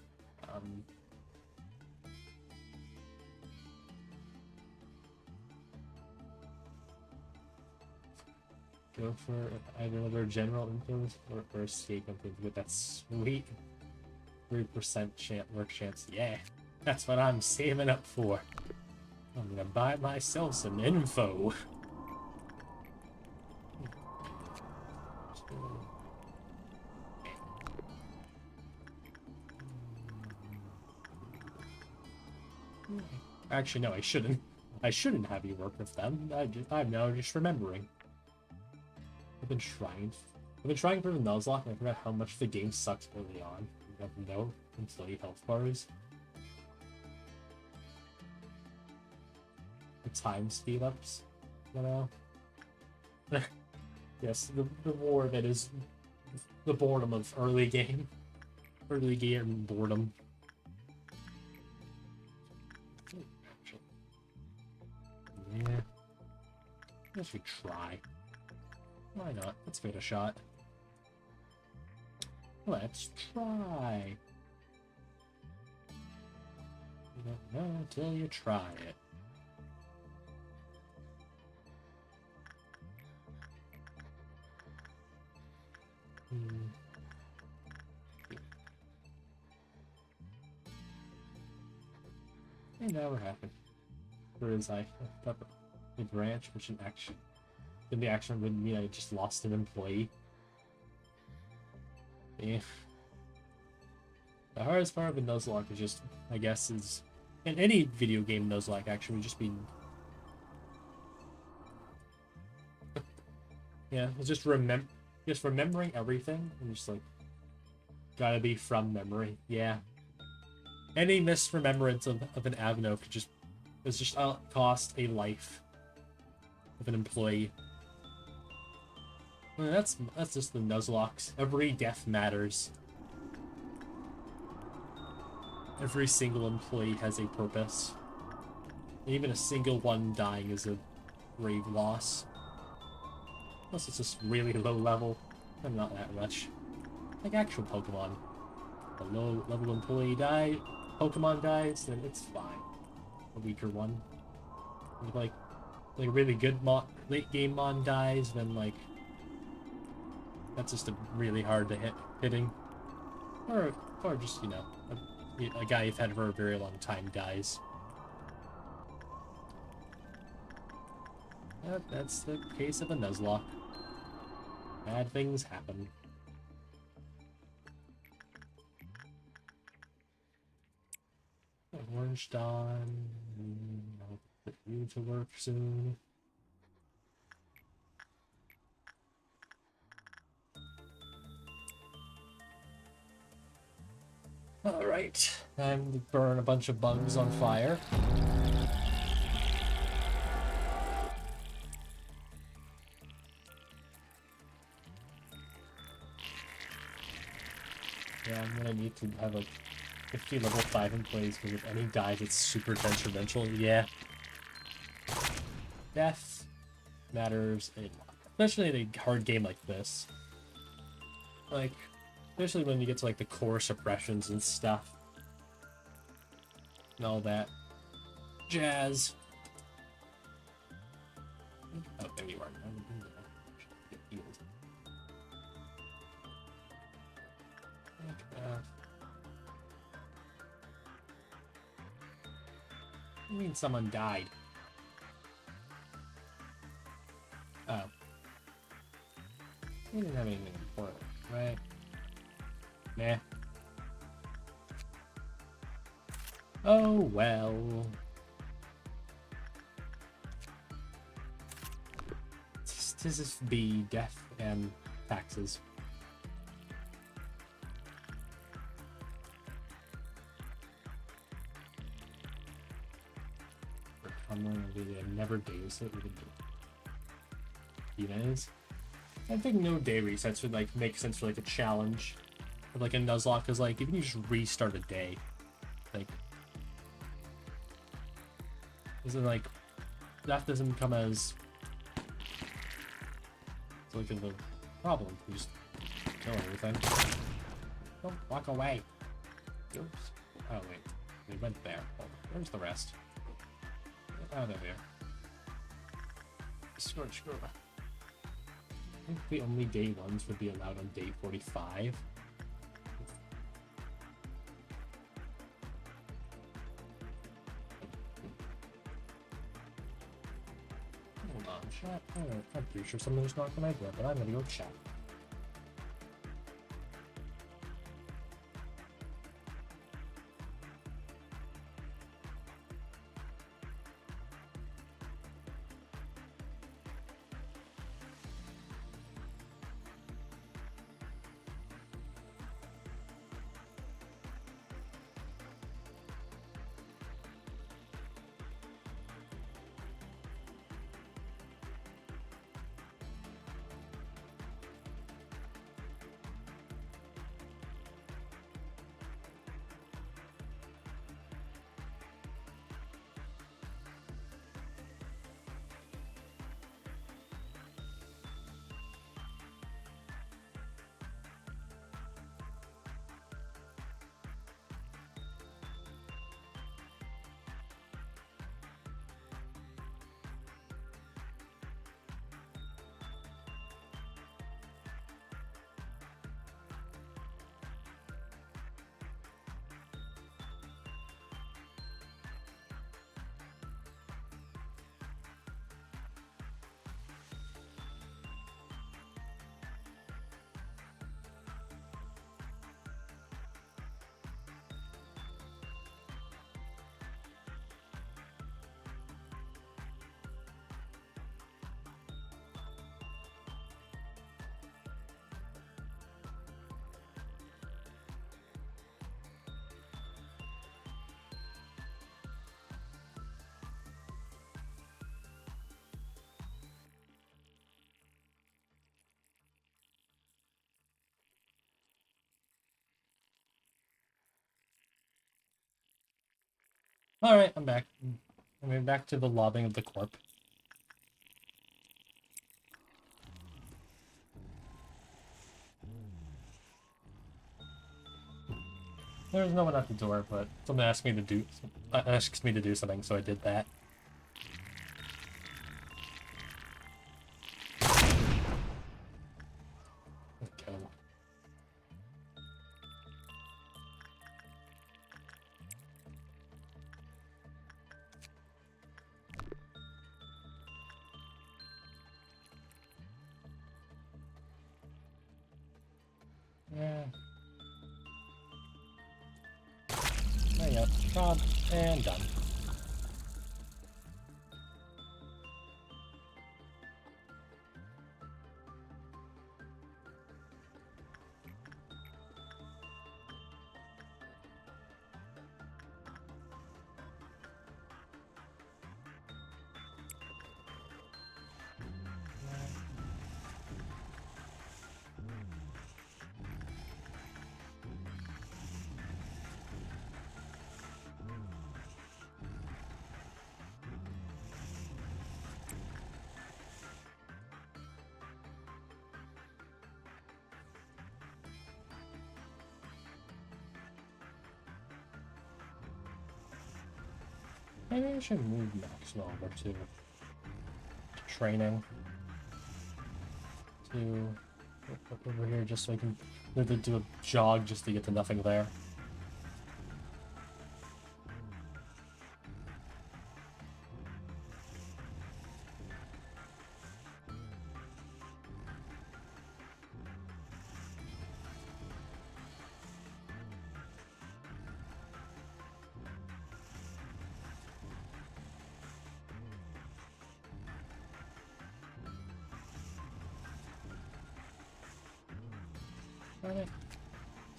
Go for either another general influence or escape influence with that sweet 3% work chance. Yeah, that's what I'm saving up for. I'm gonna buy myself some info. Actually, no, I shouldn't. I shouldn't have you work with them. I'm now just remembering. I've been trying for the Nuzlocke, and I forgot how much the game sucks early on. You have no employee health bars. The time speed ups, you know? Yes, the war that is the boredom of early game. Early game boredom. Yeah. I guess we try. Why not? Let's give it a shot. Let's try. You don't know until you try it. It never happened. Whereas I thought the branch, which in action, then the action would mean I just lost an employee. Yeah. The hardest part of a Nuzlocke is just, I guess, is in any video game Nuzlocke action would just be, yeah, it's just remembering everything and just like gotta be from memory. Yeah. Any misremembrance of an Avno could just cost a life of an employee. Well, that's just the Nuzlocks. Every death matters. Every single employee has a purpose. Even a single one dying is a grave loss. Unless it's just really low level, and not that much. Like actual Pokemon. A low level employee Pokemon dies, then it's fine. A weaker one. Like a really good late game mon dies, then like that's just a really hard to hitting. Or just, you know, a guy you've had for a very long time dies. That's the case of a Nuzlocke. Bad things happen. Orange Dawn. I'll put you to work soon. Alright, time to burn a bunch of bugs on fire. Yeah, I'm gonna need to have a 50 level 5 employees because if any dies, it's super detrimental. Yeah. Death matters a lot. Especially in a hard game like this. Like, especially when you get to like the core suppressions and stuff. And all that jazz. Oh, there you are. Get healed. I mean someone died. Oh. We didn't have anything important, right? Nah. Oh, well. This is be death and taxes. I never days it even is. I think no day resets would like make sense for like a challenge of like a Nuzlocke, because like if you just restart a day, like isn't like that doesn't come as it's like a problem. You just kill everything. Don't walk away. Oops. Oh wait, they went there. Oh, where's the rest? Oh, they're there. Screw. I think the only day ones would be allowed on day 45. Hold on, chat. I'm pretty sure someone's knocking my door, but I'm gonna go chat. Alright, I'm back. I'm back to the lobbing of the corp. There's no one at the door, but someone asked me to do something, so I did that. Okay. Yeah. There you go. Job and done. Maybe I should move Max over to training. To over here just so I can do a jog just to get to nothing there.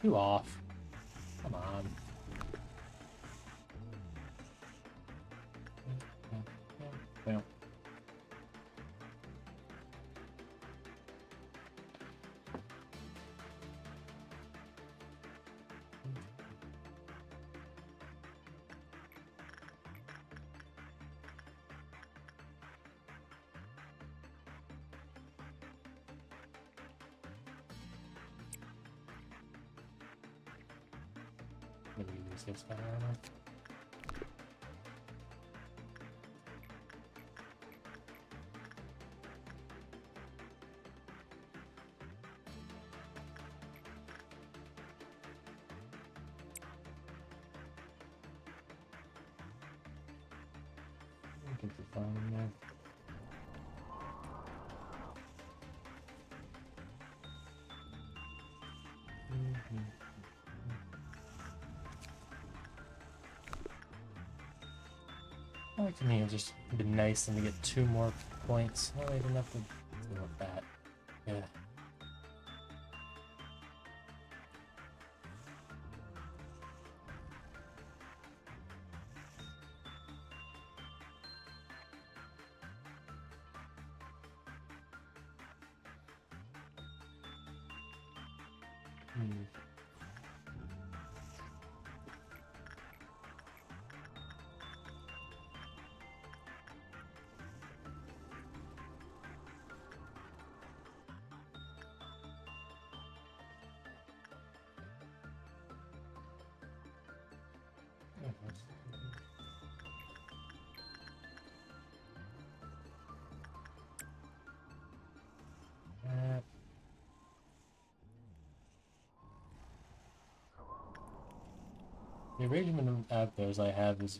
Too off. Come on. Well. Maybe use this guy armor. Get the phone in there. I like to me it just be nice and to get 2 more points. Oh, I didn't have to deal with that. Yeah. The arrangement of those I have is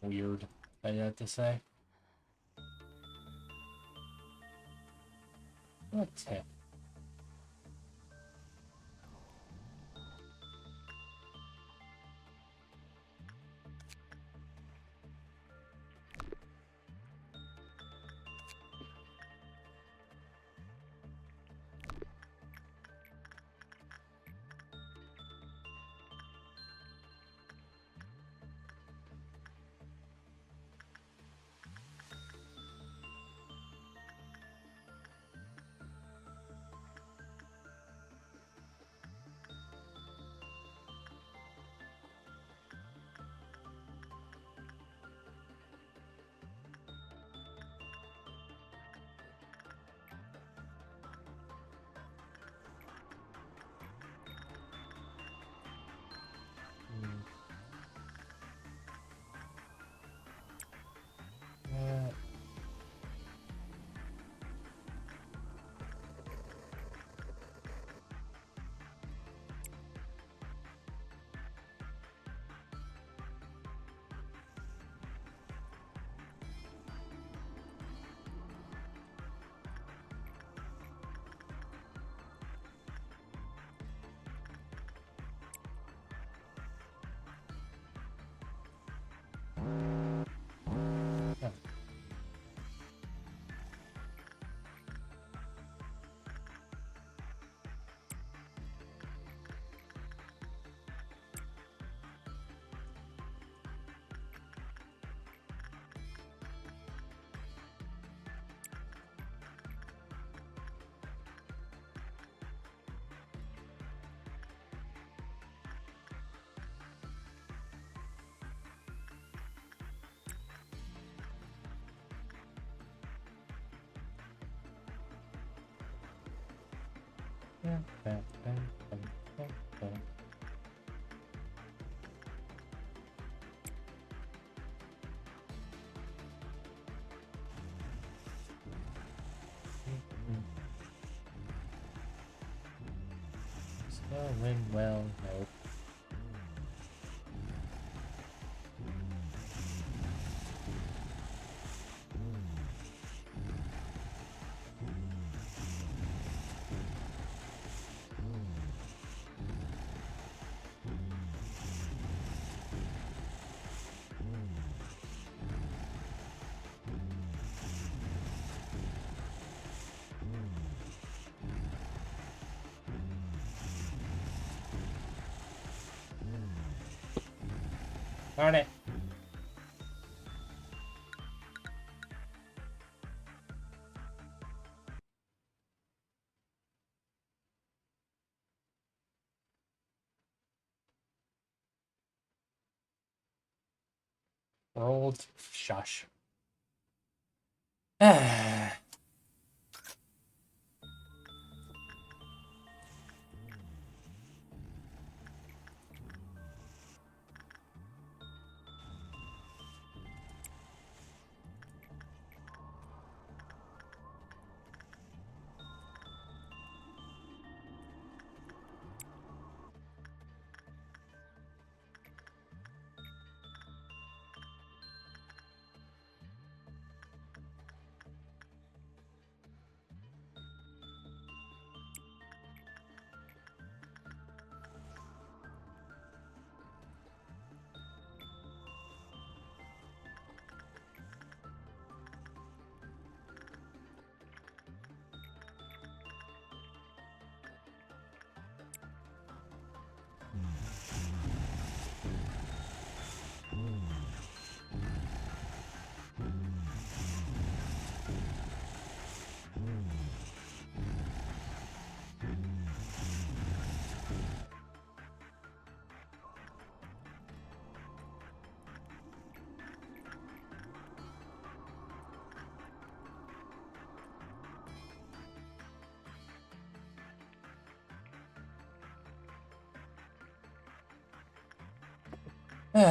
weird, I have to say. What tip? It's going well, nope. Darn it. Rolled. Shush. Uh,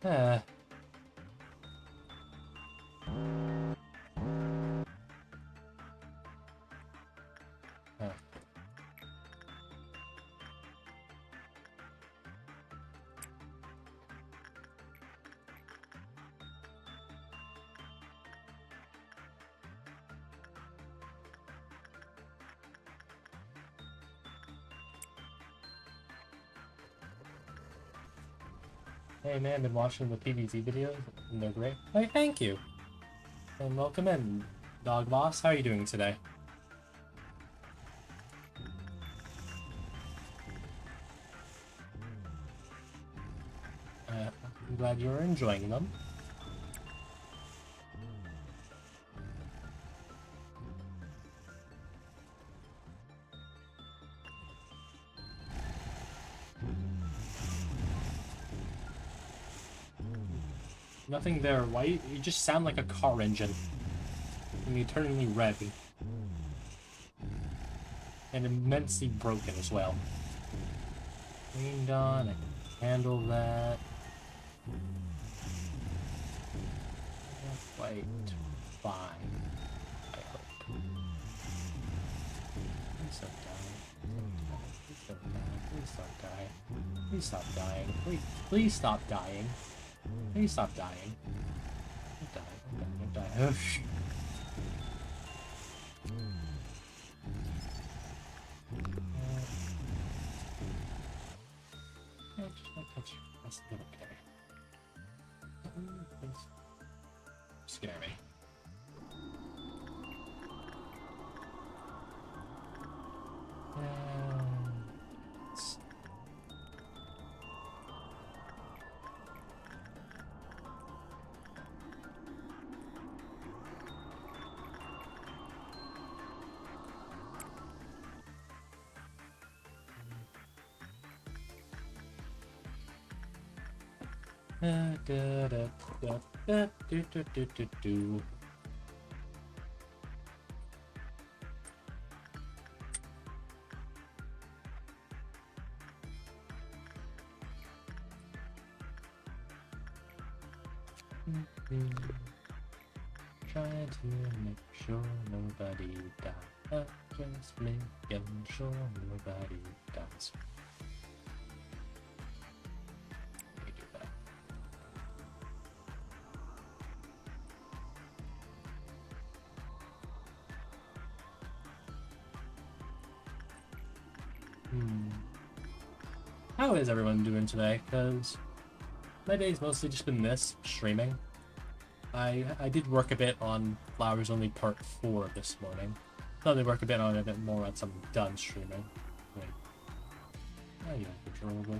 uh. Hey man, been watching the PvZ videos and they're great. Hey, thank you. And welcome in, Dog Boss. How are you doing today? I'm glad you're enjoying them. Nothing there. Why? You just sound like a car engine. And eternally red. And immensely broken as well. Cleaned on, I can handle that. Quite fine, I hope. Please don't die. Please don't die. Please don't die. Please stop dying. Please stop dying. Please stop dying. Don't die. Don't die. Don't die. Oh, shit. Just touch you. That's okay. Please. Scare me. Do. Trying to make sure nobody dies. Just making sure nobody dies. Let me do that. How is everyone doing today? Because my day's mostly just been this, streaming. I did work a bit on Flowers Only Part 4 this morning. Thought I'd work a bit on it, a bit more once I'm done streaming. Wait. Oh, you're controllable.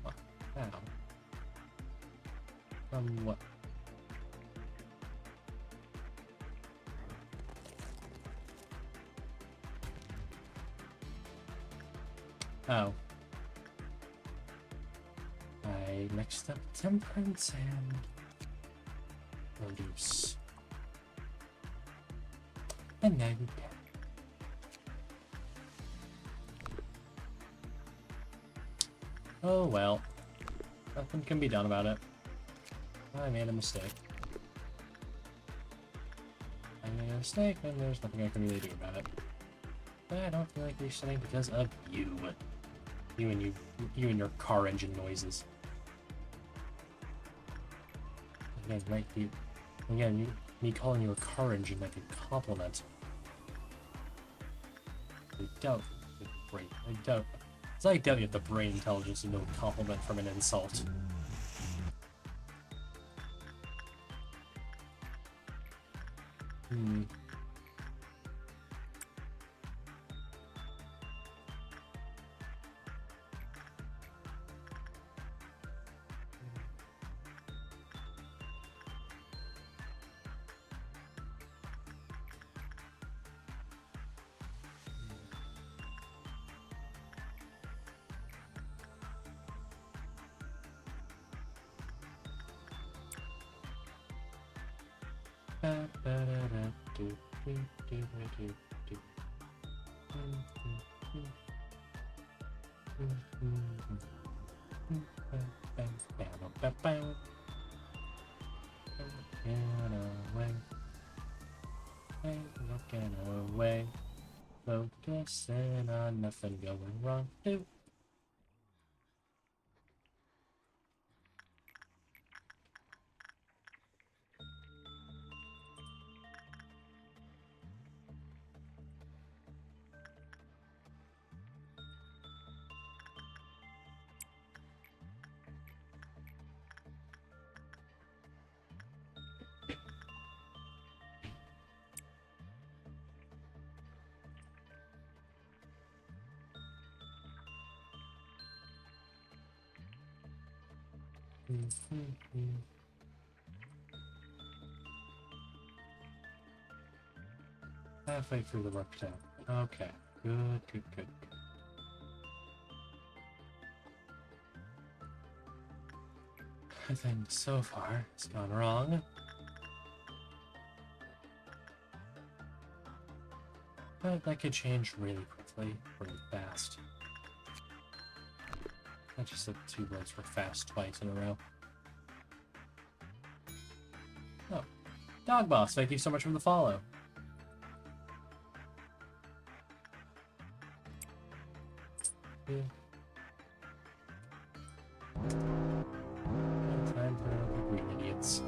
What? How? What? Oh. I mixed up temperance and produce. And now you're dead. Oh well. Nothing can be done about it. I made a mistake. I made a mistake and there's nothing I can really do about it. But I don't feel like resetting because of you. You and your car engine noises. Again, me calling you a car engine like a compliment. I doubt you have the brain intelligence to know a compliment from an insult. Looking away, focusing on nothing going wrong. Halfway through the work tab. Okay. Good. Everything so far has gone wrong. But that could change really quickly, really fast. Not just that the 2 words were fast twice in a row. Oh. Dog Boss, thank you so much for the follow. Yeah. No time for the green idiots.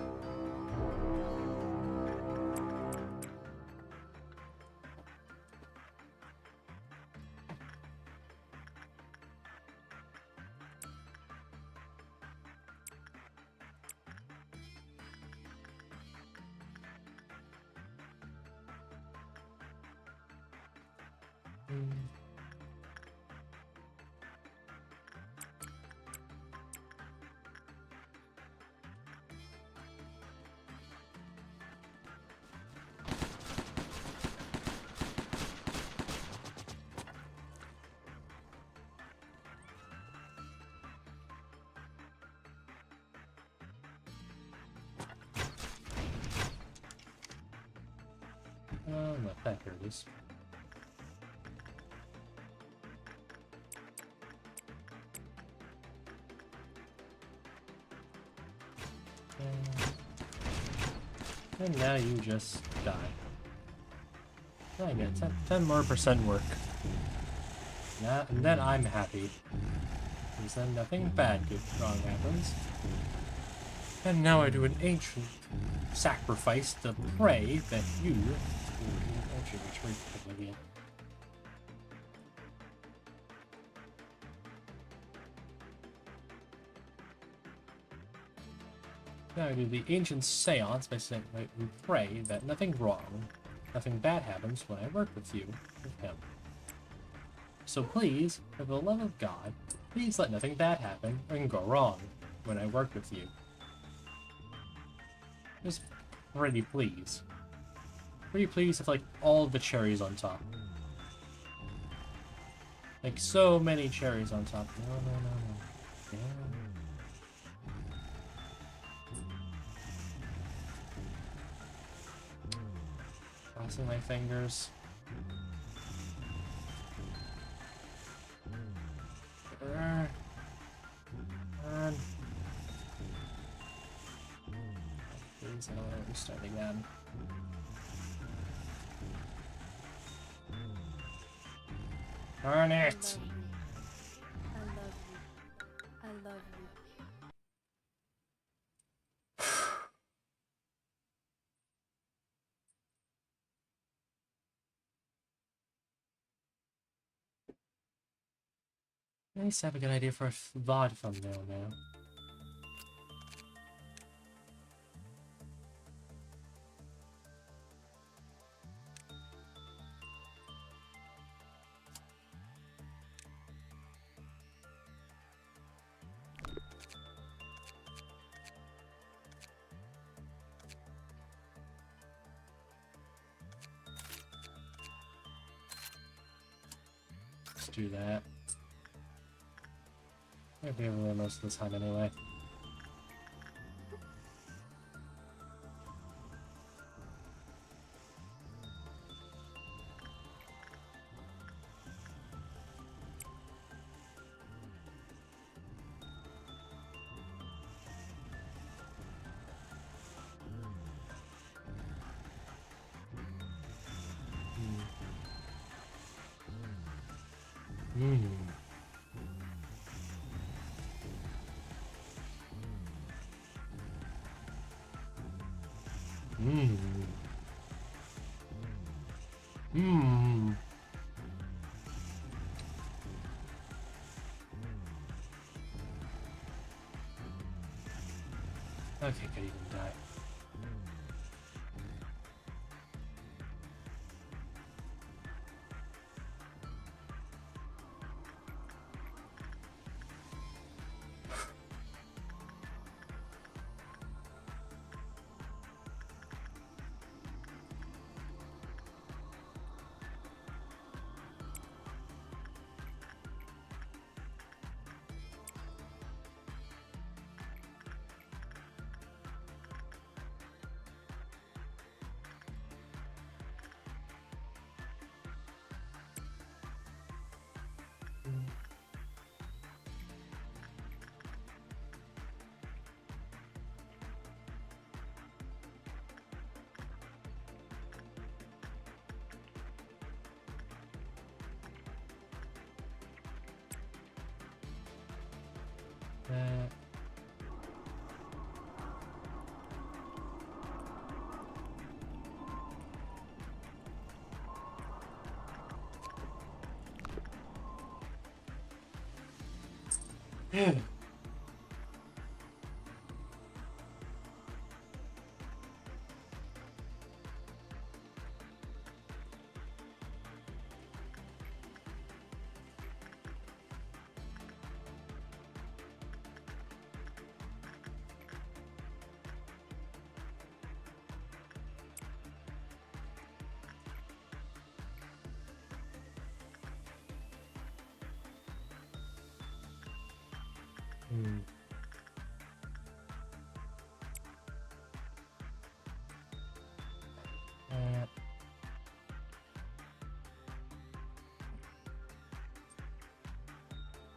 Oh, no, that here it is. And now you just die. I get 10 more % work. Yeah, and then I'm happy. Because then nothing bad wrong happens. And now I do an ancient sacrifice to pray that you... Actually, which way again? Now I do the ancient seance by saying we pray that nothing wrong, nothing bad happens when I work with you, with him. So please, for the love of God, please let nothing bad happen or can go wrong when I work with you. Just pretty please. Pretty please with like all the cherries on top. Like so many cherries on top. No, no, no, no. Yeah. Crossing my fingers. Turn. Please, I don't want to restart again. Darn it! I love you. I love you. I used to have a good idea for a VOD thumbnail now. Let's do that. I'll be over there most of the time anyway. Okay, could even die. Hmm.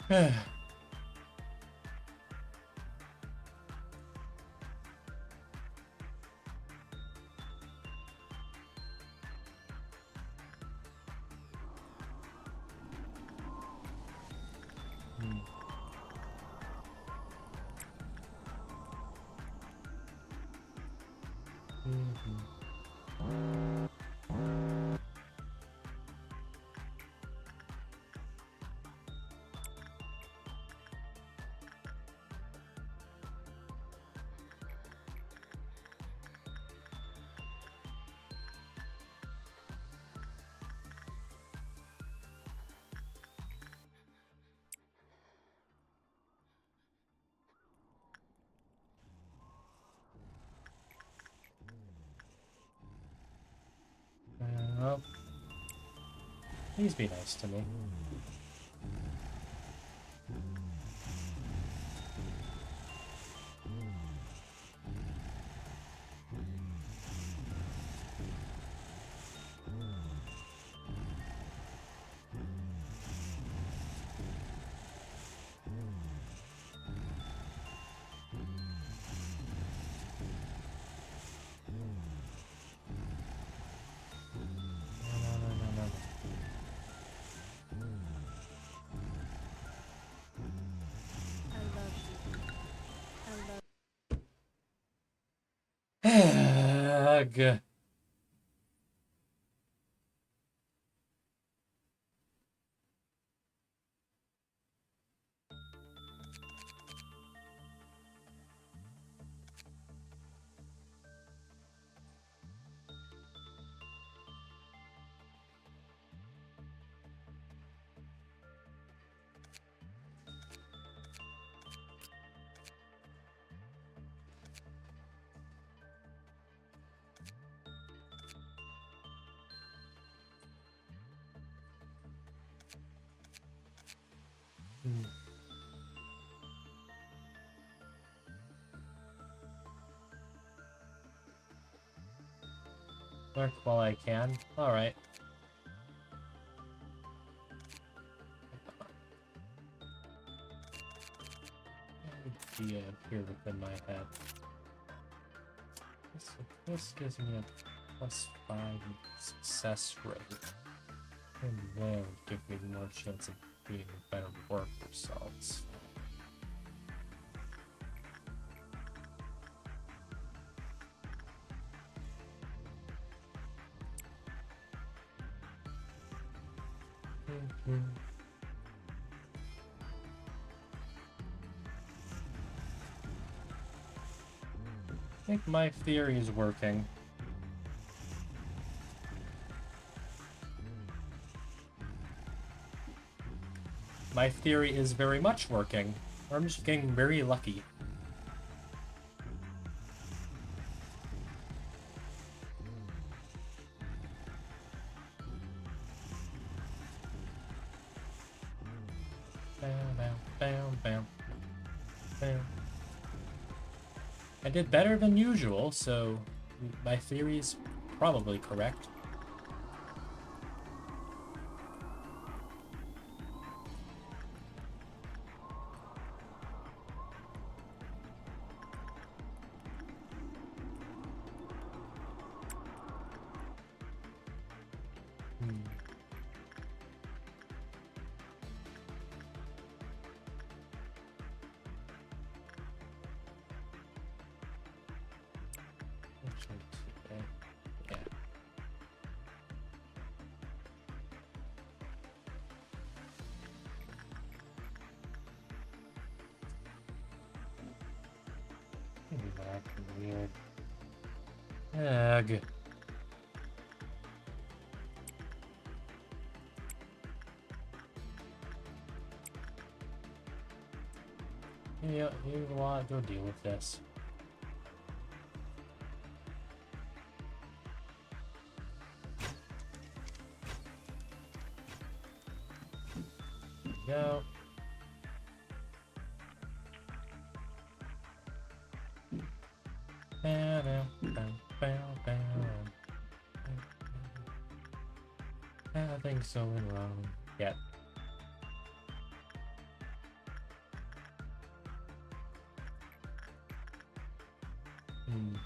Hmm. Mhm. Well, please be nice to me. No. I love you. I love Ugh. Hmm. Work while I can. Alright. Idea here within my head. This gives me a +5 success rate. And that would give me more chance of being better work results. I think my theory is working. My theory is very much working. Or I'm just getting very lucky. Bam, bam, bam, bam, bam. I did better than usual, so my theory is probably correct. Hmm. acting weird. Ugh. You know what? Go deal with this. There you go. Nothing's going wrong yet. Hmm.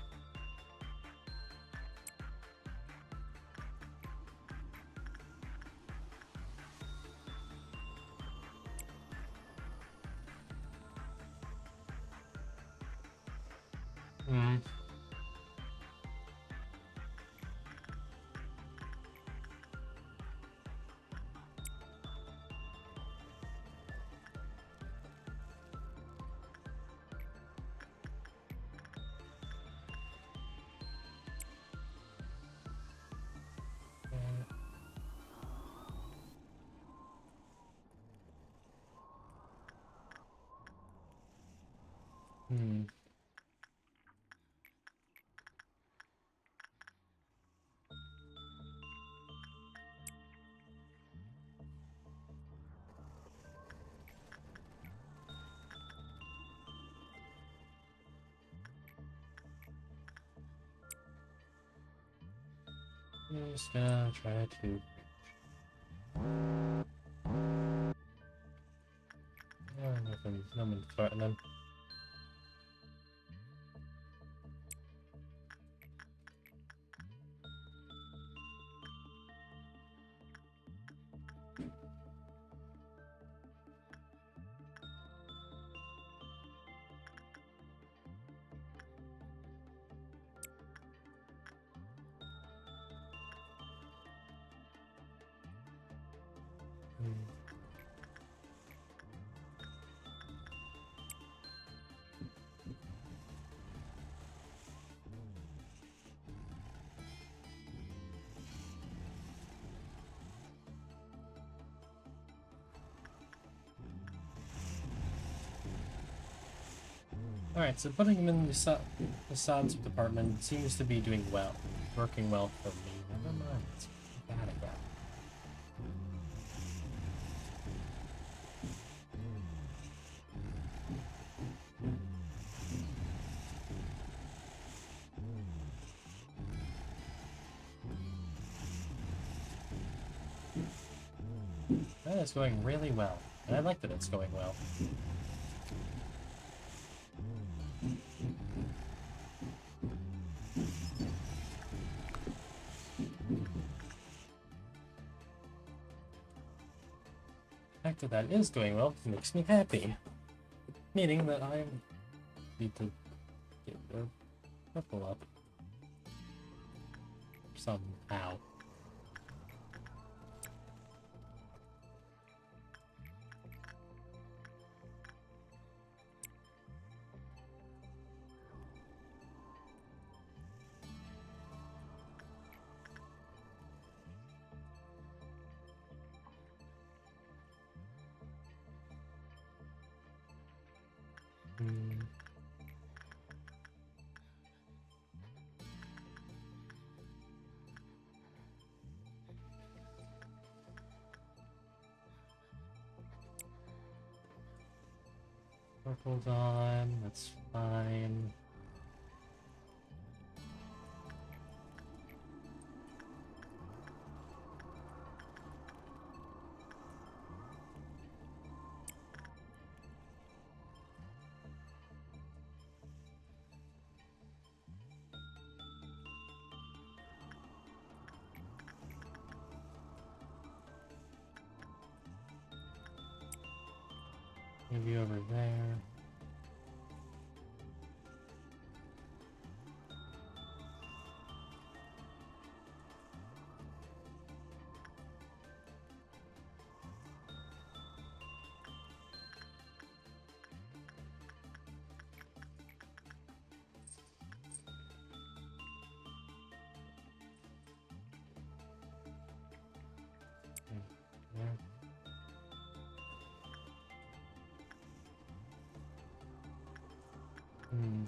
Hmm. Hmm. Just gonna try to. Nothing threatening. Alright, so putting him in the Assad's department seems to be doing well. Working well for me. Never mind. It's bad again. That is going really well. And I like that it's going well. The fact that that is going well makes me happy. Meaning that I need to get the purple up. Somehow. Hmm. Purple's on, that's fine. Maybe over there. Hmm.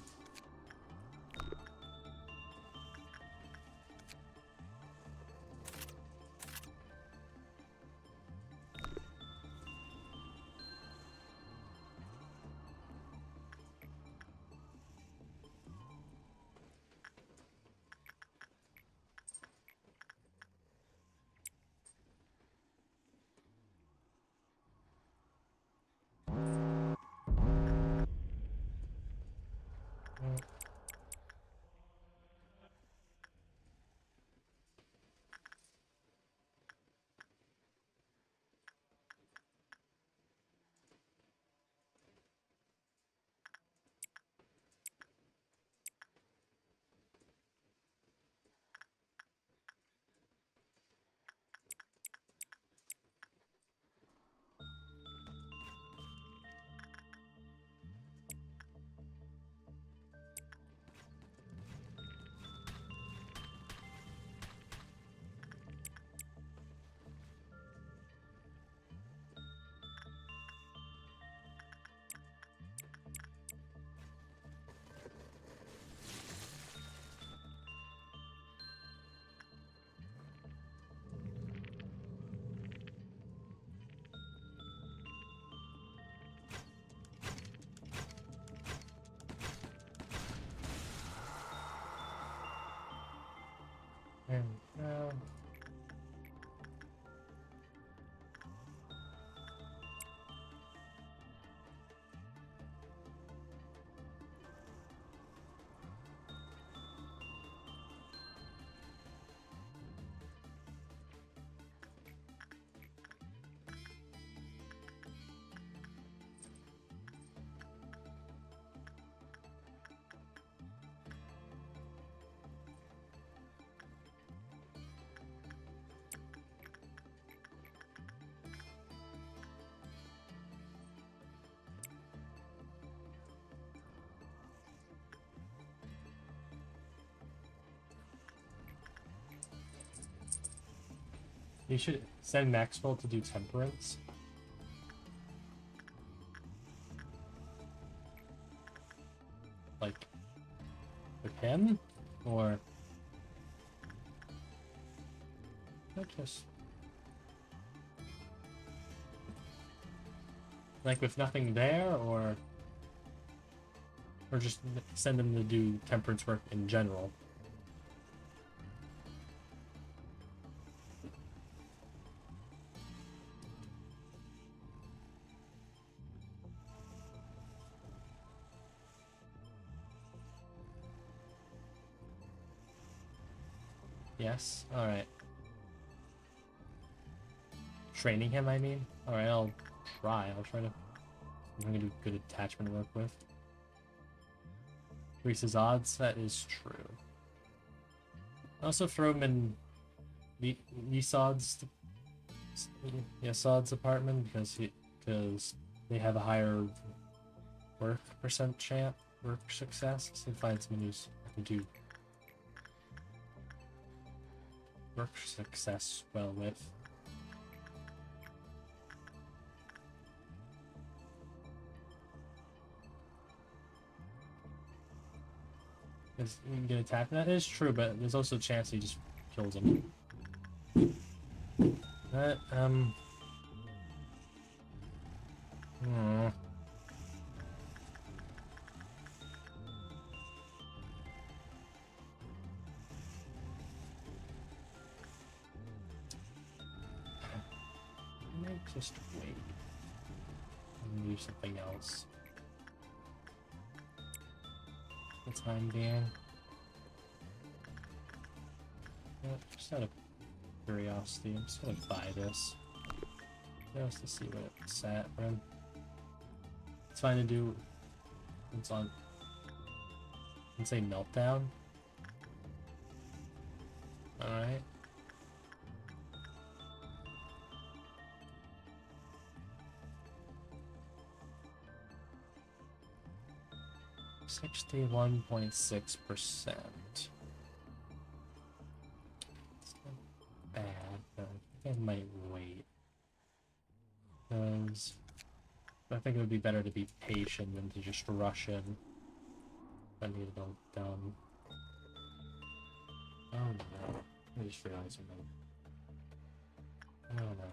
There we go. You should send Maxwell to do temperance. Like, with him? Or... not just... like, with nothing there, or... or just send him to do temperance work in general? Yes? Alright. Training him, I mean? Alright, I'll try. I'll try to... I'm gonna do good attachment work with. Increases odds? That is true. Also throw him in Yesod's apartment because they have a higher work success. So find someone who's can do work success well with. Because you can get attacked. That is true, but there's also a chance he just kills him. That, I might just wait and do something else. For the time being. Yeah, just out of curiosity, I'm just gonna buy this. Just to see what it's at for him. It's fine to do. It's on. Let's say meltdown. Alright. $61.6%. It's not bad, but I think I might wait. Because I think it would be better to be patient than to just rush in. I need it all done. Oh no. I just realized something. Oh no.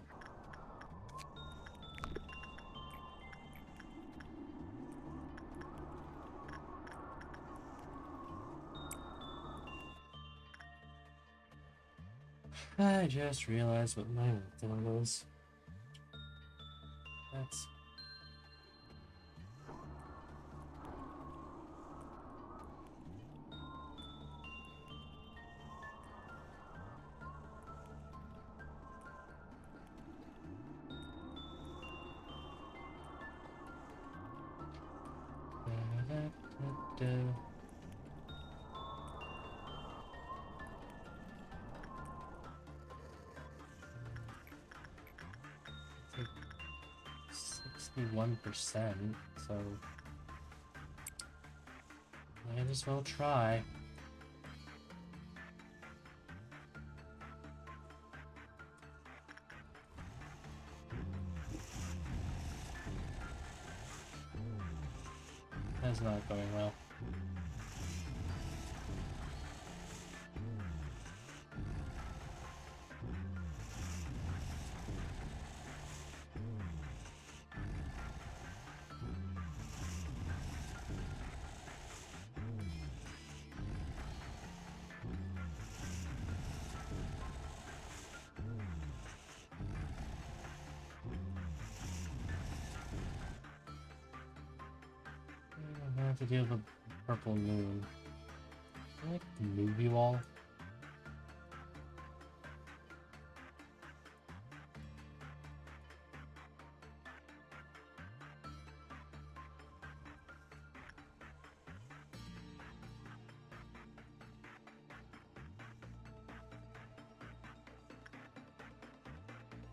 I just realized what my LinkedIn was. That's... It's like 61%, so might as well try. That's not going well. I have to deal with the purple moon. I like the movie wall.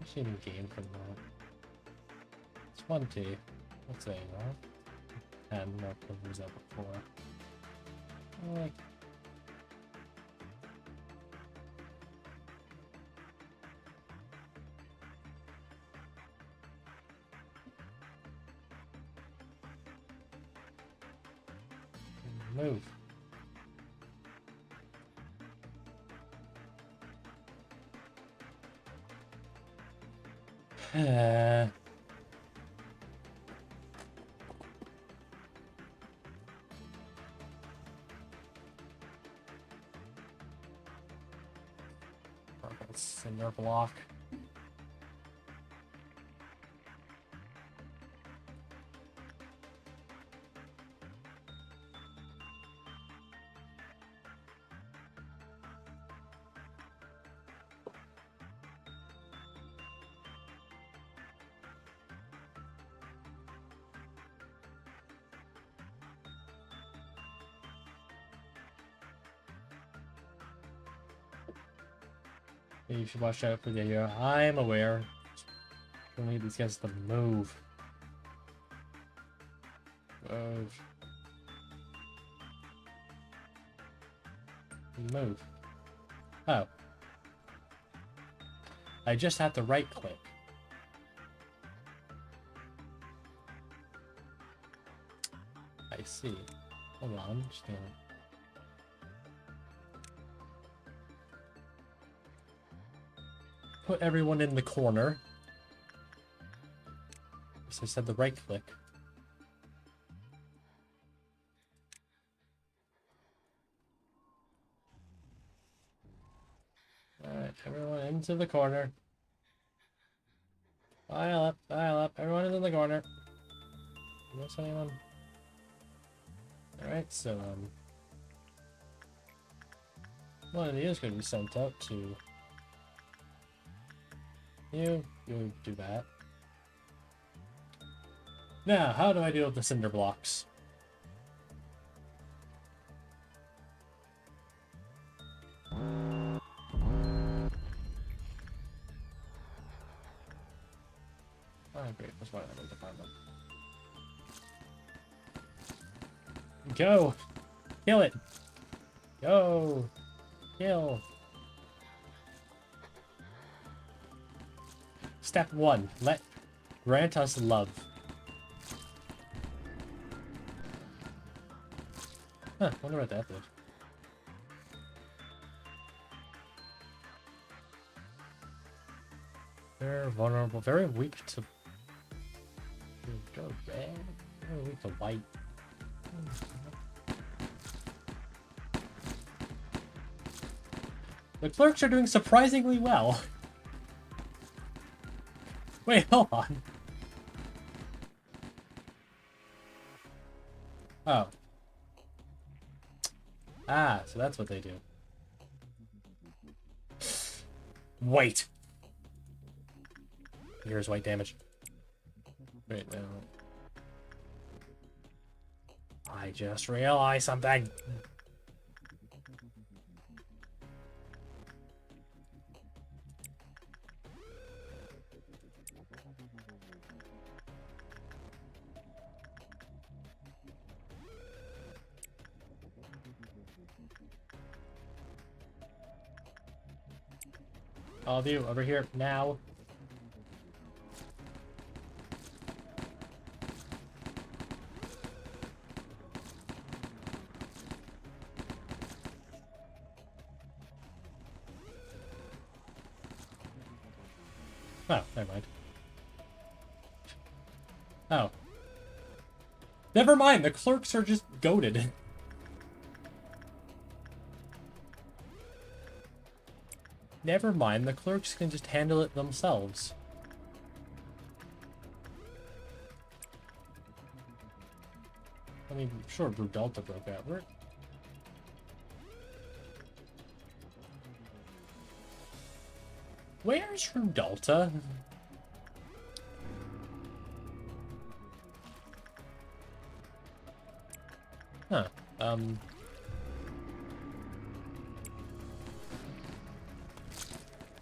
I should even game from that. It's 20. Let's say, right? 10, what was that before? I like... Move. Cinder block. You should watch out for the video. I'm aware. We need these guys to move. Move. Move. Oh. I just have to right click. I see. Hold on, I'm just gonna... Put everyone in the corner. So I said the right click. Alright, everyone into the corner. File up, file up. Everyone is in the corner. Miss anyone? Alright, so one of you is going to be sent out to you do that. Now, how do I deal with the cinder blocks? Oh, great. That's why I need to find them. Go! Kill it! Go! Kill! Step 1. Grant us love. Huh, wonder what that did. They're vulnerable, very weak to... Go red, very weak to white. The clerks are doing surprisingly well. Wait, hold on. Oh. Ah, so that's what they do. Wait. Here's white damage. Wait, no. I just realized something. All of you, over here, now. Oh, never mind. Oh. Never mind, the clerks are just goated. Never mind, the clerks can just handle it themselves. I mean, sure, Blue Delta broke out. Where's True Delta? Huh.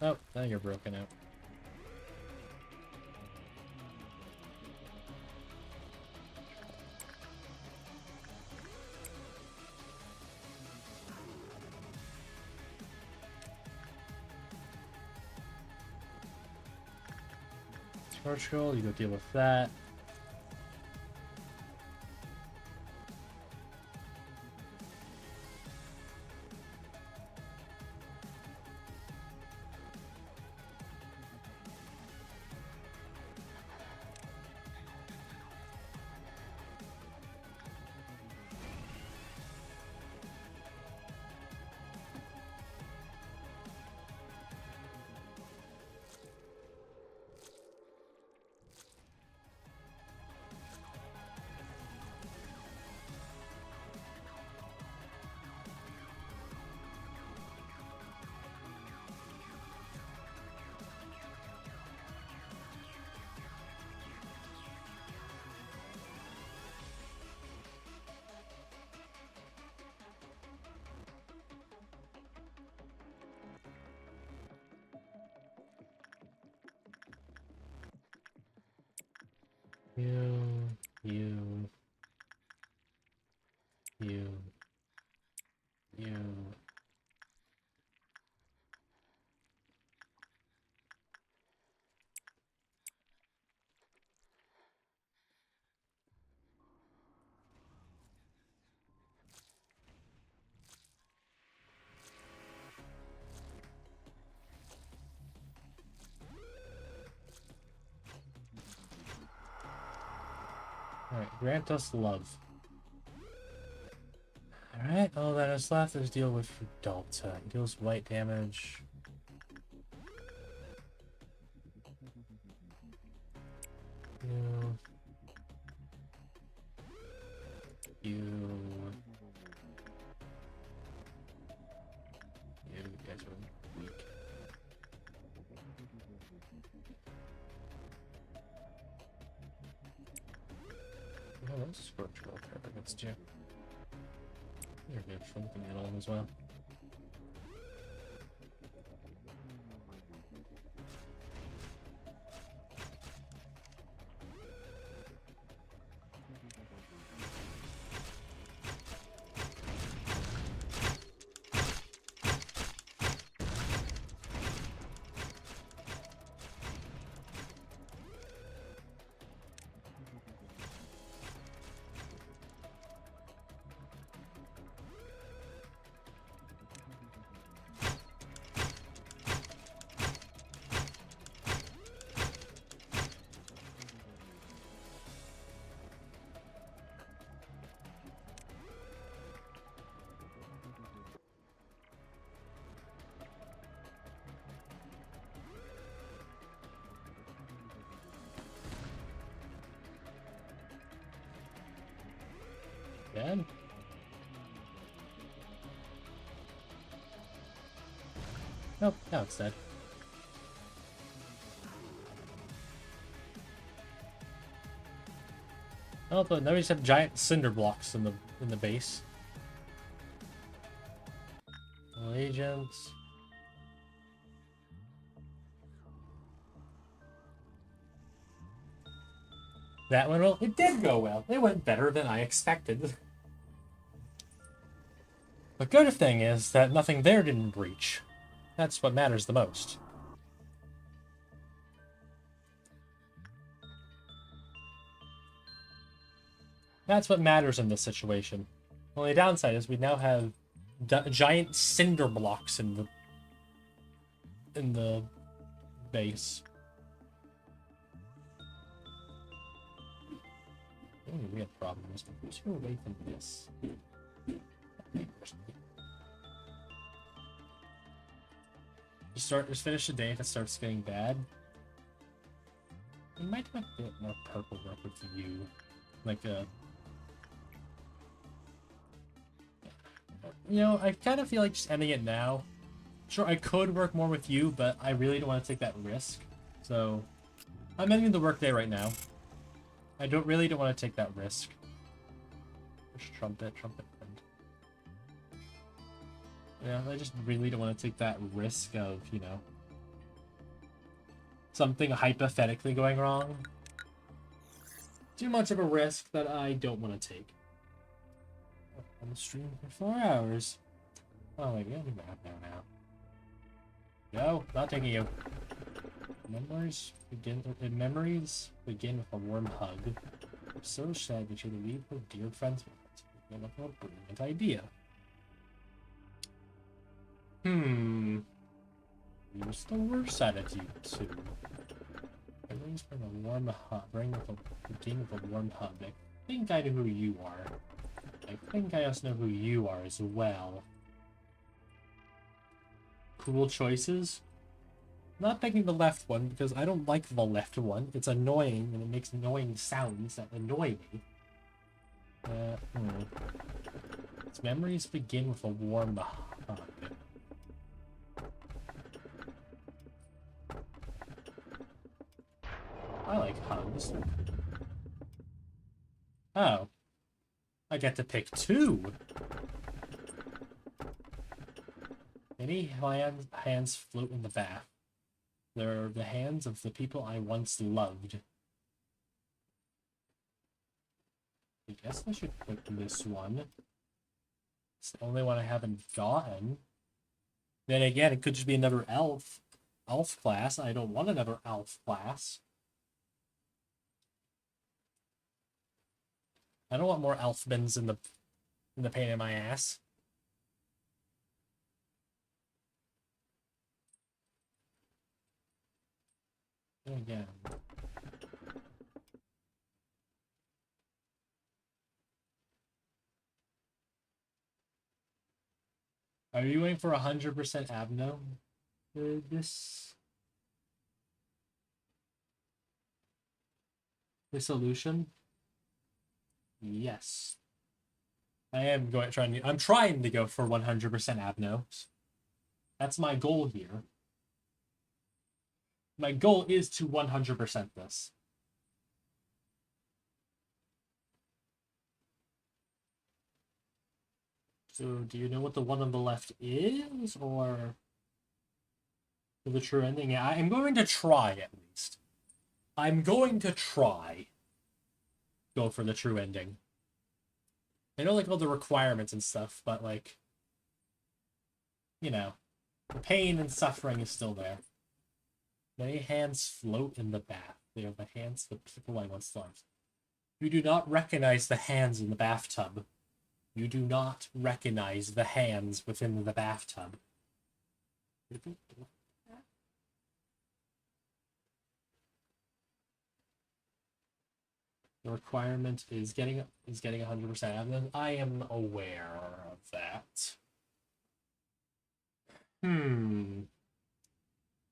Oh, now you're broken out. Charge roll, you go deal with that. You. Alright, grant us love. Alright, all that is left is deal with Delta. He deals white damage. You guys are weak. Oh, that's scorch roll crap against you. You're good for looking at all as well. bad. Nope, now it's dead. Oh, but now we just have giant cinder blocks in the base. Agents. That went well. It did go well. It went better than I expected. The good thing is that nothing there didn't breach. That's what matters the most. That's what matters in this situation. The only downside is we now have giant cinder blocks in the base. The only real problem is we're too away from this. Just finish the day if it starts getting bad. We might do a bit more purple work with you. Like a... You know, I kind of feel like just ending it now. Sure, I could work more with you, but I really don't want to take that risk. So, I'm ending the workday right now. I really don't want to take that risk. Push trumpet, friend. Yeah, I just really don't want to take that risk of, you know, something hypothetically going wrong. Too much of a risk that I don't want to take. I'm on stream for 4 hours. Oh my god, I'm out now. No, not taking you. Memories begin with a warm hug. I'm so sad that you leave her dear friends with us. You have a brilliant idea. What's the worst attitude too? Memories bring a warm hug. Begin with a warm hug. I think I know who you are. I think I also know who you are as well. Cool choices. Not picking the left one because I don't like the left one. It's annoying and it makes annoying sounds that annoy me. Its memories begin with a warm hug. I like hugs. Oh. I get to pick 2. Many hands float in the bath. They're the hands of the people I once loved. I guess I should pick this one. It's the only one I haven't gotten. Then again, it could just be another elf class. I don't want another elf class. I don't want more elfmans in the pain in my ass. Again. Are you waiting for 100% Abno for this solution? Yes. I'm trying to go for 100% Abno. That's my goal here. My goal is to 100% this. So, do you know what the one on the left is, or for the true ending? Yeah, I'm going to try, at least. I'm going to try. Go for the true ending. I know, like, all the requirements and stuff, but, like, you know, the pain and suffering is still there. Many hands float in the bath. They are the hands of the people I once loved. You do not recognize the hands in the bathtub. You do not recognize the hands within the bathtub. The requirement is getting 100%. I am aware of that.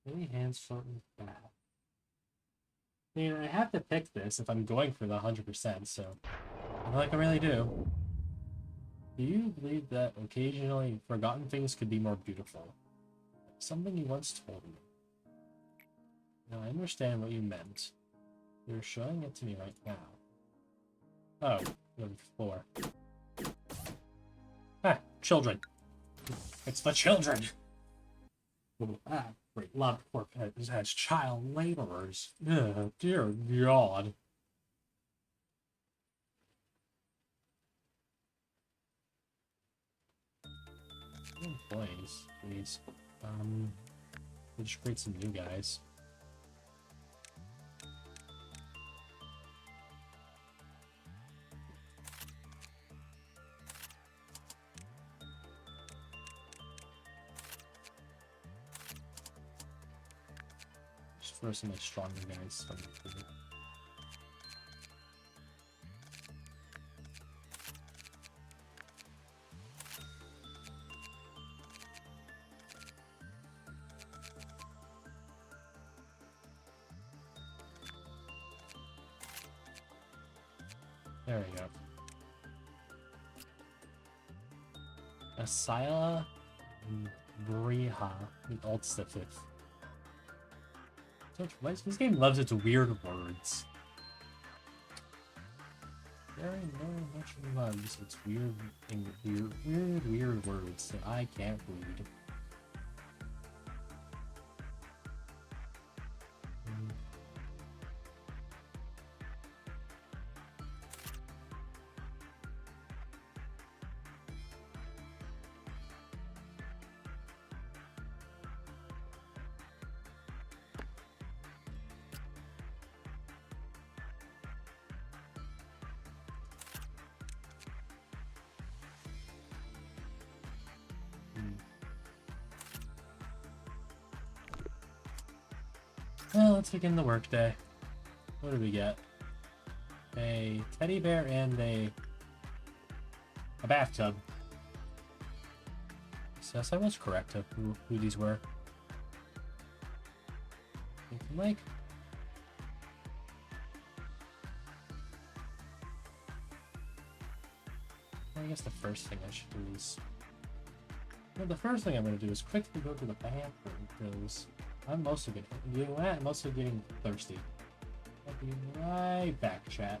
Many hands floating back. I mean, I have to pick this if I'm going for the 100%, so I feel like I really do. Do you believe that occasionally forgotten things could be more beautiful? Something you once told me. Now I understand what you meant. You're showing it to me right now. Oh, you're on the floor. Ah, children. It's the children! Great Lobotomy Corporation has child laborers. Ugh, dear God. Employees, please. We'll just create some new guys. Just throw some like stronger guys. There we go. Asila Briha with alt the fifth. This game loves its weird words. Very much loves its weird words that I can't read. Well, let's begin the workday. What do we get? A teddy bear and a bathtub. So yes, I was correct of who these were. Mike. Well, I guess the first thing I should do is... Well, the first thing I'm going to do is quickly go to the bathroom, because I'm mostly getting thirsty. I'll be right back, chat.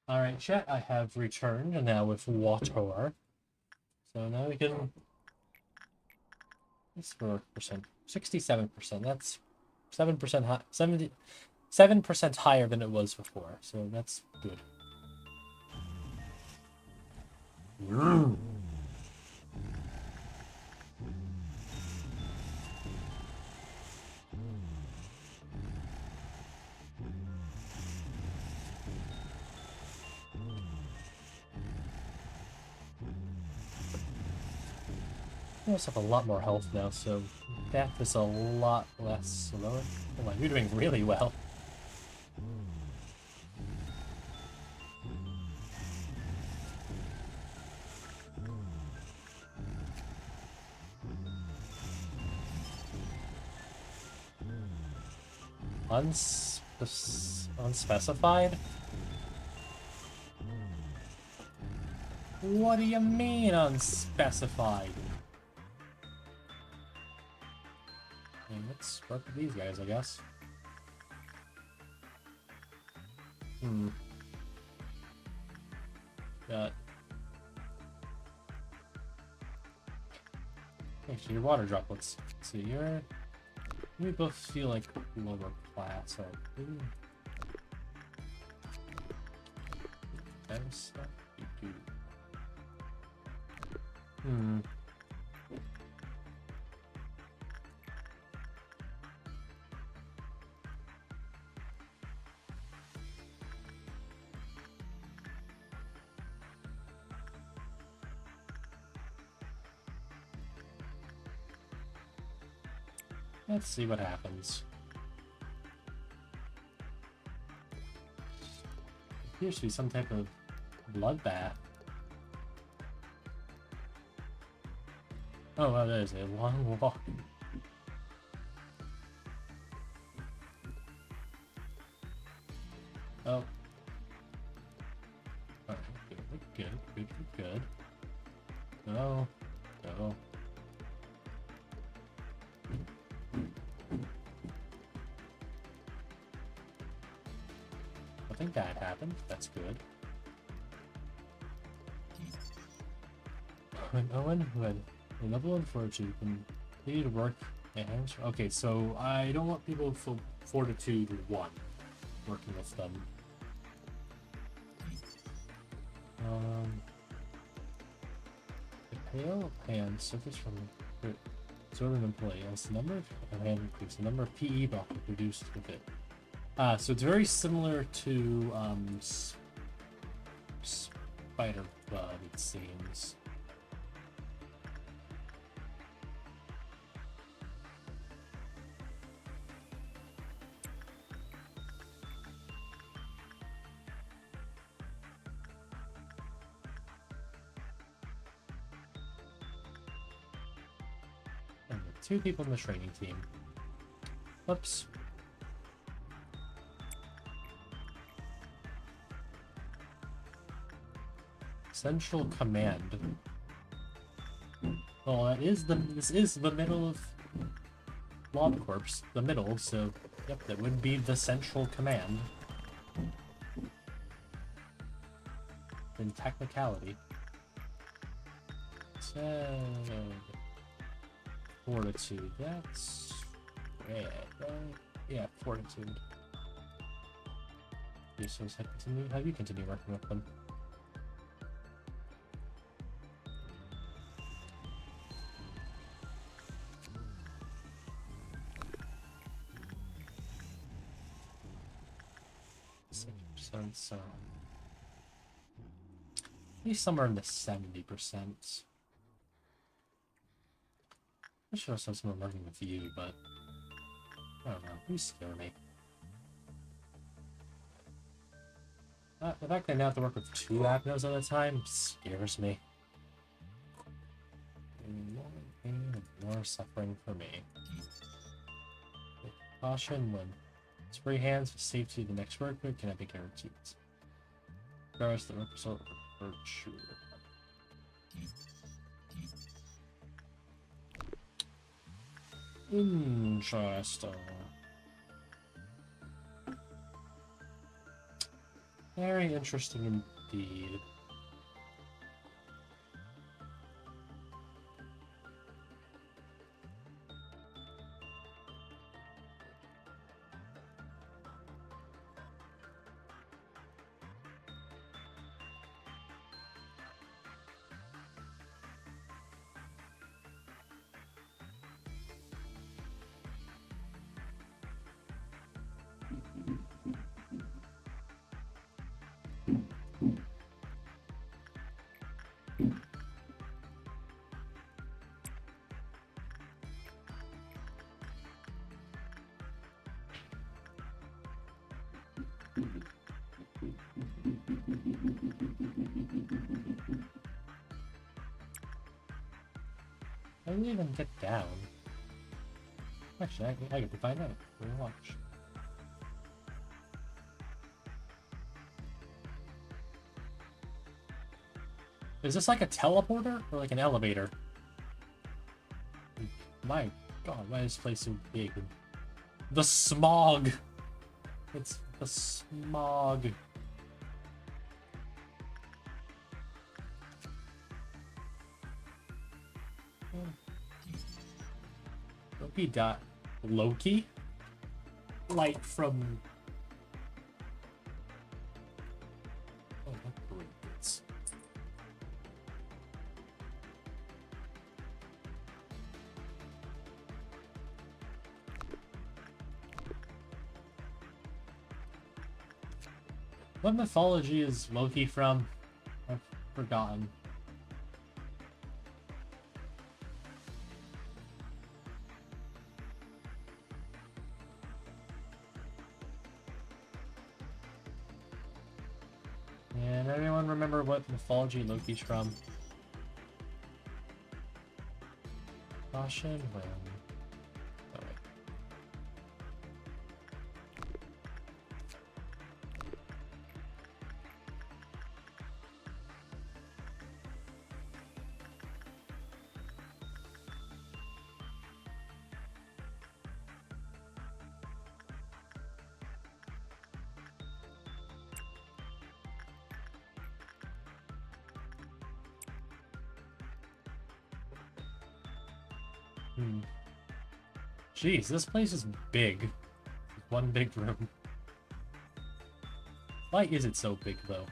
Alright, chat, I have returned now with water. So now we can... What's 4%? 67%. That's 7% high, 7% higher than it was before. So that's good. I also have a lot more health now, so death is a lot less heroic. Oh my, you're doing really well. Unspecified? What do you mean unspecified? Let's work with these guys, I guess. Got... Actually, your water droplets. Let's see, we both feel like lower class, so... Better stuff you do. Let's see what happens. Appears to be some type of bloodbath. Oh, well, that is a long walk. Oh. Alright, good. No. Nothing bad happened. That's good. When Owen, who had a level of fortitude, completed work and okay, so I don't want people for fortitude 1 working with them. The pale hand suffers from sort of an employee as the number of hand increase, the number of PE block reduced with it. So it's very similar to Spider Bud, it seems. And 2 people in the training team. Whoops. Central Command. Well, this is the middle of Lob Corps, the middle, so yep, that would be the Central Command. In technicality. So fortitude, that's red, right? Yeah, fortitude. Yeah, so have you continue working with them? So at least somewhere in the 70%. I should also have someone working with you, but I don't know. You scare me. The fact that I now have to work with 2 Apnos at a time scares me. More pain and more suffering for me. With caution, when it's free hands with safety, the next worker cannot be guaranteed. Regardless, the work result for sure. Interesting. Very interesting indeed. How do you even get down? Actually, I get to find out. We'll watch. Is this like a teleporter or like an elevator? My god, why is this place so big? The smog! It's the smog. Loki dot Loki? Light from... Oh, what great bits. What mythology is Loki from? I've forgotten. And everyone remember what mythology Loki's from? Caution when... Oh, wait. Jeez, this place is big. One big room. Why is it so big, though?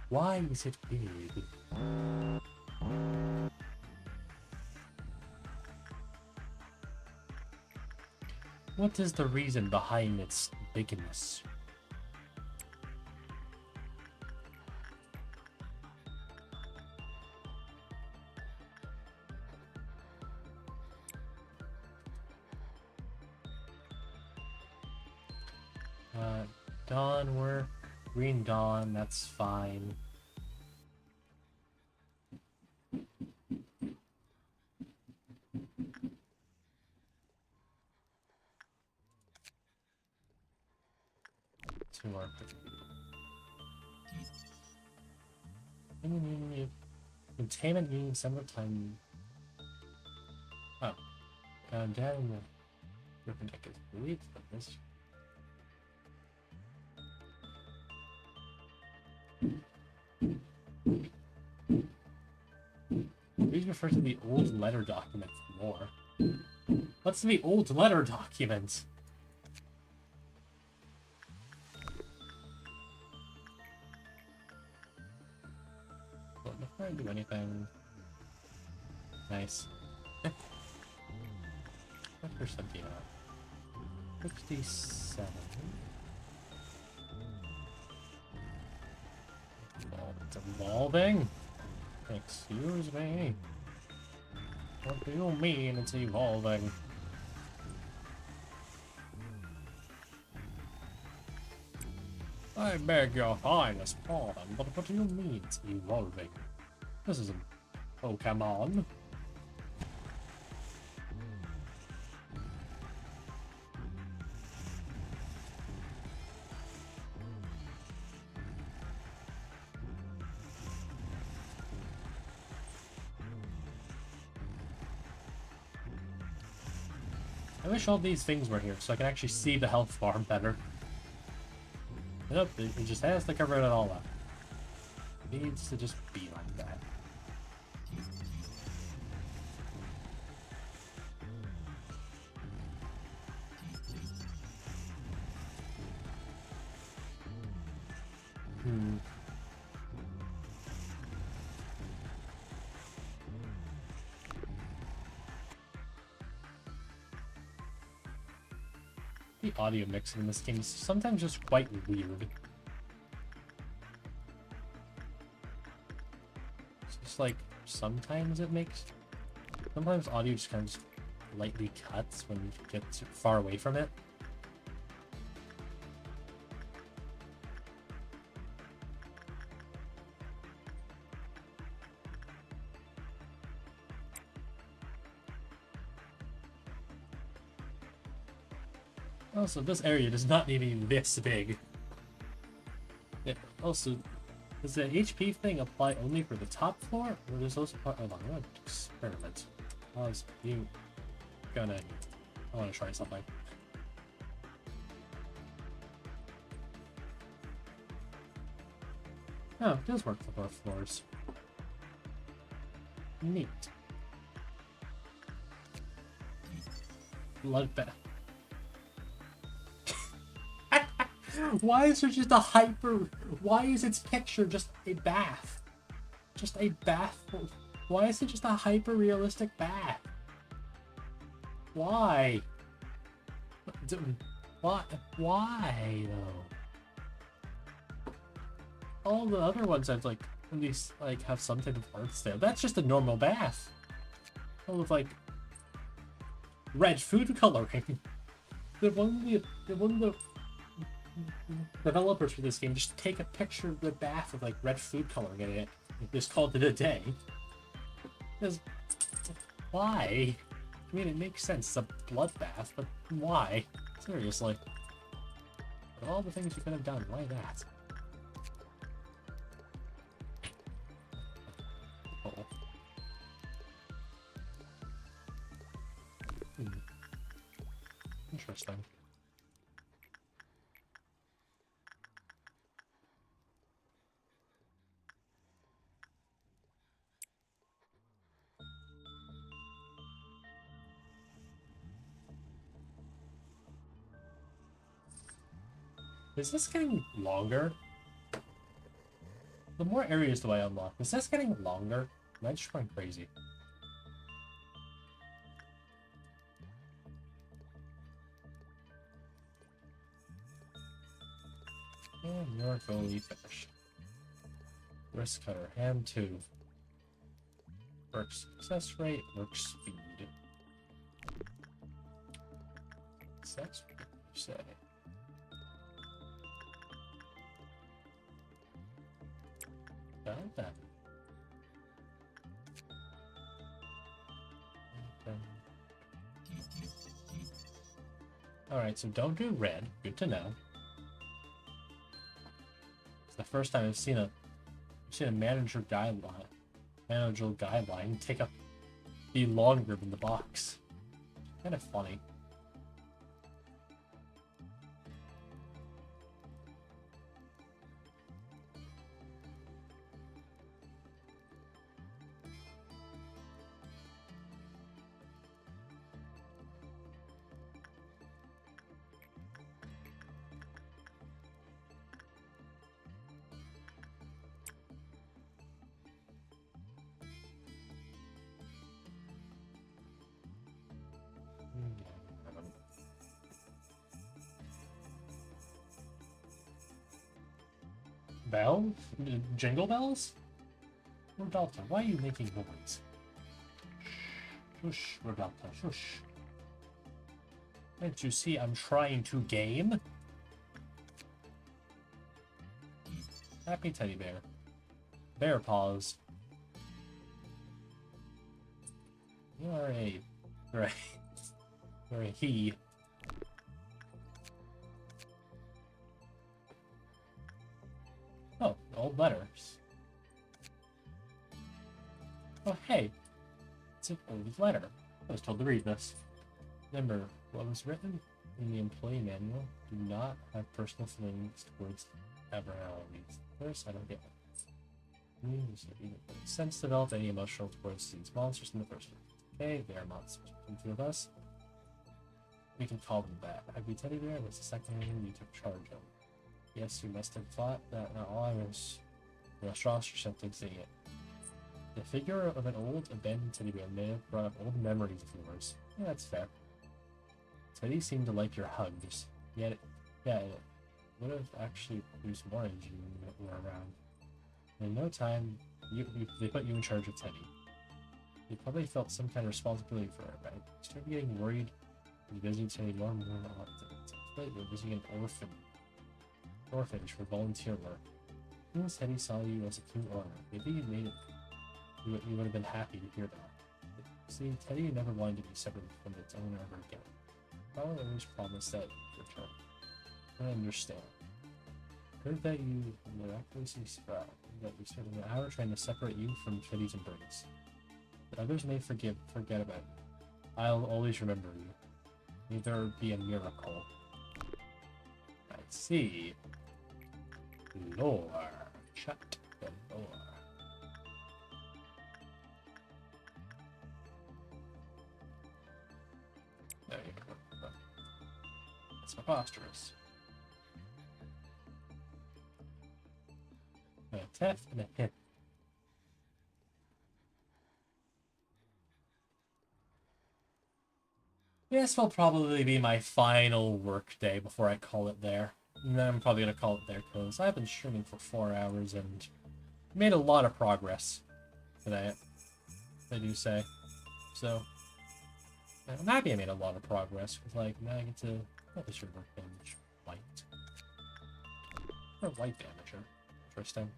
Why is it big? What is the reason behind its bigness? Dawn work, green dawn, that's fine. Two more. Containment meaning summertime. Oh. Down the ribbon deck is relieved from this. Please refer to the old letter document for more. What's the old letter document? Well, before I do anything... Nice. What percent do you have? 67. Oh, it's evolving? Excuse me. What do you mean it's evolving? I beg your highness pardon, but what do you mean it's evolving? This isn't Pokemon. I wish all these things were here so I can actually see the health bar better. Nope, it just has to cover it all up. It needs to just be like that. The audio mix in this game is sometimes just quite weird. It's just like, sometimes it makes... Sometimes audio just kind of just lightly cuts when you get too far away from it. Also, this area does not need to be this big. Also, does the HP thing apply only for the top floor? Or does also apply... Hold on, I'm gonna experiment. Pause. You gonna... I wanna try something. Oh, it does work for both floors. Neat. Bloodbath. Why is there just a hyper... Why is its picture just a bath? Just a bath? Why is it just a hyper-realistic bath? Why? Why, though? All the other ones I've, like, at least, like, have some type of art style. That's just a normal bath. Full of, like, red food coloring. The one of the developers for this game just take a picture of the bath with like red food coloring in it and just called it a day. Because why? I mean, it makes sense. It's a bloodbath, but why? Seriously. Of all the things you could have done, why that? Oh. Interesting. Is this getting longer? The more areas do I unlock? Is this getting longer? Am I just going crazy? And you're fully finished. Wrist cutter, hand 2. Work success rate, work speed. Success rate, you say? Got that. Okay. Alright, so don't do red. Good to know. It's the first time I've seen a manager guideline be longer than the box. Kind of funny. Bell? Jingle bells? Roberta, why are you making noise? Shush, Roberta, shush. Can't you see I'm trying to game? Happy teddy bear. Bear paws. You are a... Right. You're a he. Oh, old letters. Oh, hey. It's an old letter. I was told to read this. Remember, what was written in the employee manual? Do not have personal feelings towards abnormalities. First, I don't get it. Sense develop any emotional towards these monsters in the first place. Okay, they are monsters. Between the two of us, we can call them that. Happy Teddy Bear was the second one you took charge of. Yes, you must have thought that not all I was restaurants or something seeing it. The figure of an old abandoned teddy bear may have brought up old memories of yours. Yeah, that's fair. Teddy seemed to like your hugs. Yet, yeah, it would have actually produced more energy when you were around. In no time, they put you in charge of Teddy. You probably felt some kind of responsibility for it, right? You started getting worried and visiting Teddy more and more often. You're visiting an orphanage for volunteer work. Even Teddy saw you as a true owner. Maybe you made it. You would have been happy to hear that. But, see, Teddy never wanted to be separate from its owner ever again. I will always promise that return. I understand. Heard that you miraculously sprout, that you spent an hour trying to separate you from Fiddy's embrace. But others may forget about you. I'll always remember you. May there be a miracle. I see. Lore. Shut the door. There you go. That's preposterous. A tef and a hit. This will probably be my final work day before I call it there. And then I'm probably going to call it there because I've been streaming for 4 hours and made a lot of progress today, I do say. So, I'm happy I made a lot of progress because, like, now I get to... What is your work damage? White. Or white damager. Interesting.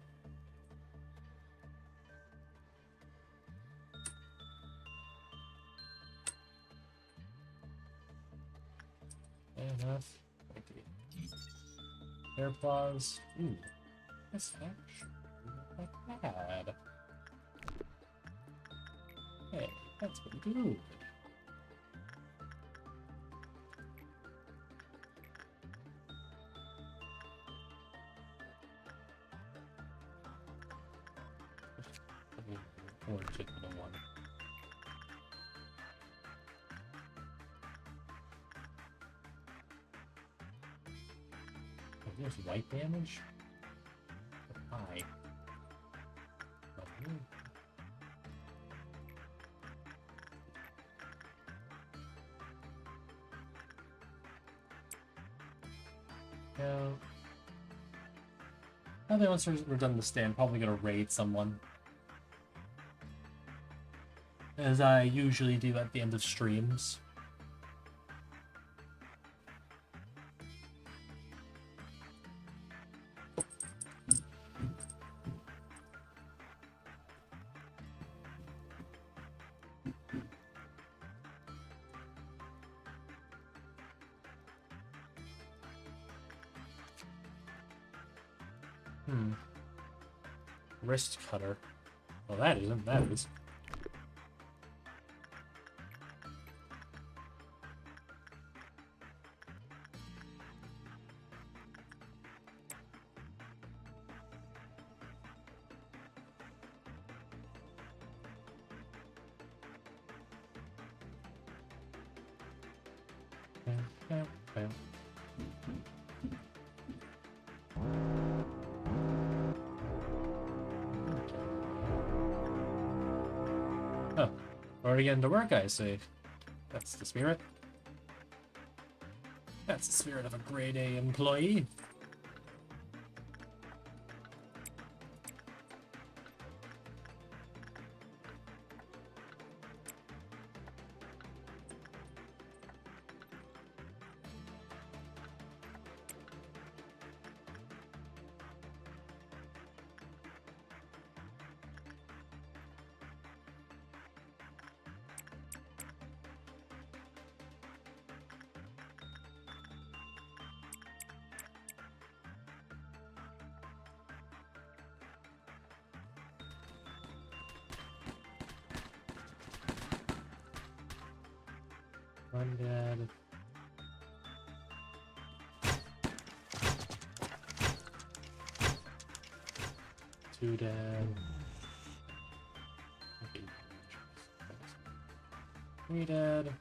Enough. Okay. Hair claws. Ooh. That's actually not bad. Hey, that's pretty good. Or just the one. Oh, there's white damage? Hi. No. Now that once we're done the stand, probably gonna raid someone. As I usually do at the end of streams. Wrist cutter. Well, that isn't. That is. Oh, already getting to work, I see. That's the spirit. That's the spirit of a grade A employee. One dead. Two dead. Three dead.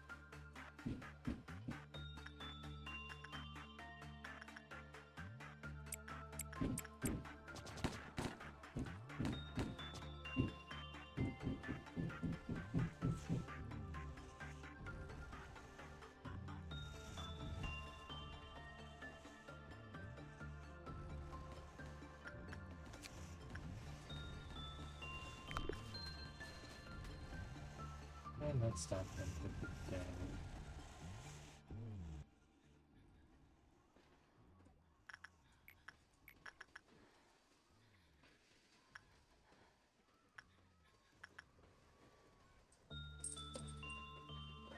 And let's stop them with the damage.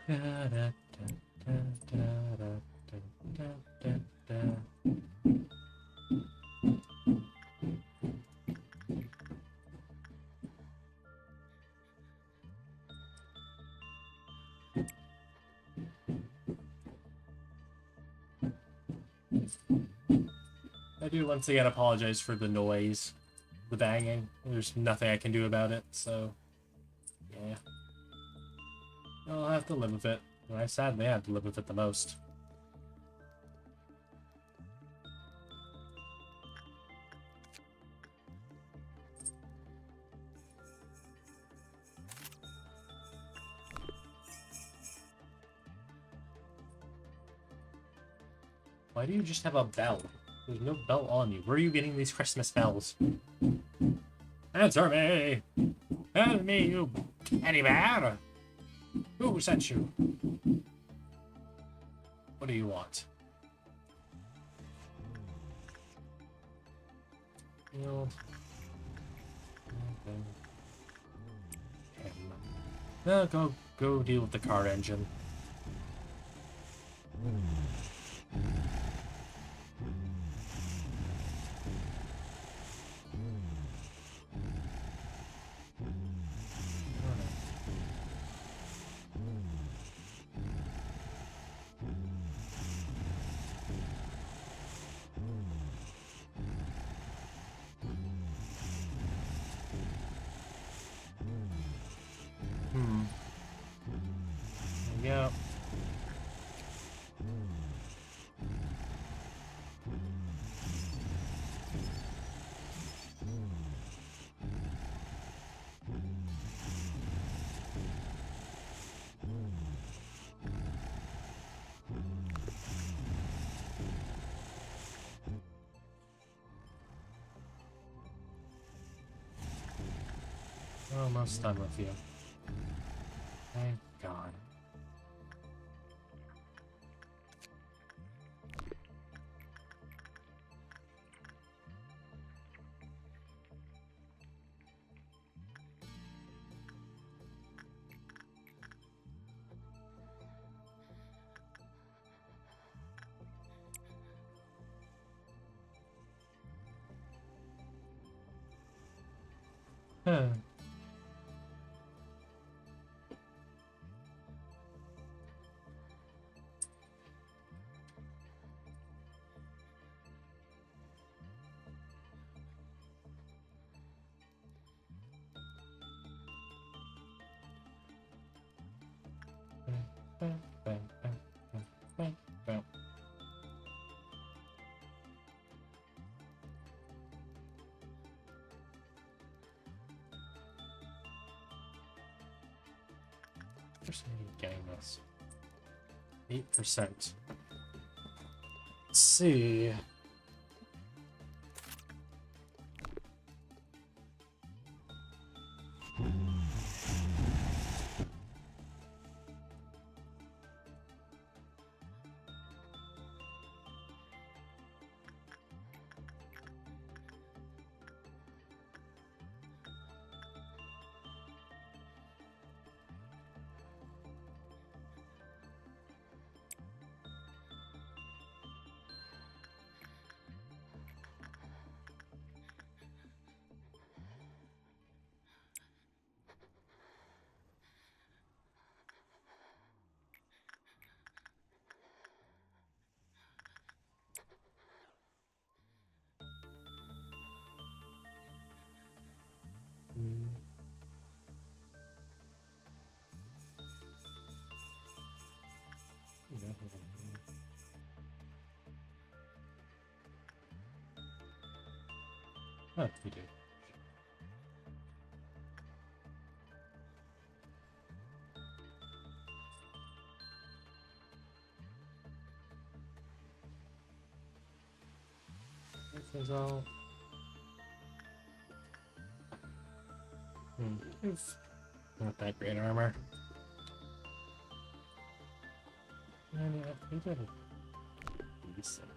Da, da, da, da, da. do once again apologize for the noise, the banging. There's nothing I can do about it, so yeah. I'll have to live with it. And I sadly have to live with it the most. Why do you just have a bell? There's no bell on you. Where are you getting these Christmas bells? Answer me! Answer me, you teddy bear! Who sent you? What do you want? Field. No, go deal with the car engine. Yeah. Almost done with you. Thank God. Huh. Percent getting this. 8%. Let's see. Oh, we do. This is all. It's not that great armor. And we did it. Decent.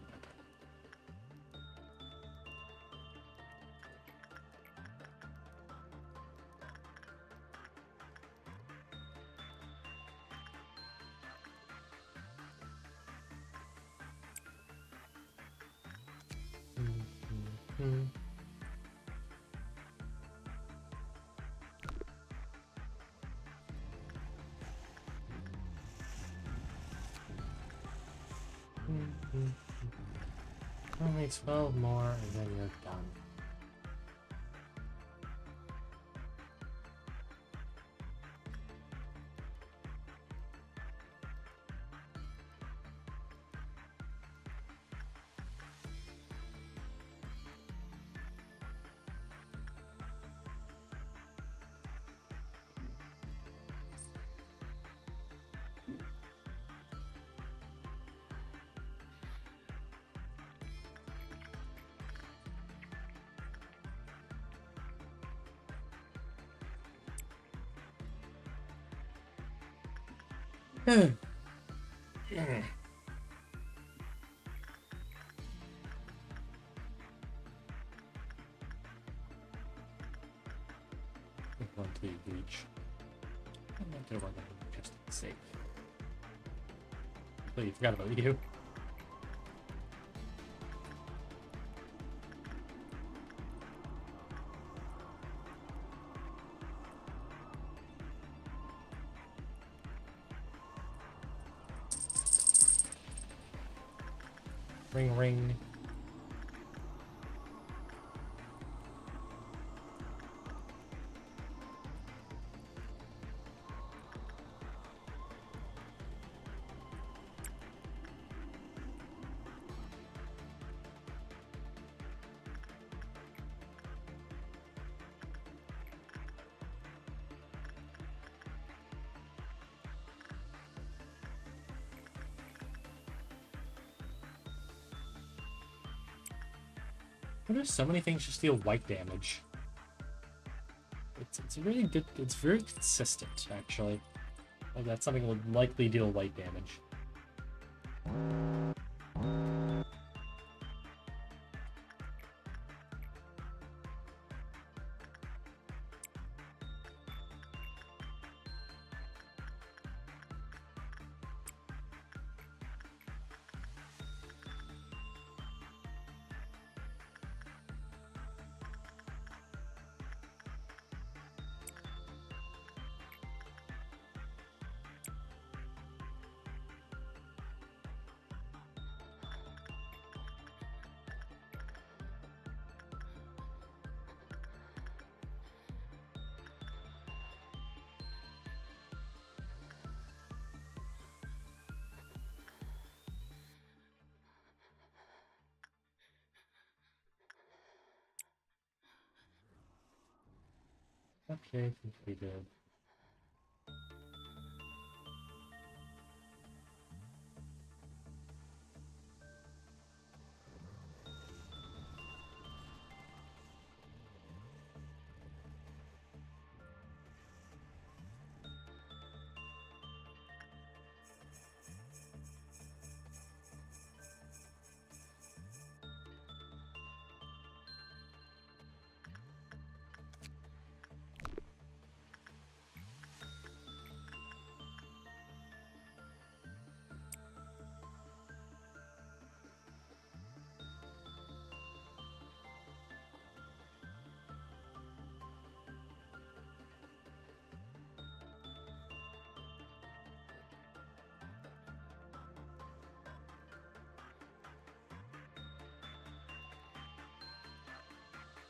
Only Only 12 more, and then you're done. One to reach. I'm not gonna run that just to be safe. Oh, you forgot about you. Ring ring. There's so many things just deal white damage. It's really good. It's very consistent, actually. Like that's something that would likely deal white damage. Okay, completed.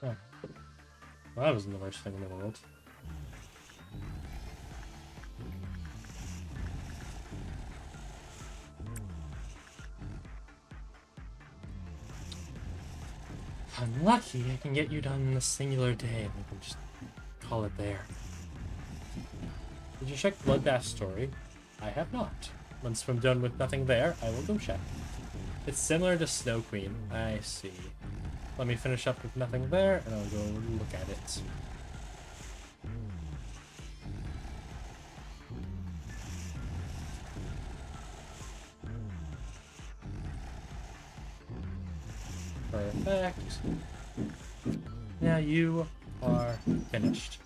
Huh. Well, that wasn't the worst thing in the world. If I'm lucky, I can get you done in a singular day, and we can just call it there. Did you check Bloodbath's story? I have not. Once I'm done with nothing there, I will go check. It's similar to Snow Queen. I see. Let me finish up with nothing there, and I'll go look at it. Perfect. Now you are finished.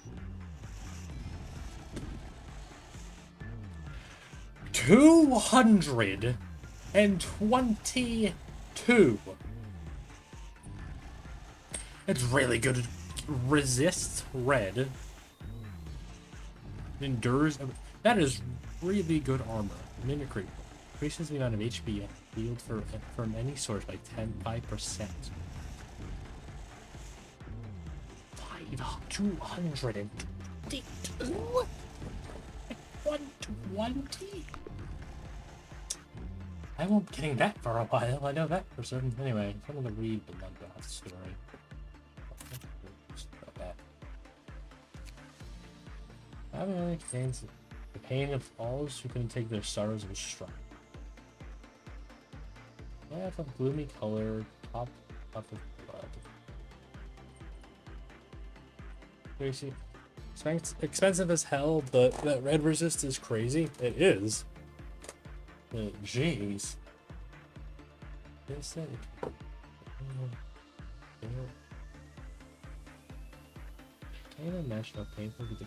222. It's really good. Resists red. Endures. That is really good armor. Mimicry increases the amount of HP yield from any source by 5%. 222? 120? I won't be getting that for a while, I know that for certain. Anyway, I'm gonna read the bloodbath story. Having only contains the pain of all who can take their sorrows in stride. They have a gloomy color, top of blood. Crazy. Expensive as hell, but that red resist is crazy. It is. Jeez. Can't imagine how painful it would be.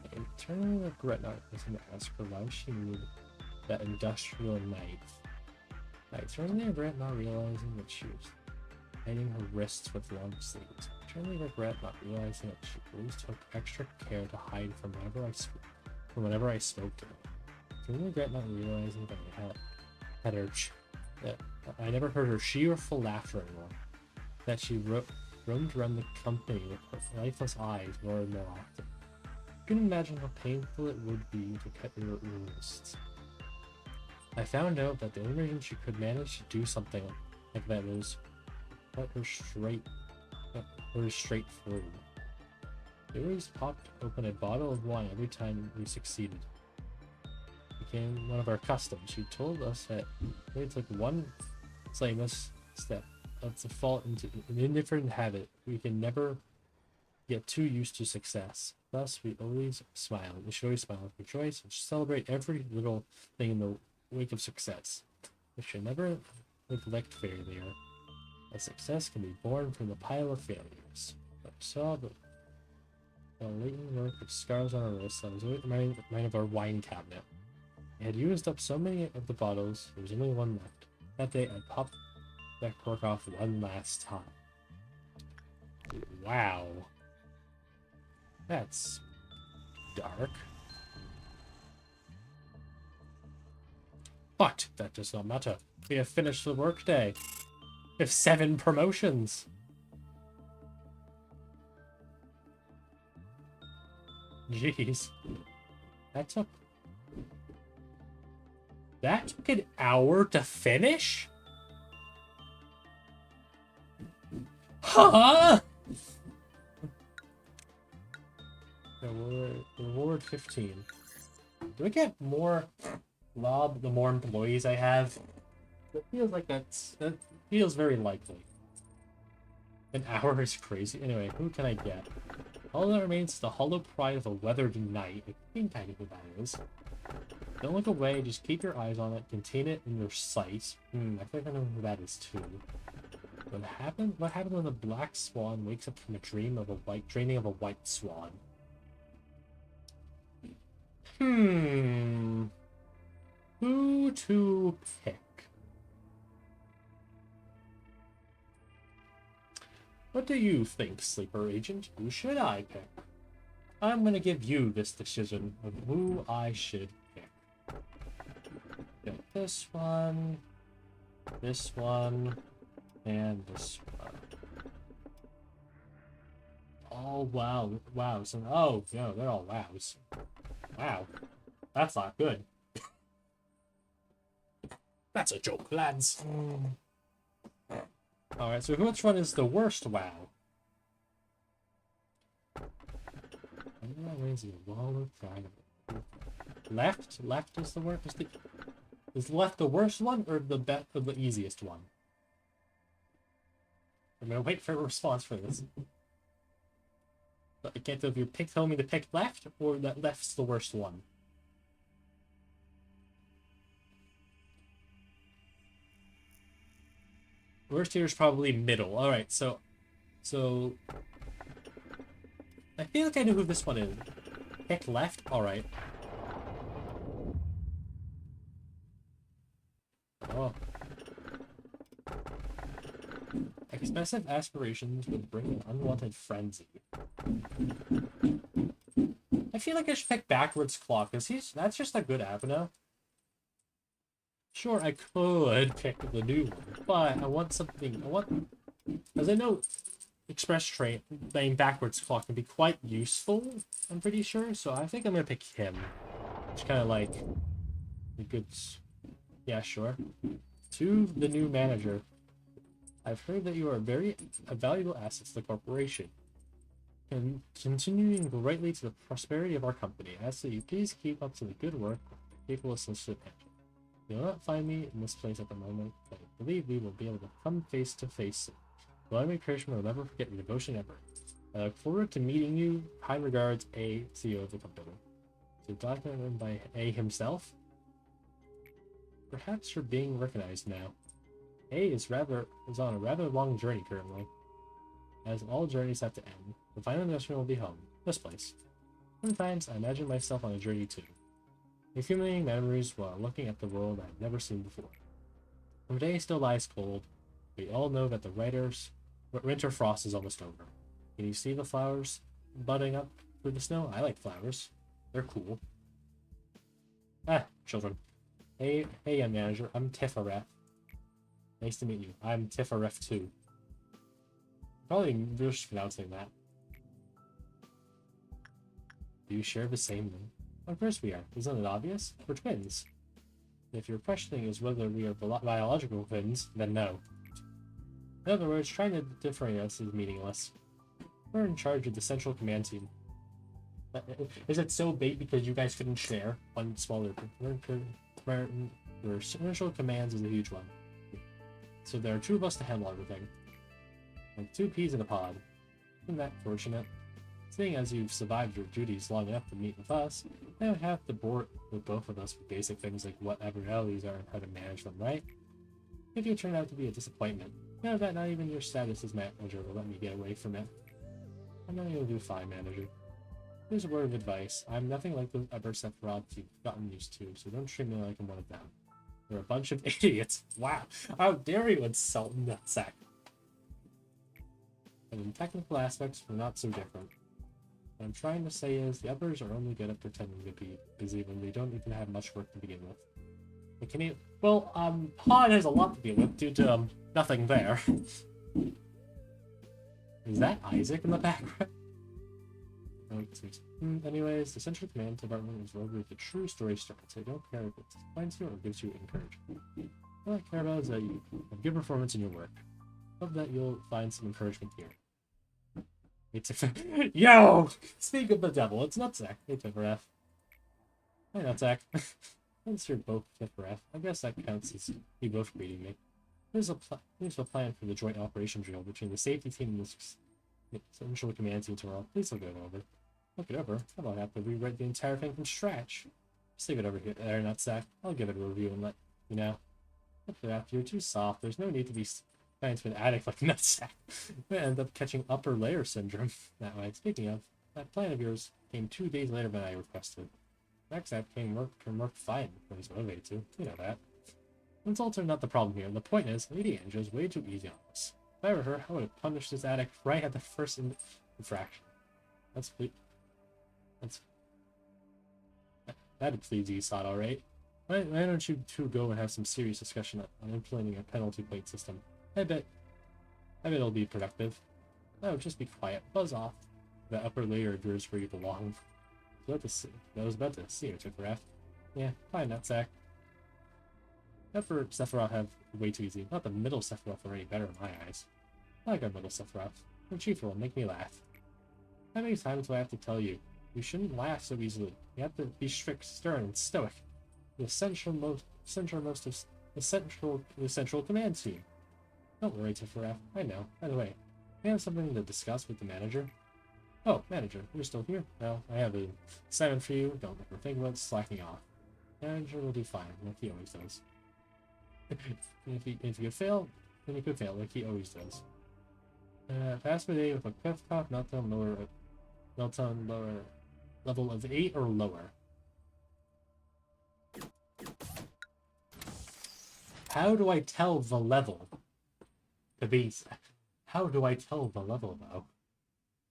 I eternally regret not listening to ask her why she needed that industrial knife. I eternally regret not realizing that she was hiding her wrists with long sleeves. I eternally regret not realizing that she always took extra care to hide from whenever I spoke to her. I eternally regret not realizing that I never heard her she or full laughter anymore. That she roamed around the company with her lifeless eyes more and more often. You can imagine how painful it would be to cut your wrists. I found out that the only reason she could manage to do something like that was cut her straight through. They always popped open a bottle of wine every time we succeeded. It became one of our customs. She told us that we took one blameless step to fall into an indifferent habit. We can never get too used to success. Thus, we should always smile with choice and celebrate every little thing in the wake of success. We should never neglect failure. A success can be born from the pile of failures. I saw the latent work of scars on our wrists. I was always reminded of our wine cabinet. I had used up so many of the bottles, there was only one left. That day, I popped that cork off one last time. Wow. That's dark. But that does not matter. We have finished the workday. We have 7 promotions. Jeez. That took an hour to finish? Huh? Reward 15. Do I get more lob the more employees I have? It feels like that feels very likely. An hour is crazy. Anyway, who can I get? All that remains is the hollow pride of a weathered knight. I think I know who that is. Don't look away, just keep your eyes on it, contain it in your sight. I think I know who that is too. What happened when the black swan wakes up from a dreaming of a white swan? Who to pick? What do you think, Sleeper Agent? Who should I pick? I'm gonna give you this decision of who I should pick. Get this one, and this one. Oh, wow. Wow. So, oh, no, they're all wows. Wow. That's not good. That's a joke, lads. Alright, so which one is the worst wow? Left is the worst. Is left the worst one or the easiest one? I'm gonna wait for a response for this. But I can't tell if you tell me to pick left or that left's the worst one. Worst here is probably middle. Alright, so I feel like I know who this one is. Pick left? Alright. Oh. Excessive aspirations would bring an unwanted frenzy. I feel like I should pick backwards clock, because that's just a good avenue. Sure, I could pick the new one, but I want something. As I know, express train playing backwards clock can be quite useful. I'm pretty sure, so I think I'm gonna pick him. It's kind of like a good. Yeah, sure. To the new manager, I've heard that you are a valuable asset to the corporation, and contributing greatly to the prosperity of our company. I ask that you please keep up to the good work, capable assistant. You'll not find me in this place at the moment, but I believe we will be able to come face to face. Lobotomy Corporation will never forget your devotion ever. I look forward to meeting you. Kind regards, A, CEO of the company. To document by A himself? Perhaps you're being recognized now. A is on a rather long journey currently. As all journeys have to end, the final destination will be home. This place. Sometimes I imagine myself on a journey too, accumulating memories while looking at the world I've never seen before. The day still lies cold. We all know that the winter frost is almost over. Can you see the flowers budding up through the snow? I like flowers. They're cool. Ah, children. Hey, young manager. I'm Tifareth. Nice to meet you. I'm Tifareth too. Probably mispronouncing that. Do you share the same name? Of course we are. Isn't it obvious? We're twins. If your questioning is whether we are biological twins, then no. In other words, trying to differentiate us is meaningless. We're in charge of the central command team. Is it so big because you guys couldn't share one smaller? Your central commands is a huge one. So there are two of us to handle everything. Like two peas in a pod. Isn't that fortunate? Seeing as you've survived your duties long enough to meet with us, I don't have to bore with both of us with basic things like what abnormalities are and how to manage them, right? If you turn out to be a disappointment, know that not even your status as manager will let me get away from it. I know you'll do fine, manager. Here's a word of advice. I'm nothing like the other Sephiroth you've gotten used to, so don't treat me like I'm one of them. They're a bunch of idiots. Wow, how dare you insult Nutsack? And in technical aspects, we're not so different. What I'm trying to say is, the others are only good at pretending to be busy when they don't even have much work to begin with. But can you... Well, Han has a lot to deal with due to, nothing there. Is that Isaac in the background? Anyways, the Central Command Department is where the true story starts. I don't care if it disappoints you or gives you encouragement. All I care about is that you have good performance in your work. Hope that you'll find some encouragement here. Yo! Speak of the devil, it's Nutsack. Hey, Tifareth. Hi, Nutsack. Since you're both Tifareth, I guess that counts as you both greeting me. Here's a plan for the joint operation drill between the safety team and the central command team tomorrow. Please look it over. Look it over? How about I have to rewrite the entire thing from scratch? Just leave it over here, there, Nutsack. I'll give it a review and let you know. Look at that, you're too soft. There's no need to be trying to an addict like Nutsack. I end up catching upper layer syndrome that way. Speaking of, that plan of yours came 2 days later than I requested. Next app can work fine when he's motivated to. You know that. Insults are not the problem here. The point is, Lady Angela is way too easy on us. If I were her, I would have punished this addict right at the first infraction. That'd please you, Sod, alright? Why don't you two go and have some serious discussion on implementing a penalty plate system? I bet it'll be productive. No, just be quiet. Buzz off. The upper layer of yours where you belong. I was about to see you, Tifareth. Yeah, fine, Nutsack. Upper Sephiroth have way too easy. Not the middle Sephiroth are any better in my eyes. I like our middle Sephiroth. The chief will make me laugh. How many times do I have to tell you? You shouldn't laugh so easily. You have to be strict, stern, and stoic. The central command team. Don't worry, Tifareth. I know. By the way, we have something to discuss with the manager. Oh, manager, you're still here? Well, I have an assignment for you. Don't ever think about slacking off. Manager will do fine, like he always does. If you fail, then you could fail, like he always does. Pass the day with a cliff top, meltdown lower level of 8 or lower. How do I tell the level? How do I tell the level though?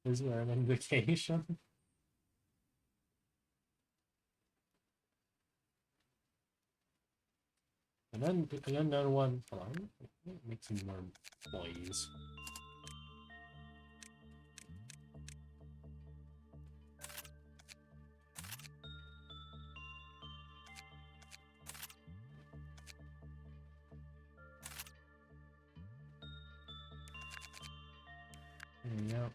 Is there an indication? An unknown one. Hold on. Make some more noise. There we go.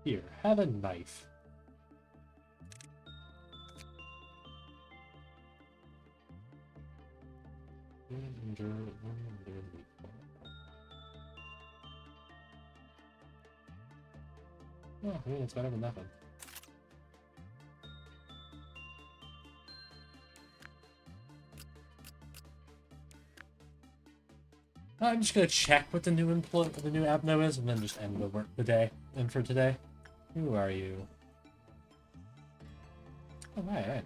Here, have a knife. Oh, I mean, it's better than nothing. I'm just gonna check what the new abno is, and then just end the day. And for today, who are you? Oh, right.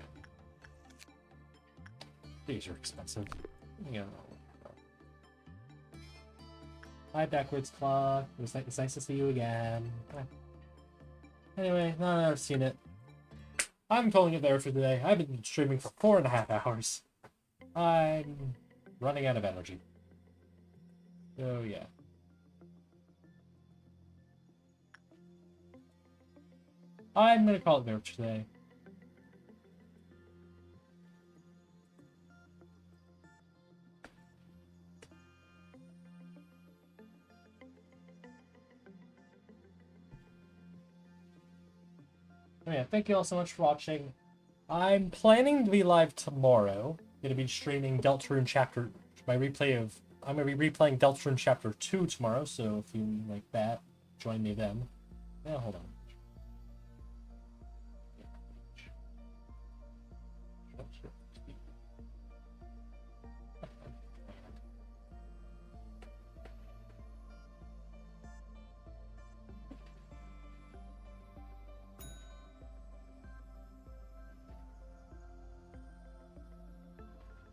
These are expensive. Yeah. Hi, backwards clock. It's nice to see you again. Anyway, now that I've seen it, I'm calling it there for today. I've been streaming for 4.5 hours. I'm running out of energy. So yeah. I'm gonna call it there for today. Oh yeah, thank you all so much for watching. I'm planning to be live tomorrow. Gonna be streaming Deltarune Chapter, my replay of. I'm gonna be replaying Deltarune Chapter 2 tomorrow, so if you like that, join me then. Yeah, hold on.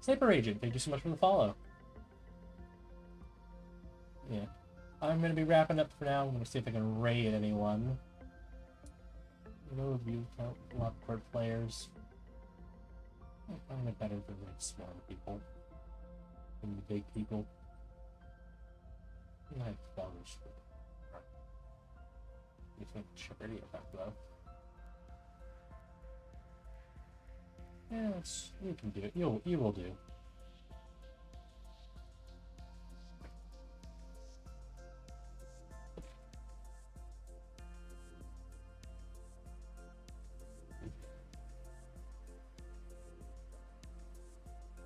Sniper Agent, thank you so much for the follow. Yeah. I'm going to be wrapping up for now. I'm going to see if I can raid anyone. No view count, a lot of court players. I find it better to raid smaller people than the big people. I like dollars. You think charity effect though? Yeah, you can do it. You will do.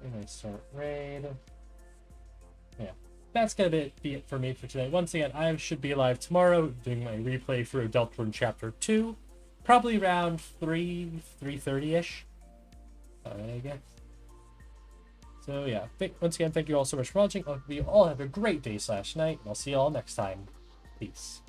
And I start raid. Yeah, that's gonna be it for me for today. Once again, I should be live tomorrow doing my replay for Deltarune Chapter 2, probably around 3:30ish. I guess. So yeah, once again, thank you all so much for watching. I hope you all have a great day /night, and I'll see you all next time. Peace.